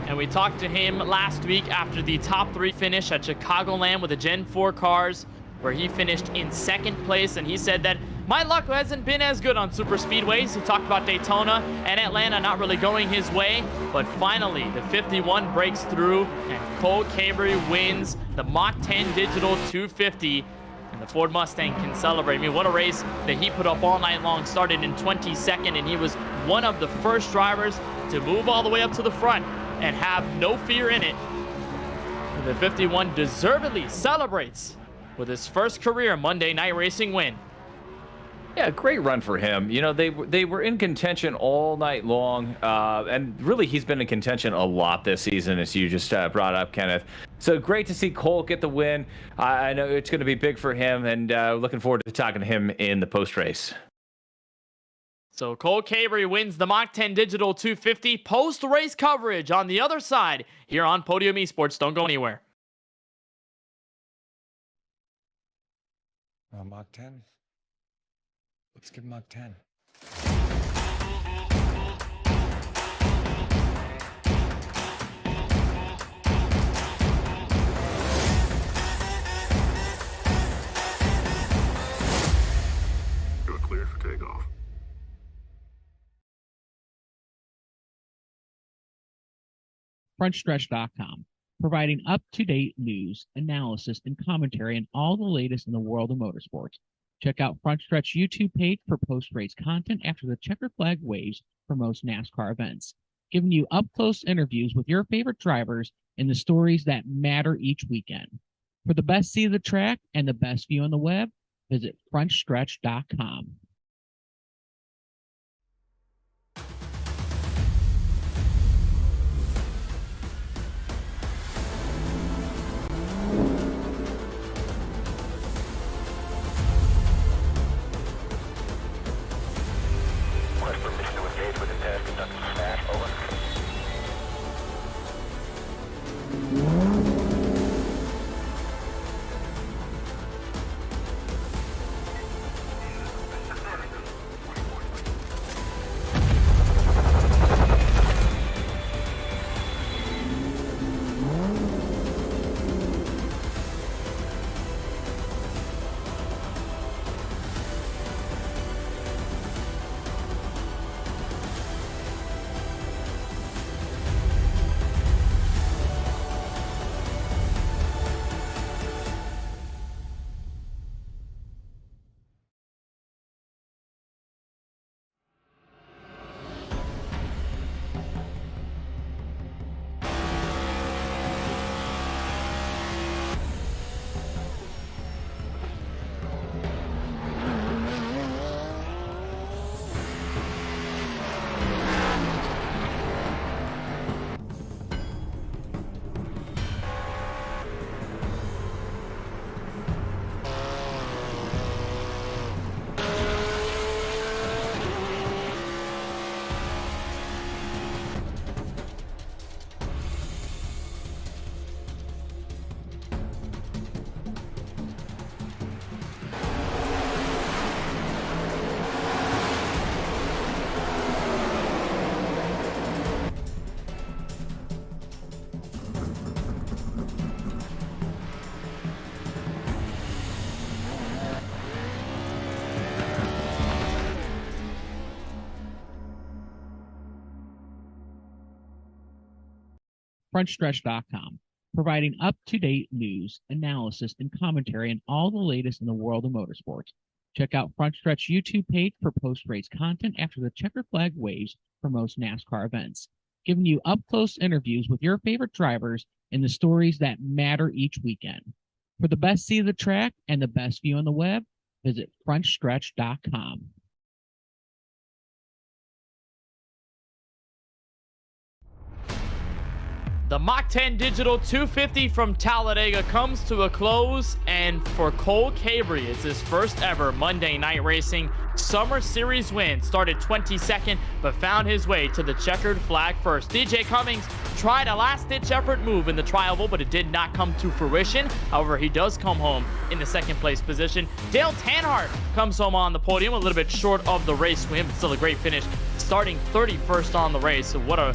And we talked to him last week after the top 3 finish at Chicagoland with the Gen 4 cars, where he finished in second place, and he said that my luck hasn't been as good on super speedways. He talked about Daytona and Atlanta not really going his way, but finally the 51 breaks through and Cole Cabry wins the Mach 10 Digital 250, and the Ford Mustang can celebrate. I mean, what a race that he put up all night long. Started in 22nd, and he was one of the first drivers to move all the way up to the front and have no fear in it. And the 51 deservedly celebrates with his first career Monday Night Racing win. Yeah, great run for him. You know, they were in contention all night long, and really he's been in contention a lot this season, as you just brought up, Kenneth. So great to see Cole get the win. I know it's going to be big for him, and looking forward to talking to him in the post-race. So Cole Cabry wins the Mach 10 Digital 250. Post-race coverage on the other side here on Podium Esports. Don't go anywhere. Mach 10. Let's give Mach 10. You're clear for takeoff. FrontStretch.com, providing up-to-date news, analysis, and commentary on all the latest in the world of motorsports. Check out Front Stretch YouTube page for post-race content after the checker flag waves for most NASCAR events, giving you up-close interviews with your favorite drivers and the stories that matter each weekend. For the best seat of the track and the best view on the web, visit FrontStretch.com. frontstretch.com, providing up-to-date news, analysis, and commentary on all the latest in the world of motorsports. Check out Front Stretch YouTube page for post-race content after the checker flag waves for most NASCAR events, giving you up-close interviews with your favorite drivers and the stories that matter each weekend. For the best seat of the track and the best view on the web, visit frontstretch.com. The Mach10 Digital 250 from Talladega comes to a close, and for Cole Cabry, it's his first ever Monday Night Racing Summer Series win. Started 22nd, but found his way to the checkered flag first. DJ Cummings tried a last-ditch effort move in the tri-oval, but it did not come to fruition. However, he does come home in the second place position. Dale Earnhardt comes home on the podium, a little bit short of the race win, but still a great finish, starting 31st on the race. So what a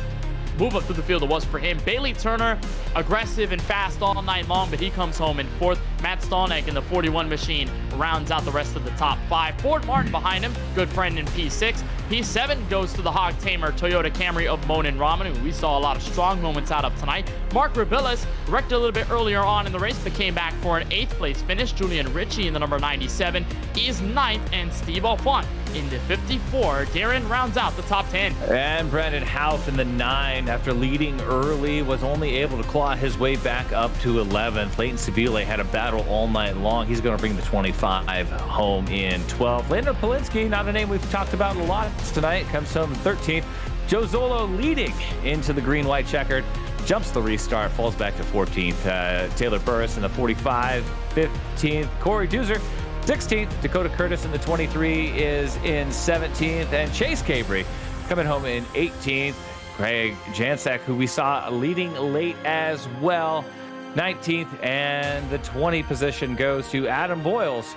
move up through the field it was for him. Bailey Turner, aggressive and fast all night long, but he comes home in 4th. Matt Stallneck in the 41 machine rounds out the rest of the top 5. Ford Martin behind him, good friend in P6. P7 goes to the Hog Tamer Toyota Camry of Monin Raman, who we saw a lot of strong moments out of tonight. Mark Rabillas wrecked a little bit earlier on in the race, but came back for an 8th place finish. Julian Ritchie in the number 97 is 9th, and Steve Alfont in the 54. Darren rounds out the top 10. And Brandon Houff in the 9, after leading early, was only able to claw his way back up to 11th. Leighton Seville had a battle all night long. He's going to bring the 25 home in 12th. Landon Polinsky, not a name we've talked about a lot tonight, comes home in 13th. Joe Zolo leading into the green-white checkered, jumps the restart, falls back to 14th. Taylor Burris in the 45, 15th. Corey Doozer 16th. Dakota Curtis in the 23 is in 17th. And Chase Cabry coming home in 18th. Greg Jansak, who we saw leading late as well, 19th. And the 20 position goes to Adam Boyles,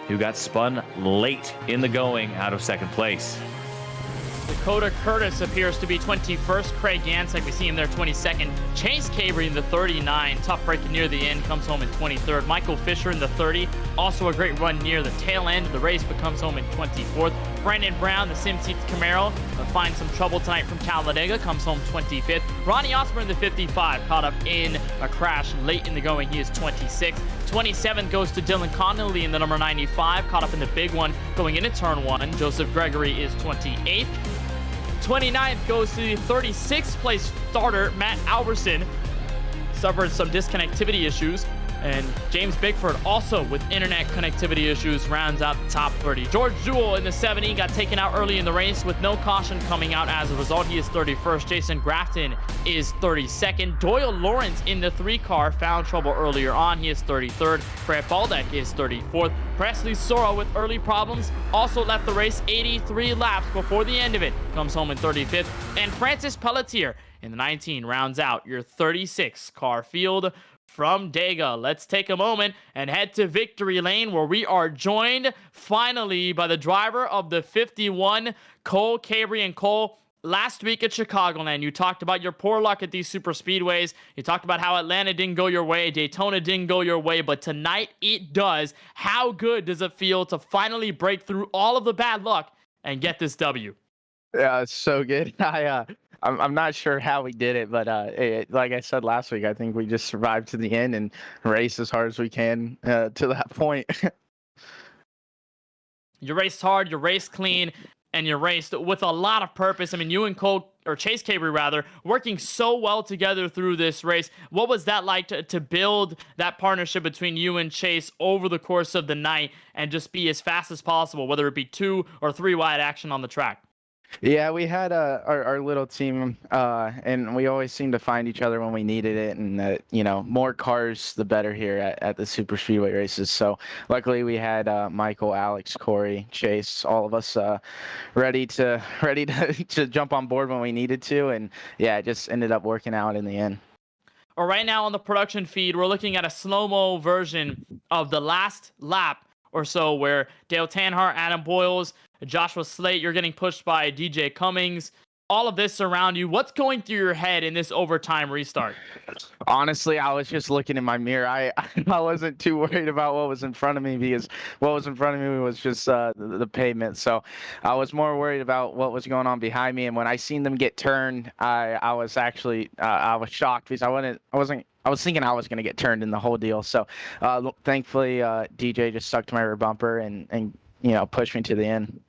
who got spun late in the going out of second place. Dakota Curtis appears to be 21st. Craig Yancek, we see him there 22nd. Chase Cabry in the 39. Tough break near the end, comes home in 23rd. Michael Fisher in the 30. Also a great run near the tail end of the race, but comes home in 24th. Brandon Brown, the SimSeats Camaro, finds some trouble tonight from Talladega, comes home 25th. Ronnie Osborne in the 55, caught up in a crash late in the going. He is 26th. 27th goes to Dylan Connolly in the number 95, caught up in the big one going into turn 1. Joseph Gregory is 28th. 29th goes to the 36th place starter, Matt Alberson. Suffered some disconnectivity issues. And James Bigford, also with internet connectivity issues, rounds out the top 30. George Jewell in the 70 got taken out early in the race with no caution coming out as a result. He is 31st. Jason Grafton is 32nd. Doyle Lawrence in the 3 car found trouble earlier on. He is 33rd. Brett Baldeck is 34th. Presley Sora with early problems also left the race 83 laps before the end of it. Comes home in 35th. And Francis Pelletier in the 19 rounds out your 36 car field. From Dega, let's take a moment and head to Victory Lane, where we are joined finally by the driver of the 51, Cole Cabry. And Cole, last week at Chicagoland, you talked about your poor luck at these super speedways. You talked about how Atlanta didn't go your way, Daytona didn't go your way, but tonight it does. How good does it feel to finally break through all of the bad luck and get this W? Yeah, it's so good. I'm not sure how we did it, but like I said last week, I think we just survived to the end and raced as hard as we can to that point. You raced hard, you raced clean, and you raced with a lot of purpose. I mean, you and Cole, or Chase Cabry rather, working so well together through this race. What was that like to build that partnership between you and Chase over the course of the night and just be as fast as possible, whether it be 2 or 3 wide action on the track? Yeah, we had our little team, and we always seemed to find each other when we needed it. And more cars, the better here at the super speedway races. So luckily, we had Michael, Alex, Corey, Chase, all of us ready to jump on board when we needed to. And yeah, it just ended up working out in the end. Well, right now on the production feed, we're looking at a slow-mo version of the last lap or so, where Dale Earnhardt, Adam Boyles, Joshua Slate, you're getting pushed by DJ Cummings. all of this around you. What's going through your head in this overtime restart? Honestly, I was just looking in my mirror. I wasn't too worried about what was in front of me because what was in front of me was just the pavement. So I was more worried about what was going on behind me. And when I seen them get turned, I was actually I was shocked because I was thinking I was going to get turned in the whole deal. So thankfully, DJ just stuck to my rear bumper and pushed me to the end.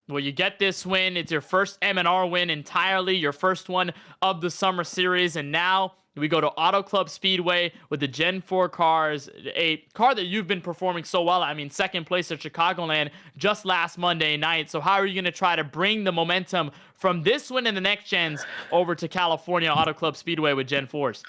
Well, you get this win. It's your first MNR win entirely, your first one of the summer series. And now we go to Auto Club Speedway with the Gen 4 cars, a car that you've been performing so well. I mean, second place at Chicagoland just last Monday night. So how are you going to try to bring the momentum from this win and the next gens over to California Auto Club Speedway with Gen 4s?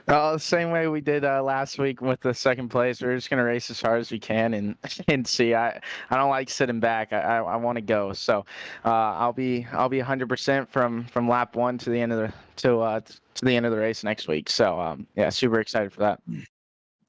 The same way we did last week with the second place. We're just gonna race as hard as we can and see. I don't like sitting back. I want to go. So I'll be 100% from lap 1 to the end of the race next week. So yeah, super excited for that.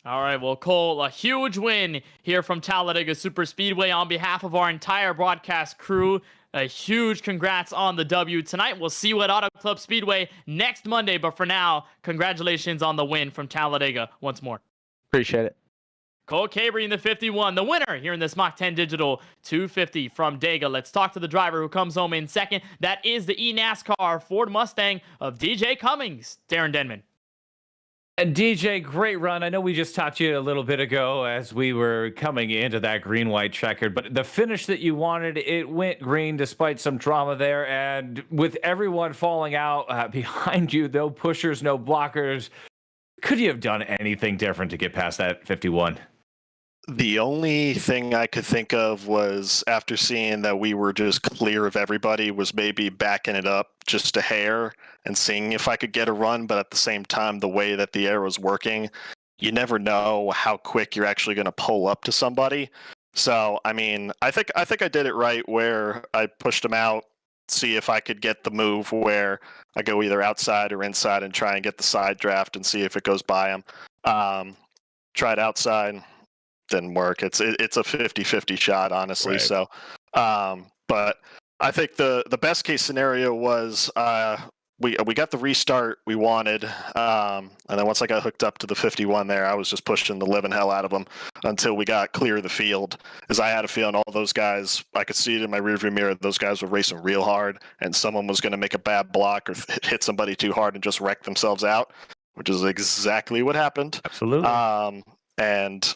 All right, well, Cole, a huge win here from Talladega Super Speedway on behalf of our entire broadcast crew. A huge congrats on the W tonight. We'll see you at Auto Club Speedway next Monday, but for now, congratulations on the win from Talladega once more. Appreciate it. Cole Cabry in the 51, the winner here in this Mach10 Digital 250 from Dega. Let's talk to the driver who comes home in second. That is the eNASCAR Ford Mustang of DJ Cummings, Darren Denman. And DJ, great run. I know we just talked to you a little bit ago as we were coming into that green-white checkered, but the finish that you wanted, it went green despite some drama there. And with everyone falling out behind you, no pushers, no blockers, could you have done anything different to get past that 51? The only thing I could think of was, after seeing that we were just clear of everybody, was maybe backing it up just a hair and seeing if I could get a run. But at the same time, the way that the air was working, you never know how quick you're actually going to pull up to somebody. So, I mean, I think I did it right where I pushed him out, see if I could get the move where I go either outside or inside and try and get the side draft and see if it goes by him. Tried outside. Didn't work. It's a 50-50 shot, honestly. Right. So, but I think the best case scenario was we got the restart we wanted, and then once I got hooked up to the 51 there, I was just pushing the living hell out of them until we got clear of the field. As I had a feeling all those guys, I could see it in my rearview mirror, those guys were racing real hard, and someone was going to make a bad block or hit somebody too hard and just wreck themselves out, which is exactly what happened. Absolutely. And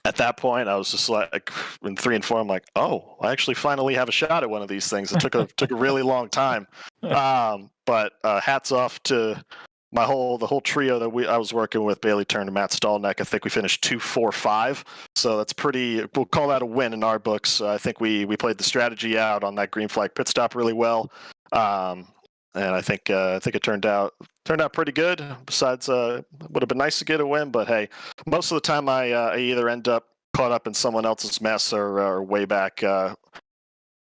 at that point, I was just like, in 3 and 4, I'm like, oh, I actually finally have a shot at one of these things. It took a really long time. But hats off to the whole trio that I was working with, Bailey Turner, Matt Stallneck. I think we finished 2-4-5. So that's we'll call that a win in our books. I think we played the strategy out on that green flag pit stop really well. And I think it turned out pretty good. Besides, it would have been nice to get a win, but hey, most of the time I either end up caught up in someone else's mess or way back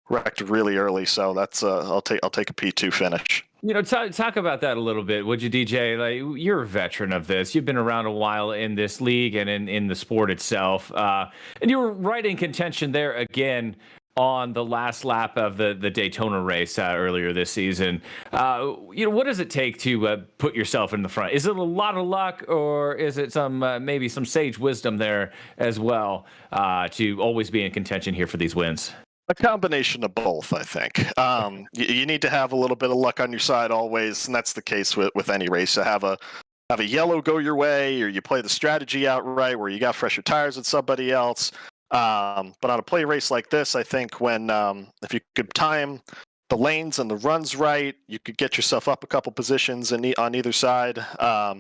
wrecked really early. So that's I'll take a P2 finish. You know, talk about that a little bit, would you, DJ? Like, you're a veteran of this. You've been around a while in this league and in the sport itself, and you were right in contention there again on the last lap of the Daytona race earlier this season. What does it take to put yourself in the front? Is it a lot of luck, or is it some maybe some sage wisdom there as well to always be in contention here for these wins? A combination of both, I think. You need to have a little bit of luck on your side always, and that's the case with any race. To have a yellow go your way, or you play the strategy outright where you got fresher tires than somebody else. But on a play race like this, I think when if you could time the lanes and the runs right, you could get yourself up a couple positions on either side.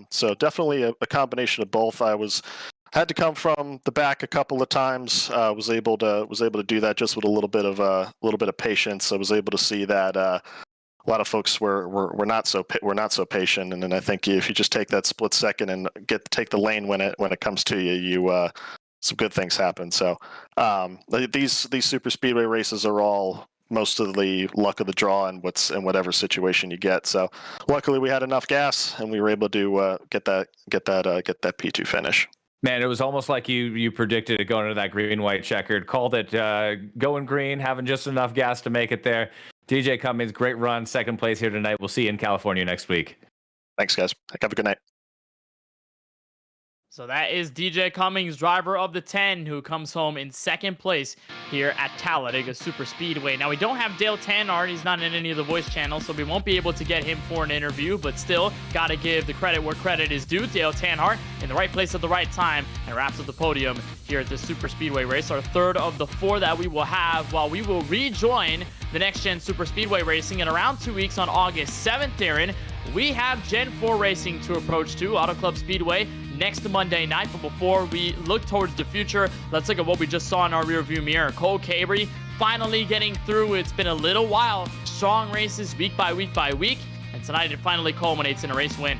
So definitely a combination of both. Had to come from the back a couple of times. Was able to do that just with a little bit of patience. I was able to see that a lot of folks were not so patient, and then I think if you just take that split second and take the lane when it comes to you, some good things happen. So these super speedway races are all most of the luck of the draw and whatever situation you get. So luckily we had enough gas and we were able to get that P2 finish. Man, it was almost like you predicted it going into that green-white checkered. Called it going green, having just enough gas to make it there. DJ Cummings, great run, second place here tonight. We'll see you in California next week. Thanks, guys. Have a good night. So that is DJ Cummings, driver of the 10, who comes home in second place here at Talladega Super Speedway. Now, we don't have Dale Tanhart. He's not in any of the voice channels, so we won't be able to get him for an interview, but still, got to give the credit where credit is due. Dale Tanhart in the right place at the right time and wraps up the podium here at the Super Speedway race, our third of the 4 that we will have, while we will rejoin the Next Gen Super Speedway racing in around 2 weeks on August 7th, Darren. We have Gen 4 racing to approach to Auto Club Speedway next Monday night. But before we look towards the future, let's look at what we just saw in our rearview mirror. Cole Cabry finally getting through. It's been a little while. Strong races week by week by week. And tonight it finally culminates in a race win.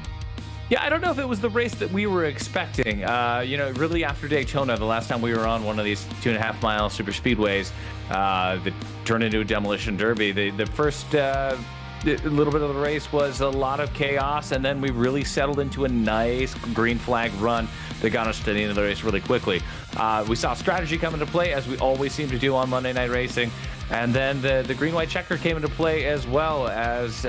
Yeah, I don't know if it was the race that we were expecting. Really after Daytona, the last time we were on one of these 2.5 mile super speedways that turned into a demolition derby, the first little bit of the race was a lot of chaos, and then we really settled into a nice green flag run that got us to the end of the race really quickly. We saw strategy come into play, as we always seem to do on Monday Night Racing, and then the green-white checker came into play, as well as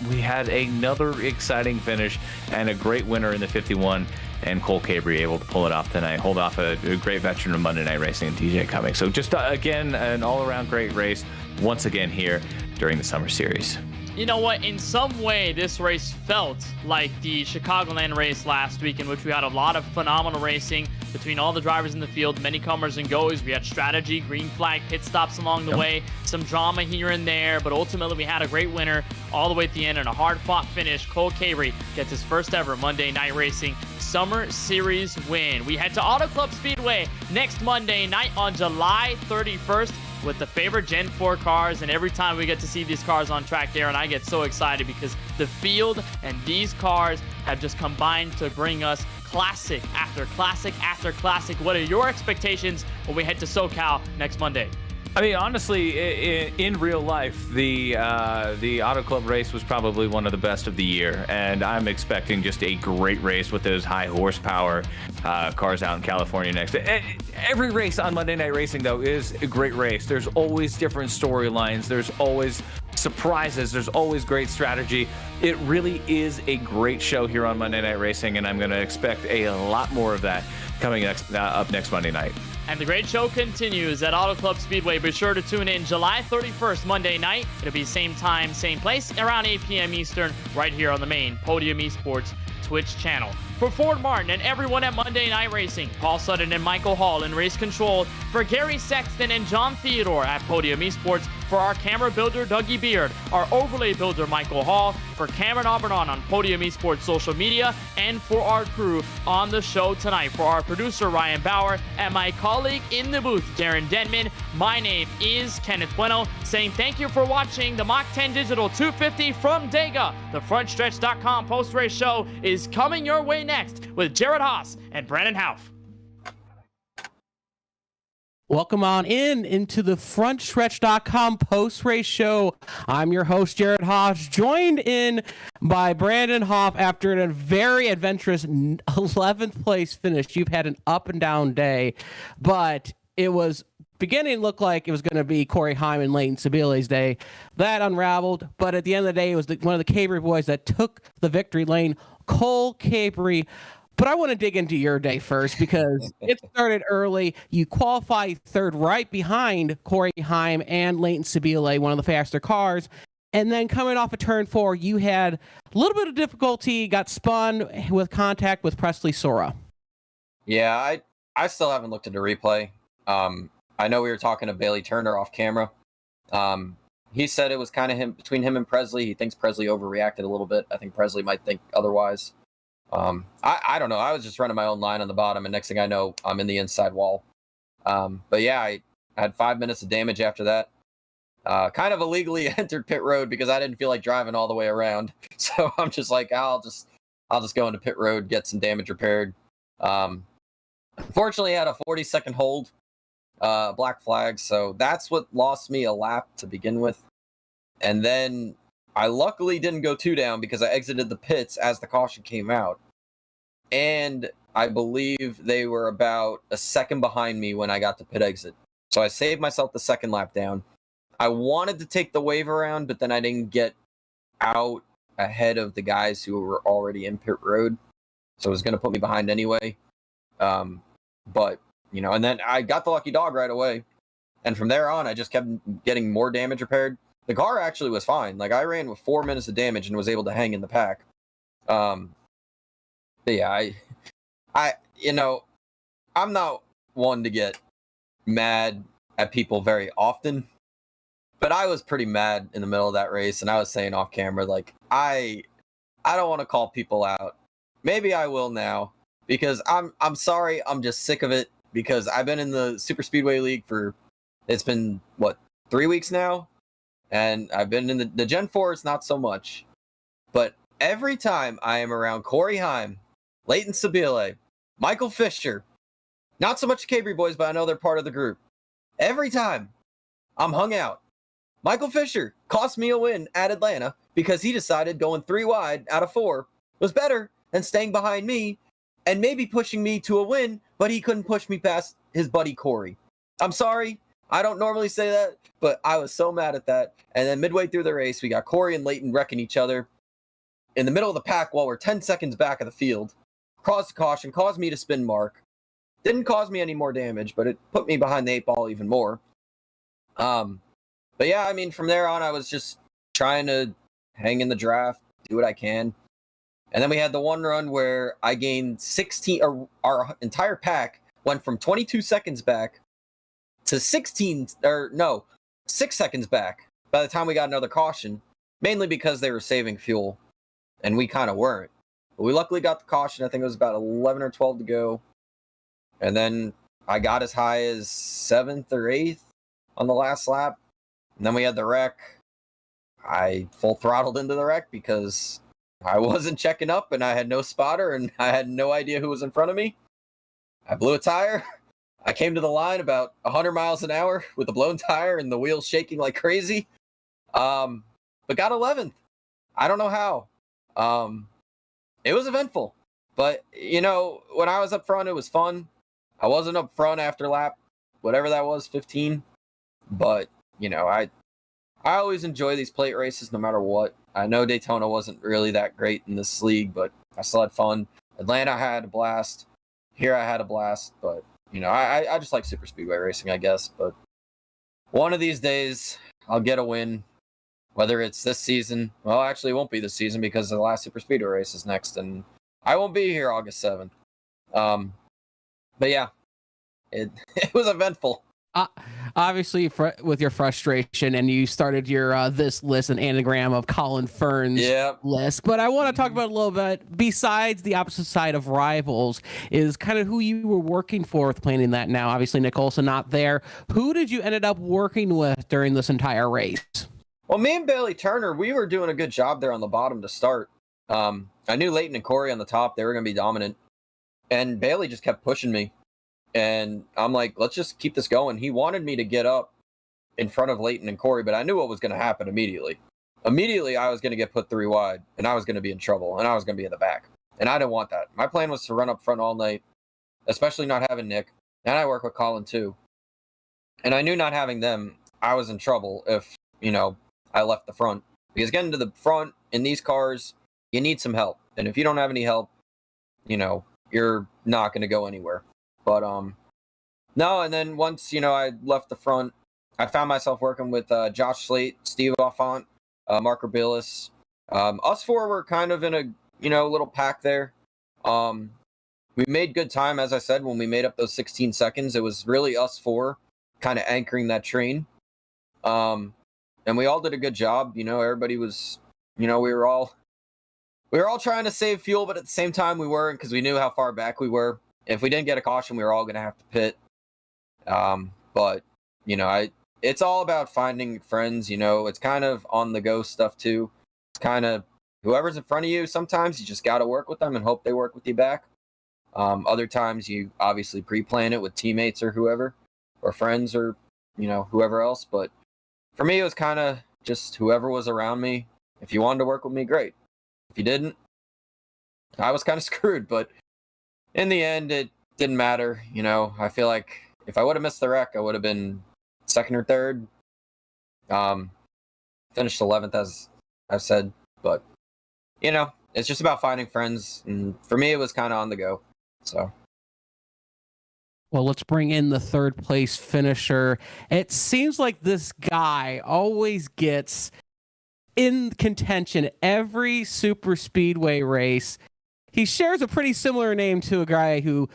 we had another exciting finish and a great winner in the 51, and Cole Cabry able to pull it off tonight, hold off a great veteran of Monday Night Racing, DJ Cummings. So just, again, an all-around great race once again here during the Summer Series. You know what? In some way, this race felt like the Chicagoland race last week, in which we had a lot of phenomenal racing between all the drivers in the field, many comers and goes. We had strategy, green flag, pit stops along the way, some drama here and there, but ultimately we had a great winner all the way at the end and a hard-fought finish. Cole Cabry gets his first ever Monday Night Racing Summer Series win. We head to Auto Club Speedway next Monday night on July 31st. With the favorite Gen 4 cars, and every time we get to see these cars on track there, and I get so excited because the field and these cars have just combined to bring us classic after classic after classic. What are your expectations when we head to SoCal next Monday? I mean, honestly, in real life, the Auto Club race was probably one of the best of the year, and I'm expecting just a great race with those high horsepower cars out in California next. Every race on Monday Night Racing, though, is a great race. There's always different storylines. There's always surprises. There's always great strategy. It really is a great show here on Monday Night Racing, and I'm going to expect a lot more of that coming up next Monday night. And the great show continues at Auto Club Speedway. Be sure to tune in July 31st, Monday night. It'll be same time, same place, around 8 p.m. Eastern, right here on the main Podium Esports Twitch channel. For Ford Martin and everyone at Monday Night Racing, Paul Sutton and Michael Hall in Race Control, for Gary Sexton and John Theodore at Podium Esports, for our camera builder Dougie Beard, our overlay builder Michael Hall, for Cameron Aubernon on Podium Esports social media, and for our crew on the show tonight, for our producer Ryan Bauer and my colleague in the booth Darren Denman, my name is Kenneth Bueno, saying thank you for watching the Mach10 Digital 250 from Dega. The FrontStretch.com post-race show is coming your way next with Jared Haas and Brandon Houff. Welcome on into the FrontStretch.com post-race show. I'm your host, Jared Haas, joined in by Brandon Hoff after a very adventurous 11th place finish. You've had an up and down day, but it was beginning to look like it was going to be Corey Heim and Leighton Sabile's day. That unraveled, but at the end of the day, it was one of the Cabry boys that took the victory lane, Cole Cabry. But I want to dig into your day first because it started early. You qualified third right behind Corey Heim and Leighton Sabile, one of the faster cars. And then coming off of turn 4, you had a little bit of difficulty, got spun with contact with Presley Sora. Yeah, I still haven't looked at the replay. I know we were talking to Bailey Turner off camera. He said it was kind of between him and Presley. He thinks Presley overreacted a little bit. I think Presley might think otherwise. I don't know. I was just running my own line on the bottom, and next thing I know, I'm in the inside wall. But yeah, I had 5 minutes of damage after that. Kind of illegally entered pit road because I didn't feel like driving all the way around. So I'm just like, I'll just go into pit road, get some damage repaired. Unfortunately, I had a 40-second hold, black flag. So that's what lost me a lap to begin with. And then I luckily didn't go 2 down because I exited the pits as the caution came out. And I believe they were about a second behind me when I got to pit exit. So I saved myself the second lap down. I wanted to take the wave around, but then I didn't get out ahead of the guys who were already in pit road. So it was going to put me behind anyway. But, you know, and then I got the lucky dog right away. And from there on, I just kept getting more damage repaired. The car actually was fine. Like, I ran with 4 minutes of damage and was able to hang in the pack. But yeah, you know, I'm not one to get mad at people very often, but I was pretty mad in the middle of that race, and I was saying off camera, like, I don't want to call people out. Maybe I will now, because I'm sorry, I'm just sick of it, because I've been in the Super Speedway League for, it's been, what, 3 weeks now? And I've been in the Gen 4, it's not so much. But every time I am around Corey Heim, Leighton Sabile, Michael Fisher, not so much the Cabri boys, but I know they're part of the group. Every time I'm hung out, Michael Fisher cost me a win at Atlanta because he decided going 3 wide out of 4 was better than staying behind me and maybe pushing me to a win, but he couldn't push me past his buddy Corey. I'm sorry, I don't normally say that, but I was so mad at that. And then midway through the race, we got Corey and Leighton wrecking each other in the middle of the pack while we're 10 seconds back of the field. Caused a caution, caused me to spin Mark. Didn't cause me any more damage, but it put me behind the 8 ball even more. But yeah, I mean, from there on, I was just trying to hang in the draft, do what I can. And then we had the one run where I gained 16, or our entire pack went from 22 seconds back to 6 seconds back by the time we got another caution, mainly because they were saving fuel, and we kind of weren't. But we luckily got the caution. I think it was about 11 or 12 to go. And then I got as high as 7th or 8th on the last lap. And then we had the wreck. I full throttled into the wreck because I wasn't checking up and I had no spotter and I had no idea who was in front of me. I blew a tire. I came to the line about 100 miles an hour with a blown tire and the wheels shaking like crazy. But got 11th. I don't know how. It was eventful. But, you know, when I was up front, it was fun. I wasn't up front after lap, whatever that was, 15. But, you know, I always enjoy these plate races no matter what. I know Daytona wasn't really that great in this league, but I still had fun. Atlanta, I had a blast. Here I had a blast. But, you know, I just like super speedway racing, I guess. But one of these days, I'll get a win. Whether it's this season. Well, actually, it won't be this season because the last super speedway race is next. And I won't be here August 7th. But yeah, it was eventful. Obviously, with your frustration, and you started your this list, an anagram of Colin Fern's list. But I want to talk about a little bit, besides the opposite side of rivals, is kind of who you were working for with planning that now. Obviously, Nick Olson not there. Who did you ended up working with during this entire race? Well, me and Bailey Turner, we were doing a good job there on the bottom to start. I knew Leighton and Corey on the top, they were going to be dominant. And Bailey just kept pushing me. And I'm like, let's just keep this going. He wanted me to get up in front of Leighton and Corey, but I knew what was going to happen immediately. Immediately, I was going to get put 3 wide, and I was going to be in trouble, and I was going to be in the back. And I didn't want that. My plan was to run up front all night, especially not having Nick. And I work with Colin, too. And I knew not having them, I was in trouble if, you know, I left the front. Because getting to the front in these cars, you need some help. And if you don't have any help, you know, you're not going to go anywhere. But, no, and then once, you know, I left the front, I found myself working with Josh Slate, Steve Offant, Mark Urbilis. Us 4 were kind of in a, you know, little pack there. We made good time, as I said, when we made up those 16 seconds. It was really us 4 kind of anchoring that train. And we all did a good job. You know, everybody was, you know, we were all trying to save fuel, but at the same time we weren't, because we knew how far back we were. If we didn't get a caution, we were all going to have to pit. But, you know, it's all about finding friends. You know, it's kind of on the go stuff too. It's kind of whoever's in front of you. Sometimes you just got to work with them and hope they work with you back. Other times you obviously pre-plan it with teammates or whoever, or friends, or, you know, whoever else. But for me, it was kind of just whoever was around me. If you wanted to work with me, great. If you didn't, I was kind of screwed. But in the end, it didn't matter. You know, I feel like if I would have missed the wreck, I would have been 2nd or 3rd. Finished 11th, as I've said, but it's just about finding friends, and for me, it was kind of on the go. So. Well, let's bring in the third place finisher. It seems like this guy always gets in contention every super speedway race. He shares a pretty similar name to a guy who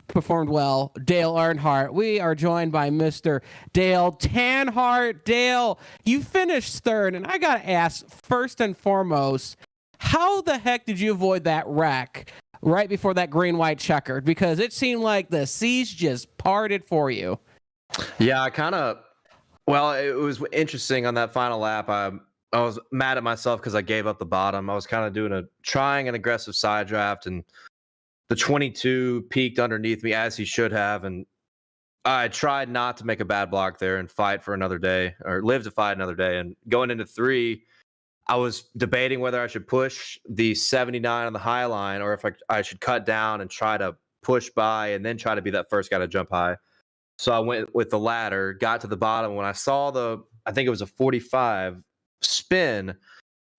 performed well, Dale Earnhardt. We are joined by Mr. Dale Tanhart. Dale, you finished third, and I got to ask, first and foremost, how the heck did you avoid that wreck right before that green-white checkered? Because it seemed like the seas just parted for you. Yeah, it was interesting on that final lap. I was mad at myself because I gave up the bottom. I was kind of trying an aggressive side draft, and the 22 peaked underneath me as he should have, and I tried not to make a bad block there and fight for another day, or live to fight another day. And going into 3, I was debating whether I should push the 79 on the high line or if I should cut down and try to push by and then try to be that first guy to jump high. So I went with the latter, got to the bottom. When I saw I think it was a 45 spin,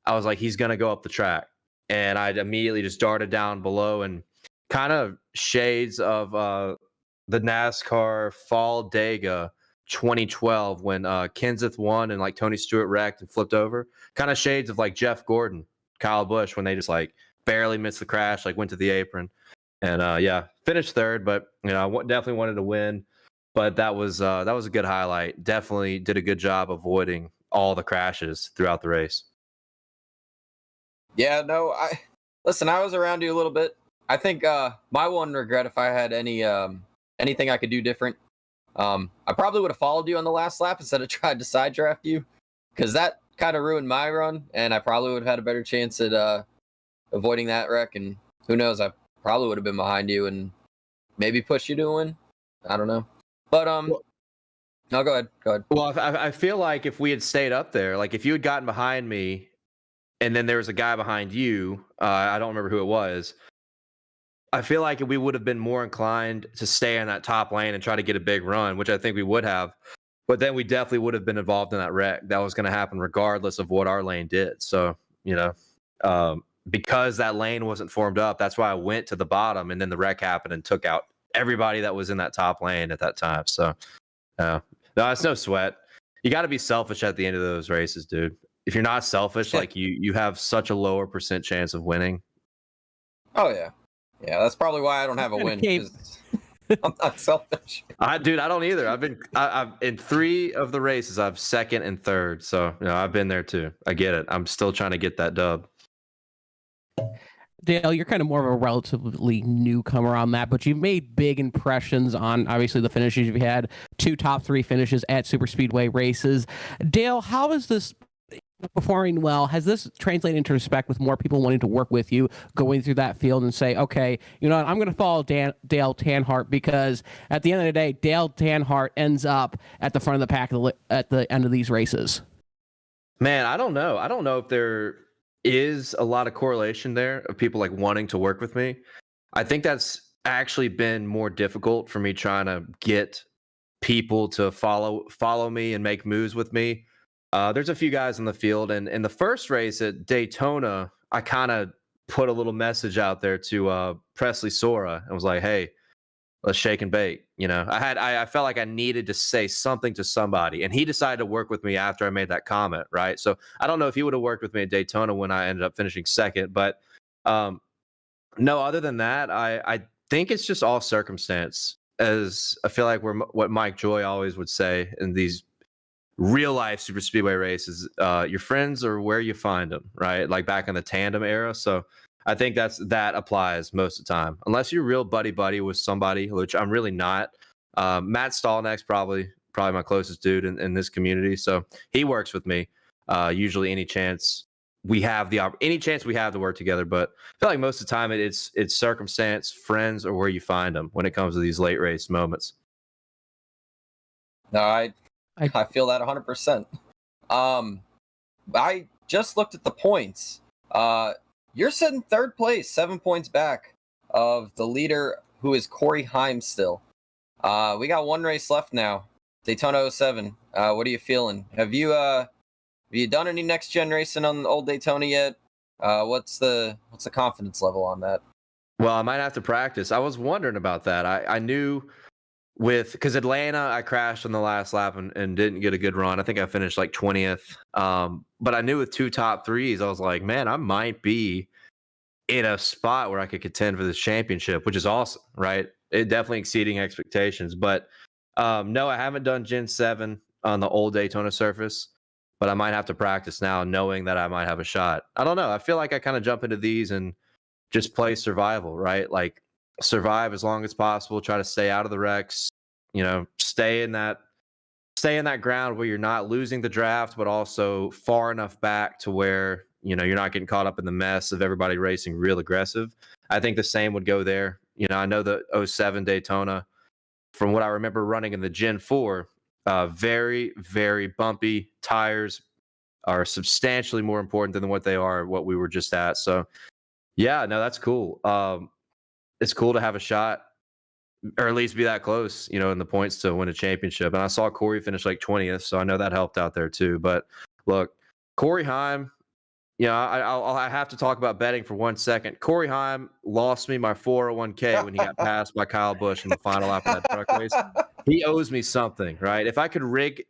I was like, he's going to go up the track. And I immediately just darted down below, and kind of shades of the NASCAR Talladega 2012 when Kenseth won and like Tony Stewart wrecked and flipped over. Kind of shades of like Jeff Gordon, Kyle Busch, when they just like barely missed the crash, like went to the apron. And finished third, but I definitely wanted to win. But that was a good highlight. Definitely did a good job avoiding all the crashes throughout the race. Yeah, no, I was around you a little bit. I think my one regret, if I had anything I could do different, I probably would have followed you on the last lap instead of tried to side draft you, because that kind of ruined my run, and I probably would have had a better chance at avoiding that wreck. And who knows, I probably would have been behind you and maybe pushed you to a win. I don't know, but no, go ahead. Well, I feel like if we had stayed up there, like if you had gotten behind me, and then there was a guy behind you, I don't remember who it was. I feel like we would have been more inclined to stay in that top lane and try to get a big run, which I think we would have. But then we definitely would have been involved in that wreck. That was going to happen regardless of what our lane did. So, because that lane wasn't formed up, that's why I went to the bottom, and then the wreck happened and took out everybody that was in that top lane at that time. So, no, it's no sweat. You got to be selfish at the end of those races, dude. If you're not selfish, like you have such a lower % chance of winning. Oh yeah. Yeah, that's probably why I don't have a win, because I'm not selfish. I don't either. I've in 3 of the races, I've second and third. So, I've been there too. I get it. I'm still trying to get that dub. Dale, you're kind of more of a relatively newcomer on that, but you've made big impressions on, obviously, the finishes you've had, 2 top 3 finishes at super speedway races. Dale, how is this performing well? Has this translated into respect with more people wanting to work with you, going through that field and say, okay, I'm going to follow Dale Tanhart, because at the end of the day, Dale Tanhart ends up at the front of the pack at the end of these races? Man, I don't know. I don't know if there is a lot of correlation there of people like wanting to work with me. I think that's actually been more difficult for me trying to get people to follow me and make moves with me. There's a few guys in the field, and in the first race at Daytona, I kind of put a little message out there to Presley Sora and was like, "Hey, let's shake and bake." I felt like I needed to say something to somebody, and he decided to work with me after I made that comment, right? So I don't know if he would have worked with me at Daytona when I ended up finishing second, but no. Other than that, I think it's just all circumstance. As I feel like what Mike Joy always would say in these real life super speedway races, your friends are where you find them, right? Like back in the tandem era. So I think that applies most of the time, unless you're real buddy with somebody, which I'm really not. Matt Stallneck's probably my closest dude in this community, so he works with me usually any chance we have to work together. But I feel like most of the time it's circumstance, friends, or where you find them when it comes to these late race moments. No, I feel that 100%. I just looked at the points. You're sitting third place, 7 points back of the leader, who is Corey Heim still. We got 1 race left now. Daytona 07. What are you feeling? Have you done any next gen racing on the old Daytona yet? What's the confidence level on that? Well, I might have to practice. I was wondering about that. I knew because Atlanta, I crashed on the last lap and didn't get a good run. I think I finished like 20th. But I knew with 2 top 3s, I was like, man, I might be in a spot where I could contend for this championship, which is awesome, right? It definitely exceeding expectations. But no, I haven't done Gen 7 on the old Daytona surface, but I might have to practice now knowing that I might have a shot. I don't know. I feel like I kind of jump into these and just play survival, right? Like survive as long as possible, try to stay out of the wrecks, stay in that ground where you're not losing the draft, but also far enough back to where, you're not getting caught up in the mess of everybody racing real aggressive. I think the same would go there. I know the 07 Daytona, from what I remember running in the Gen 4, very, very bumpy. Tires are substantially more important than what they are what we were just at. So, yeah, no, that's cool. It's cool to have a shot, or at least be that close, in the points to win a championship. And I saw Corey finish like 20th, so I know that helped out there too. But look, Corey Heim, I have to talk about betting for 1 second. Corey Heim lost me my 401k when he got passed by Kyle Busch in the final lap of that truck race. He owes me something, right? If I could rig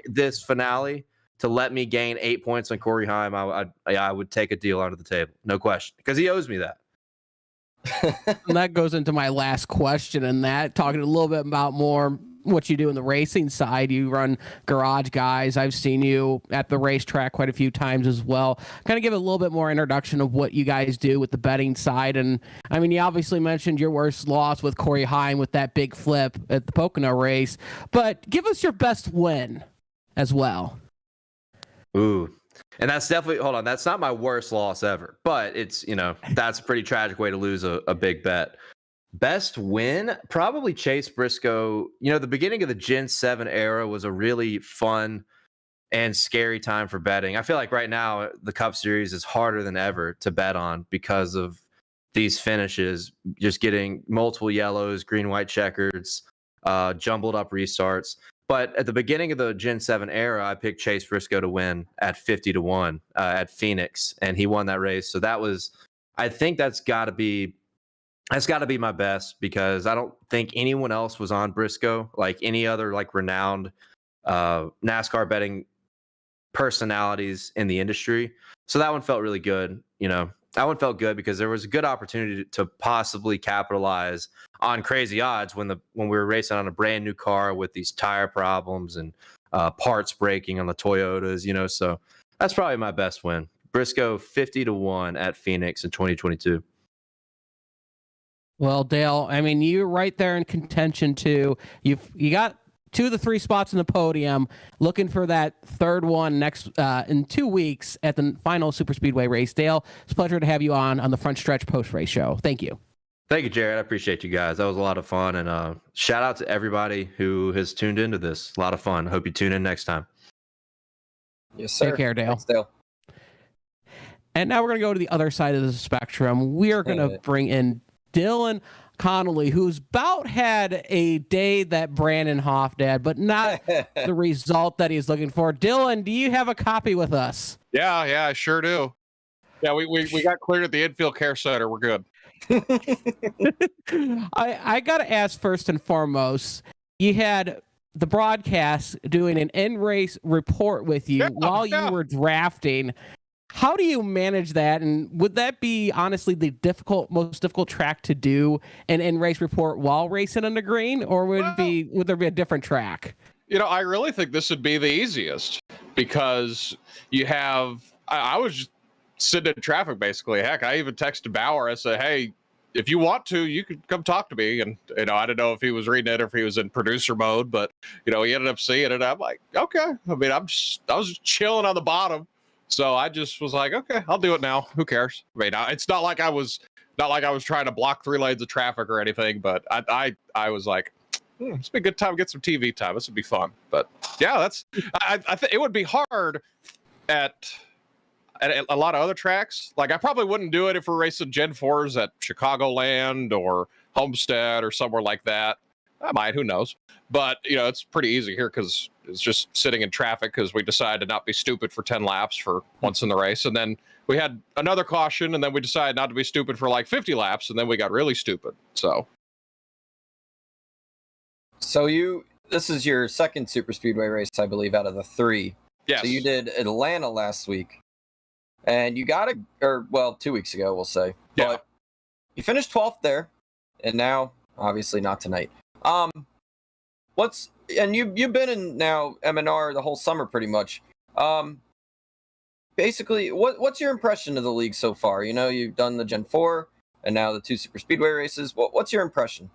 this finale to let me gain 8 points on Corey Heim, I would take a deal under the table, no question, because he owes me that. And that goes into my last question, and that talking a little bit about more what you do in the racing side. You run Garage Guys. I've seen you at the racetrack quite a few times as well. Kind of give a little bit more introduction of what you guys do with the betting side. And I mean, you obviously mentioned your worst loss with Corey Heim with that big flip at the Pocono race, but give us your best win as well. Ooh. And that's definitely, hold on, that's not my worst loss ever, but it's, that's a pretty tragic way to lose a big bet. Best win, probably Chase Briscoe. The beginning of the Gen 7 era was a really fun and scary time for betting. I feel like right now the Cup Series is harder than ever to bet on because of these finishes, just getting multiple yellows, green, white checkers, jumbled up restarts. But at the beginning of the Gen 7 era, I picked Chase Briscoe to win at 50-1 at Phoenix, and he won that race. So I think that's got to be my best, because I don't think anyone else was on Briscoe, like any other renowned NASCAR betting personalities in the industry. So that one felt really good. That one felt good because there was a good opportunity to possibly capitalize on crazy odds when we were racing on a brand new car with these tire problems and parts breaking on the Toyotas. So that's probably my best win. Briscoe 50-1 at Phoenix in 2022. Well, Dale, I mean, you're right there in contention too. You got 2 of the 3 spots in the podium, looking for that third one next in 2 weeks at the final Super Speedway race. Dale, it's a pleasure to have you on the Front Stretch Post Race Show. Thank you. Thank you, Jared. I appreciate you guys. That was a lot of fun, and shout out to everybody who has tuned into this. A lot of fun. Hope you tune in next time. Yes, sir. Take care, Dale. Thanks, Dale. And now we're going to go to the other side of the spectrum. We are going to bring in Dylan Connolly, who's about had a day that Brandon Hoff did, but not the result that he's looking for. Dylan, do you have a copy with us? Yeah, I sure do. Yeah, we got cleared at the infield care center. We're good. I got to ask first and foremost, you had the broadcast doing an in-race report with you while you were drafting. How do you manage that? And would that be honestly the most difficult track to do an in-race report while racing on the green, or would there be a different track? I really think this would be the easiest, because you have, I was just sitting in traffic basically. Heck, I even texted Bauer. I said, hey, if you want to, you could come talk to me. And, I didn't know if he was reading it or if he was in producer mode, but, he ended up seeing it. I'm like, okay. I mean, I was just chilling on the bottom. So I just was like, okay, I'll do it now. Who cares? I mean, it's not like I was trying to block 3 lanes of traffic or anything, but I was like, it's been a good time to get some TV time. This would be fun. But yeah, I think it would be hard at a lot of other tracks. Like, I probably wouldn't do it if we're racing Gen 4s at Chicagoland or Homestead or somewhere like that. I might, who knows? But, it's pretty easy here because it's just sitting in traffic because we decided to not be stupid for 10 laps for once in the race. And then we had another caution, and then we decided not to be stupid for like 50 laps, and then we got really stupid. So this is your second super speedway race, I believe, out of the 3. Yes. So you did Atlanta last week, and you got 2 weeks ago, we'll say. Yeah. But you finished 12th there, and now obviously not tonight. You've been in now MNR the whole summer pretty much. Basically, what's your impression of the league so far? You've done the Gen 4 and now the 2 super speedway races. What's your impression?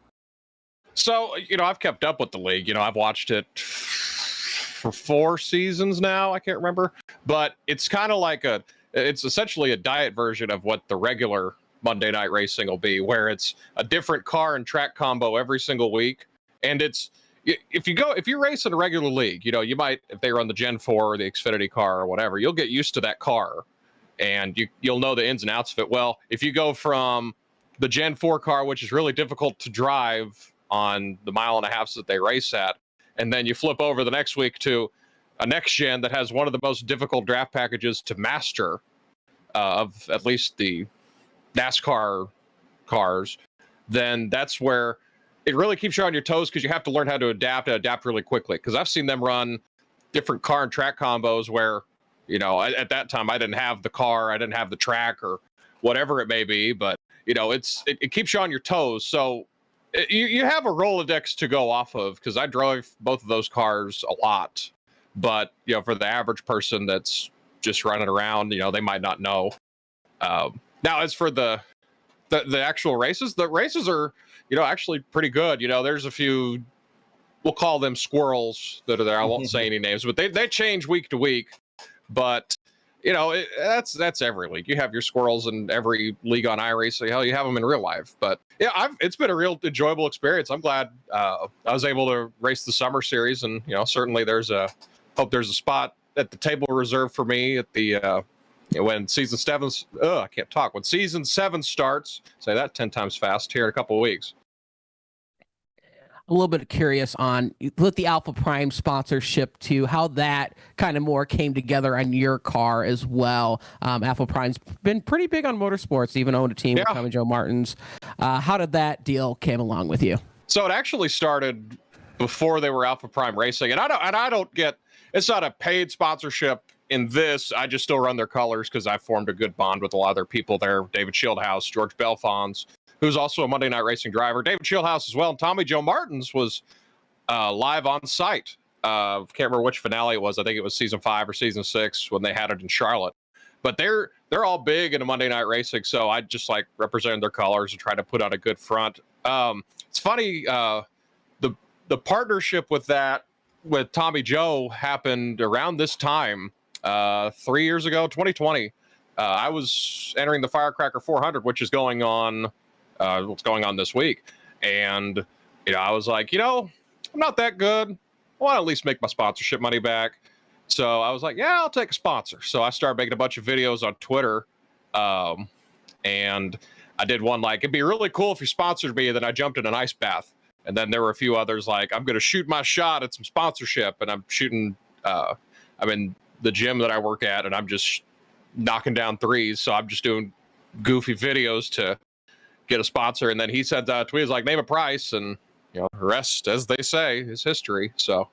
So, I've kept up with the league. I've watched it for 4 seasons now. I can't remember, but it's kind of like it's essentially a diet version of what the regular Monday night racing will be, where it's a different car and track combo every single week. And if you race in a regular league, you might, if they run the Gen 4 or the Xfinity car or whatever, you'll get used to that car and you'll know the ins and outs of it. Well, if you go from the Gen 4 car, which is really difficult to drive on the 1.5 miles that they race at, and then you flip over the next week to a next gen that has one of the most difficult draft packages to master of at least the NASCAR cars, then that's where it really keeps you on your toes because you have to learn how to adapt really quickly. Because I've seen them run different car and track combos where, at that time I didn't have the car, I didn't have the track or whatever it may be, but it keeps you on your toes. So you have a Rolodex to go off of because I drove both of those cars a lot. But, for the average person that's just running around, they might not know. Now, as for the actual races, the races are, actually pretty good. There's a few, we'll call them squirrels that are there. I won't say any names, but they change week to week. But, that's every league. You have your squirrels in every league on iRacing. Hell, you have them in real life. But yeah, it's been a real enjoyable experience. I'm glad I was able to race the summer series, and certainly hope there's a spot at the table reserved for me at the when season 7 I can't talk. When season 7 starts, say that 10 times fast here in a couple of weeks. A little bit curious on with the Alpha Prime sponsorship too, how that kind of more came together on your car as well. Alpha Prime's been pretty big on motorsports, even owned a team with Tommy Joe Martins. How did that deal came along with you? So it actually started before they were Alpha Prime Racing, and I don't get, it's not a paid sponsorship in this. I just still run their colors because I formed a good bond with a lot of their people there. David Shieldhouse, George Belfons, who's also a Monday Night Racing driver. David Shieldhouse as well. And Tommy Joe Martins was live on site. Can't remember which finale it was. I think it was season 5 or season 6 when they had it in Charlotte. But they're all big into Monday Night Racing, so I just like representing their colors and try to put on a good front. It's funny, the partnership with Tommy Joe happened around this time 3 years ago, 2020. I was entering the Firecracker 400, which is going on. What's going on this week? And I was like, I'm not that good. I want to at least make my sponsorship money back. So I was like, yeah, I'll take a sponsor. So I started making a bunch of videos on Twitter, and I did one like, it'd be really cool if you sponsored me. And then I jumped in an ice bath. And then there were a few others like, I'm going to shoot my shot at some sponsorship. And I'm shooting, I'm in the gym that I work at, and I'm just knocking down threes. So I'm just doing goofy videos to get a sponsor. And then he said tweets like, name a price, and the rest, as they say, is history. So,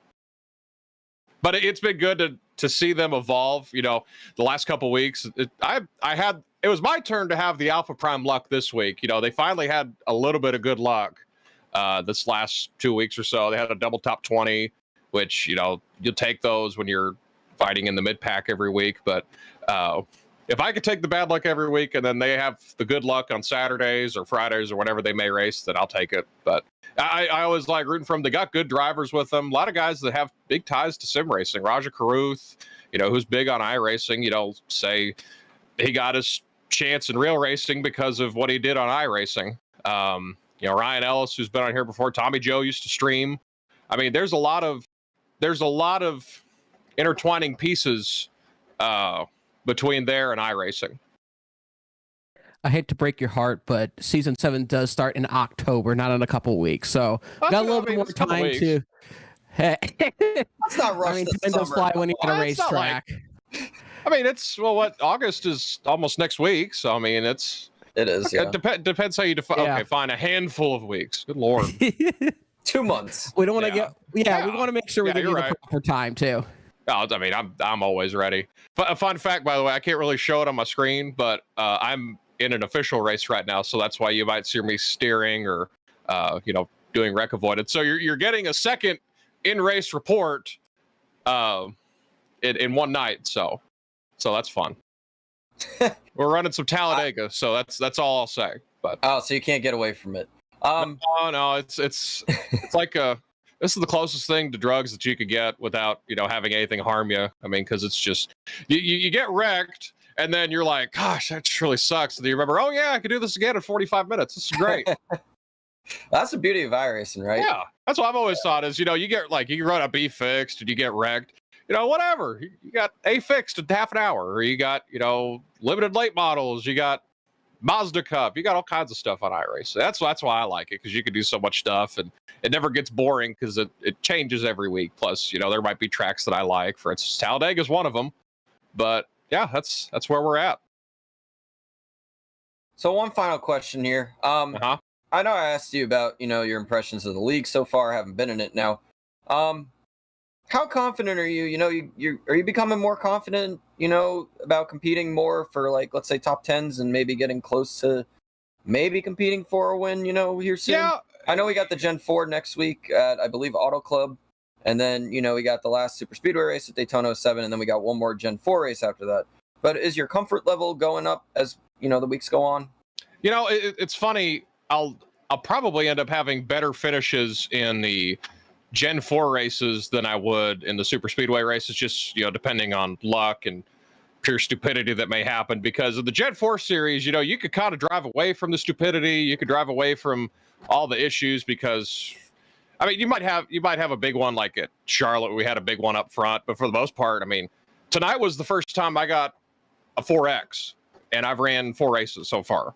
but it's been good to see them evolve. The last couple of weeks, it was my turn to have the Alpha Prime luck this week. They finally had a little bit of good luck this last 2 weeks or so. They had a double top 20, which you'll take those when you're fighting in the mid pack every week. But if I could take the bad luck every week and then they have the good luck on Saturdays or Fridays or whenever they may race, then I'll take it. But I always like rooting for them. They got good drivers with them. A lot of guys that have big ties to sim racing. Raja Caruth, who's big on iRacing, say he got his chance in real racing because of what he did on iRacing. Ryan Ellis, who's been on here before. Tommy Joe used to stream. I mean, there's a lot of intertwining pieces between there and iRacing. I hate to break your heart, but season 7 does start in October, not in a couple weeks. So got a little bit more time to. Let's not rush I mean, this time does summer. fly when you're at a Well, it's not racetrack. I mean, August is almost next week, so I mean, it is. Yeah. It depends how you define. Yeah. Okay, fine, a handful of weeks. Good lord. 2 months. We don't want to get. Yeah, we want to make sure we give you the proper time too. Oh, I mean, I'm always ready. But a fun fact, by the way, I can't really show it on my screen, but I'm in an official race right now, so that's why you might see me steering or doing wreck avoidance. So you're getting a second in-race report in one night. So that's fun. We're running some Talladega, so that's all I'll say. But so you can't get away from it. No, it's like this is the closest thing to drugs that you could get without having anything harm you. I mean, because it's just you get wrecked and then you're like, gosh, that just really sucks. And then you remember, oh yeah, I could do this again in 45 minutes. This is great. That's the beauty of iRacing, right? Yeah, that's what I've always thought is you get you run a B fixed and you get wrecked. Whatever. You got A fixed in half an hour, or you got limited late models. You got Mazda Cup. You got all kinds of stuff on iRacing. That's why I like it, because you can do so much stuff and it never gets boring because it changes every week. Plus, there might be tracks that I like. For instance, Talladega is one of them. But yeah, that's where we're at. So one final question here. I know I asked you about your impressions of the league so far. I haven't been in it now. How confident are you? Are you becoming more confident? About competing more for let's say top 10s and maybe getting close to maybe competing for a win. Here soon. Yeah. I know we got the Gen 4 next week at I believe Auto Club, and then we got the last Super Speedway race at Daytona 07, and then we got one more Gen 4 race after that. But is your comfort level going up as the weeks go on? It's funny. I'll probably end up having better finishes in the Gen 4 races than I would in the Super Speedway races, just depending on luck and pure stupidity that may happen. Because of the Gen 4 series, you could kind of drive away from the stupidity, you could drive away from all the issues, because I mean, you might have a big one like at Charlotte. We had a big one up front, but for the most part, I mean, tonight was the first time I got a 4X, and I've ran 4 races so far.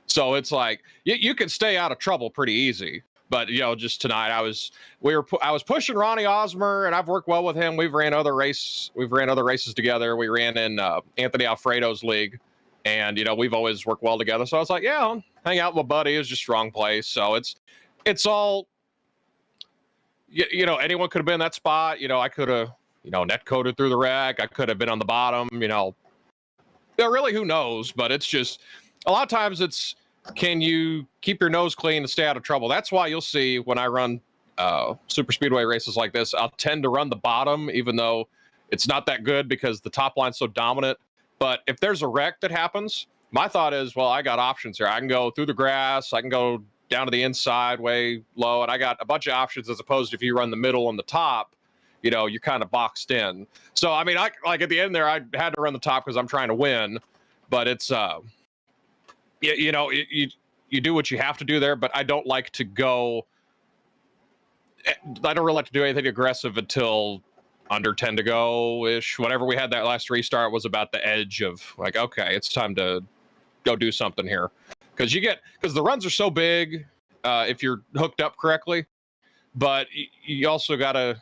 So it's like you can stay out of trouble pretty easy. But just tonight I was pushing Ronnie Osmer, and I've worked well with him. We've ran other races together. We ran in Anthony Alfredo's league, and we've always worked well together. So I was like, yeah, I'll hang out with my buddy. It's just wrong place. So it's all anyone could have been in that spot. I could have net coded through the wreck. I could have been on the bottom. Really, who knows? But it's just a lot of times it's, can you keep your nose clean and stay out of trouble? That's why you'll see when I run super speedway races like this, I'll tend to run the bottom, even though it's not that good because the top line's so dominant. But if there's a wreck that happens, my thought is, well, I got options here. I can go through the grass. I can go down to the inside way low. And I got a bunch of options, as opposed to if you run the middle and the top, you're kind of boxed in. So, I mean, at the end there, I had to run the top because I'm trying to win. But it's, you do what you have to do there, but I don't like to go. I don't really like to do anything aggressive until under 10 to go ish. Whenever we had that last restart was about the edge of like, okay, it's time to go do something here. Because the runs are so big if you're hooked up correctly, but you also gotta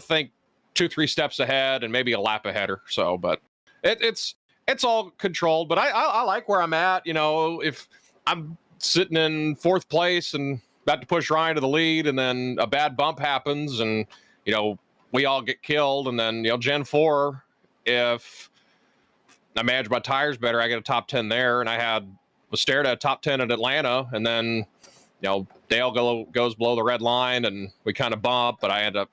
think 2-3 steps ahead and maybe a lap ahead or so. But it's all controlled. But I like where I'm at. If I'm sitting in 4th place and about to push Ryan to the lead, and then a bad bump happens, and we all get killed, and then Gen 4, if I manage my tires better, I get a top 10 there, and was stared at a top 10 at Atlanta, and then Dale goes below the red line, and we kind of bump, but I end up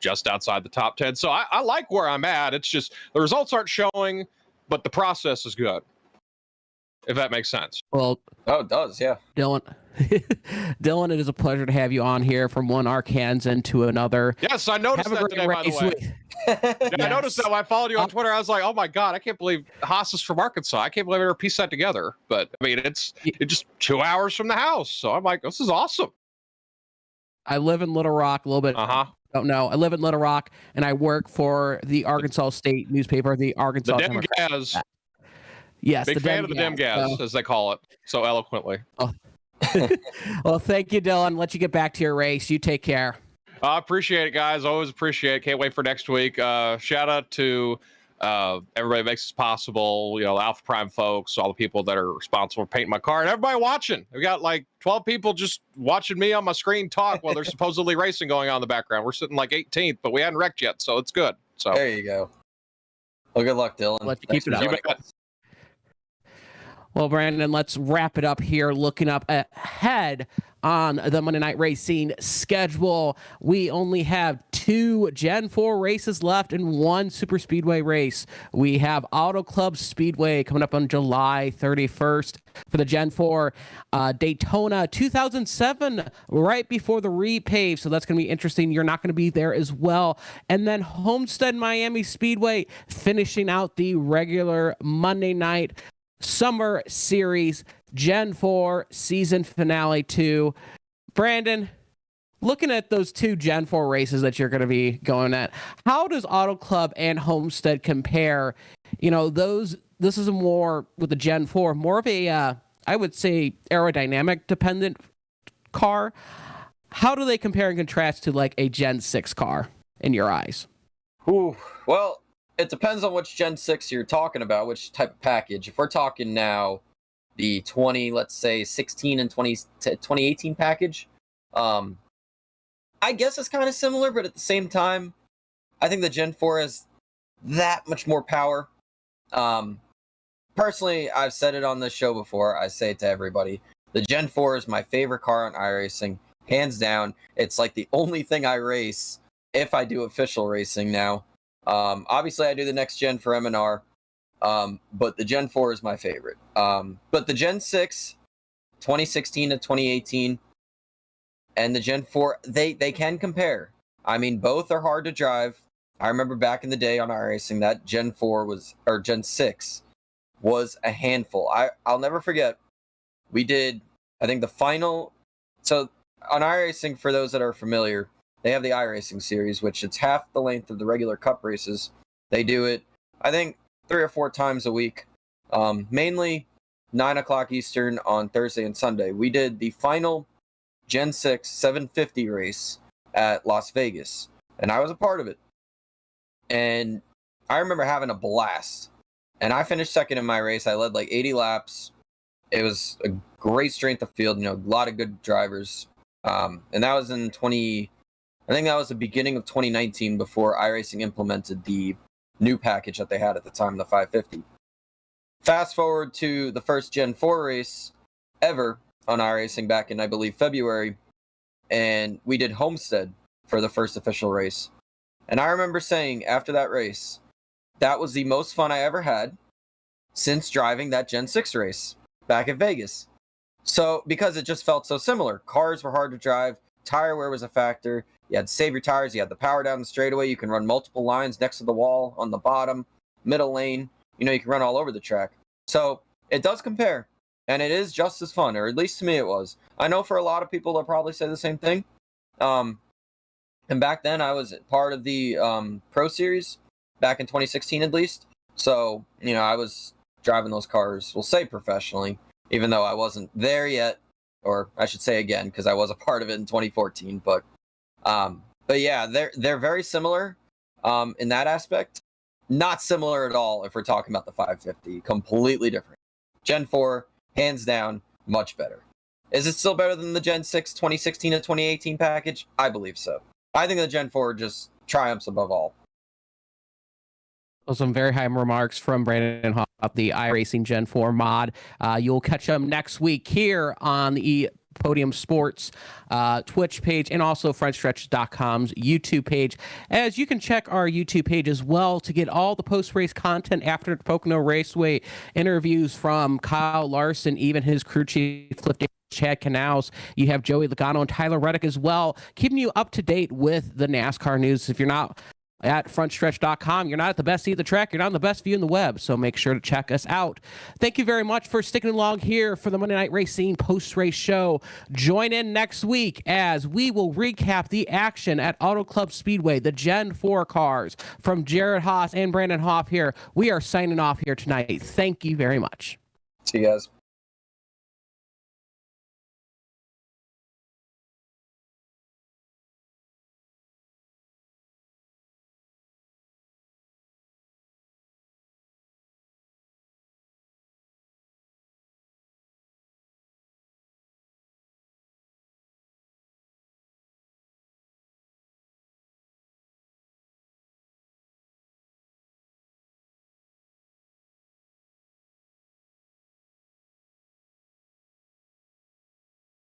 just outside the top 10. So I like where I'm at. It's just the results aren't showing, but the process is good, if that makes sense. Well, it does, yeah. Dylan, it is a pleasure to have you on here from one Arkansas to another. Yes, I noticed that today, by the way. I noticed that when I followed you on Twitter. I was like, oh my God, I can't believe Haas is from Arkansas. I can't believe I ever pieced that together. But I mean, it's just 2 hours from the house. So I'm like, this is awesome. I live in Little Rock a little bit. Don't know. I live in Little Rock, and I work for the Arkansas State newspaper, the Arkansas Democrat. Yes, Big fan of the dim gas, so. as they call it so eloquently. Oh. Well, thank you, Dylan. Let you get back to your race. You take care. I appreciate it, guys. Always appreciate it. Can't wait for next week. Shout out to everybody that makes this possible. You know, Alpha Prime folks, all the people that are responsible for painting my car, and everybody watching. We got like 12 people just watching me on my screen talk while there's supposedly racing going on in the background. We're sitting like 18th, but we hadn't wrecked yet, so it's good. So there you go. Well, good luck, Dylan. Let you keep it up. Well, Brandon, let's wrap it up here. Looking up ahead on the Monday Night Racing schedule, we only have 2 Gen 4 races left and 1 Super Speedway race. We have Auto Club Speedway coming up on July 31st for the Gen 4. Daytona 2007 right before the repave, so that's going to be interesting. You're not going to be there as well. And then Homestead Miami Speedway finishing out the regular Monday night Summer Series Gen 4 season finale 2. Brandon, looking at those 2 Gen 4 races that you're going to be going at, how does Auto Club and Homestead compare? You know, this is more with the Gen 4, more of a, I would say, aerodynamic dependent car. How do they compare and contrast to like a Gen 6 car in your eyes? Ooh, well, it depends on which Gen 6 you're talking about, which type of package. If we're talking now the 16 and 2018 package, I guess it's kind of similar, but at the same time, I think the Gen 4 has that much more power. Personally, I've said it on this show before. I say it to everybody. The Gen 4 is my favorite car on iRacing, hands down. It's like the only thing I race if I do official racing now. Obviously, I do the next gen for MNR, but the Gen 4 is my favorite. But the Gen 6, 2016 to 2018, and the Gen 4, they can compare. I mean, both are hard to drive. I remember back in the day on iRacing, that Gen 6 was a handful. I'll never forget. We did, I think, the final. So on iRacing, for those that are familiar, they have the iRacing series, which it's half the length of the regular cup races. They do it, I think, 3 or 4 times a week, mainly 9 o'clock Eastern on Thursday and Sunday. We did the final Gen 6 750 race at Las Vegas, and I was a part of it. And I remember having a blast. And I finished second in my race. I led like 80 laps. It was a great strength of field, you know, a lot of good drivers. And that was in I think that was the beginning of 2019 before iRacing implemented the new package that they had at the time, the 550. Fast forward to the first Gen 4 race ever on iRacing back in, I believe, February, and we did Homestead for the first official race. And I remember saying after that race, that was the most fun I ever had since driving that Gen 6 race back at Vegas. So, because it just felt so similar. Cars were hard to drive, tire wear was a factor. You had to save your tires. You had the power down the straightaway. You can run multiple lines next to the wall, on the bottom, middle lane. You know, you can run all over the track. So it does compare, and it is just as fun, or at least to me it was. I know for a lot of people they'll probably say the same thing. And back then I was part of the Pro Series back in 2016 at least. So, you know, I was driving those cars, we'll say professionally, even though I wasn't there yet, or I should say again, because I was a part of it in 2014. But yeah, they're very similar in that aspect. Not similar at all if we're talking about the 550. Completely different. Gen 4, hands down, much better. Is it still better than the Gen 6 2016 to 2018 package? I believe so. I think the Gen 4 just triumphs above all. Some very high remarks from Brandon Hoff about the iRacing Gen 4 mod. You'll catch them next week here on the Podium Sports Twitch page and also FrenchStretch.com's YouTube page. As you can check our YouTube page as well to get all the post-race content after the Pocono Raceway interviews from Kyle Larson, even his crew chief, Cliff Davis, Chad Canals. You have Joey Logano and Tyler Reddick as well, keeping you up to date with the NASCAR news. If you're not at frontstretch.com. You're not at the best seat of the track. You're not on the best view in the web. So make sure to check us out. Thank you very much for sticking along here for the Monday Night Racing post-race show. Join in next week as we will recap the action at Auto Club Speedway, the Gen 4 cars. From Jared Haas and Brandon Hoff here, we are signing off here tonight. Thank you very much. See you guys.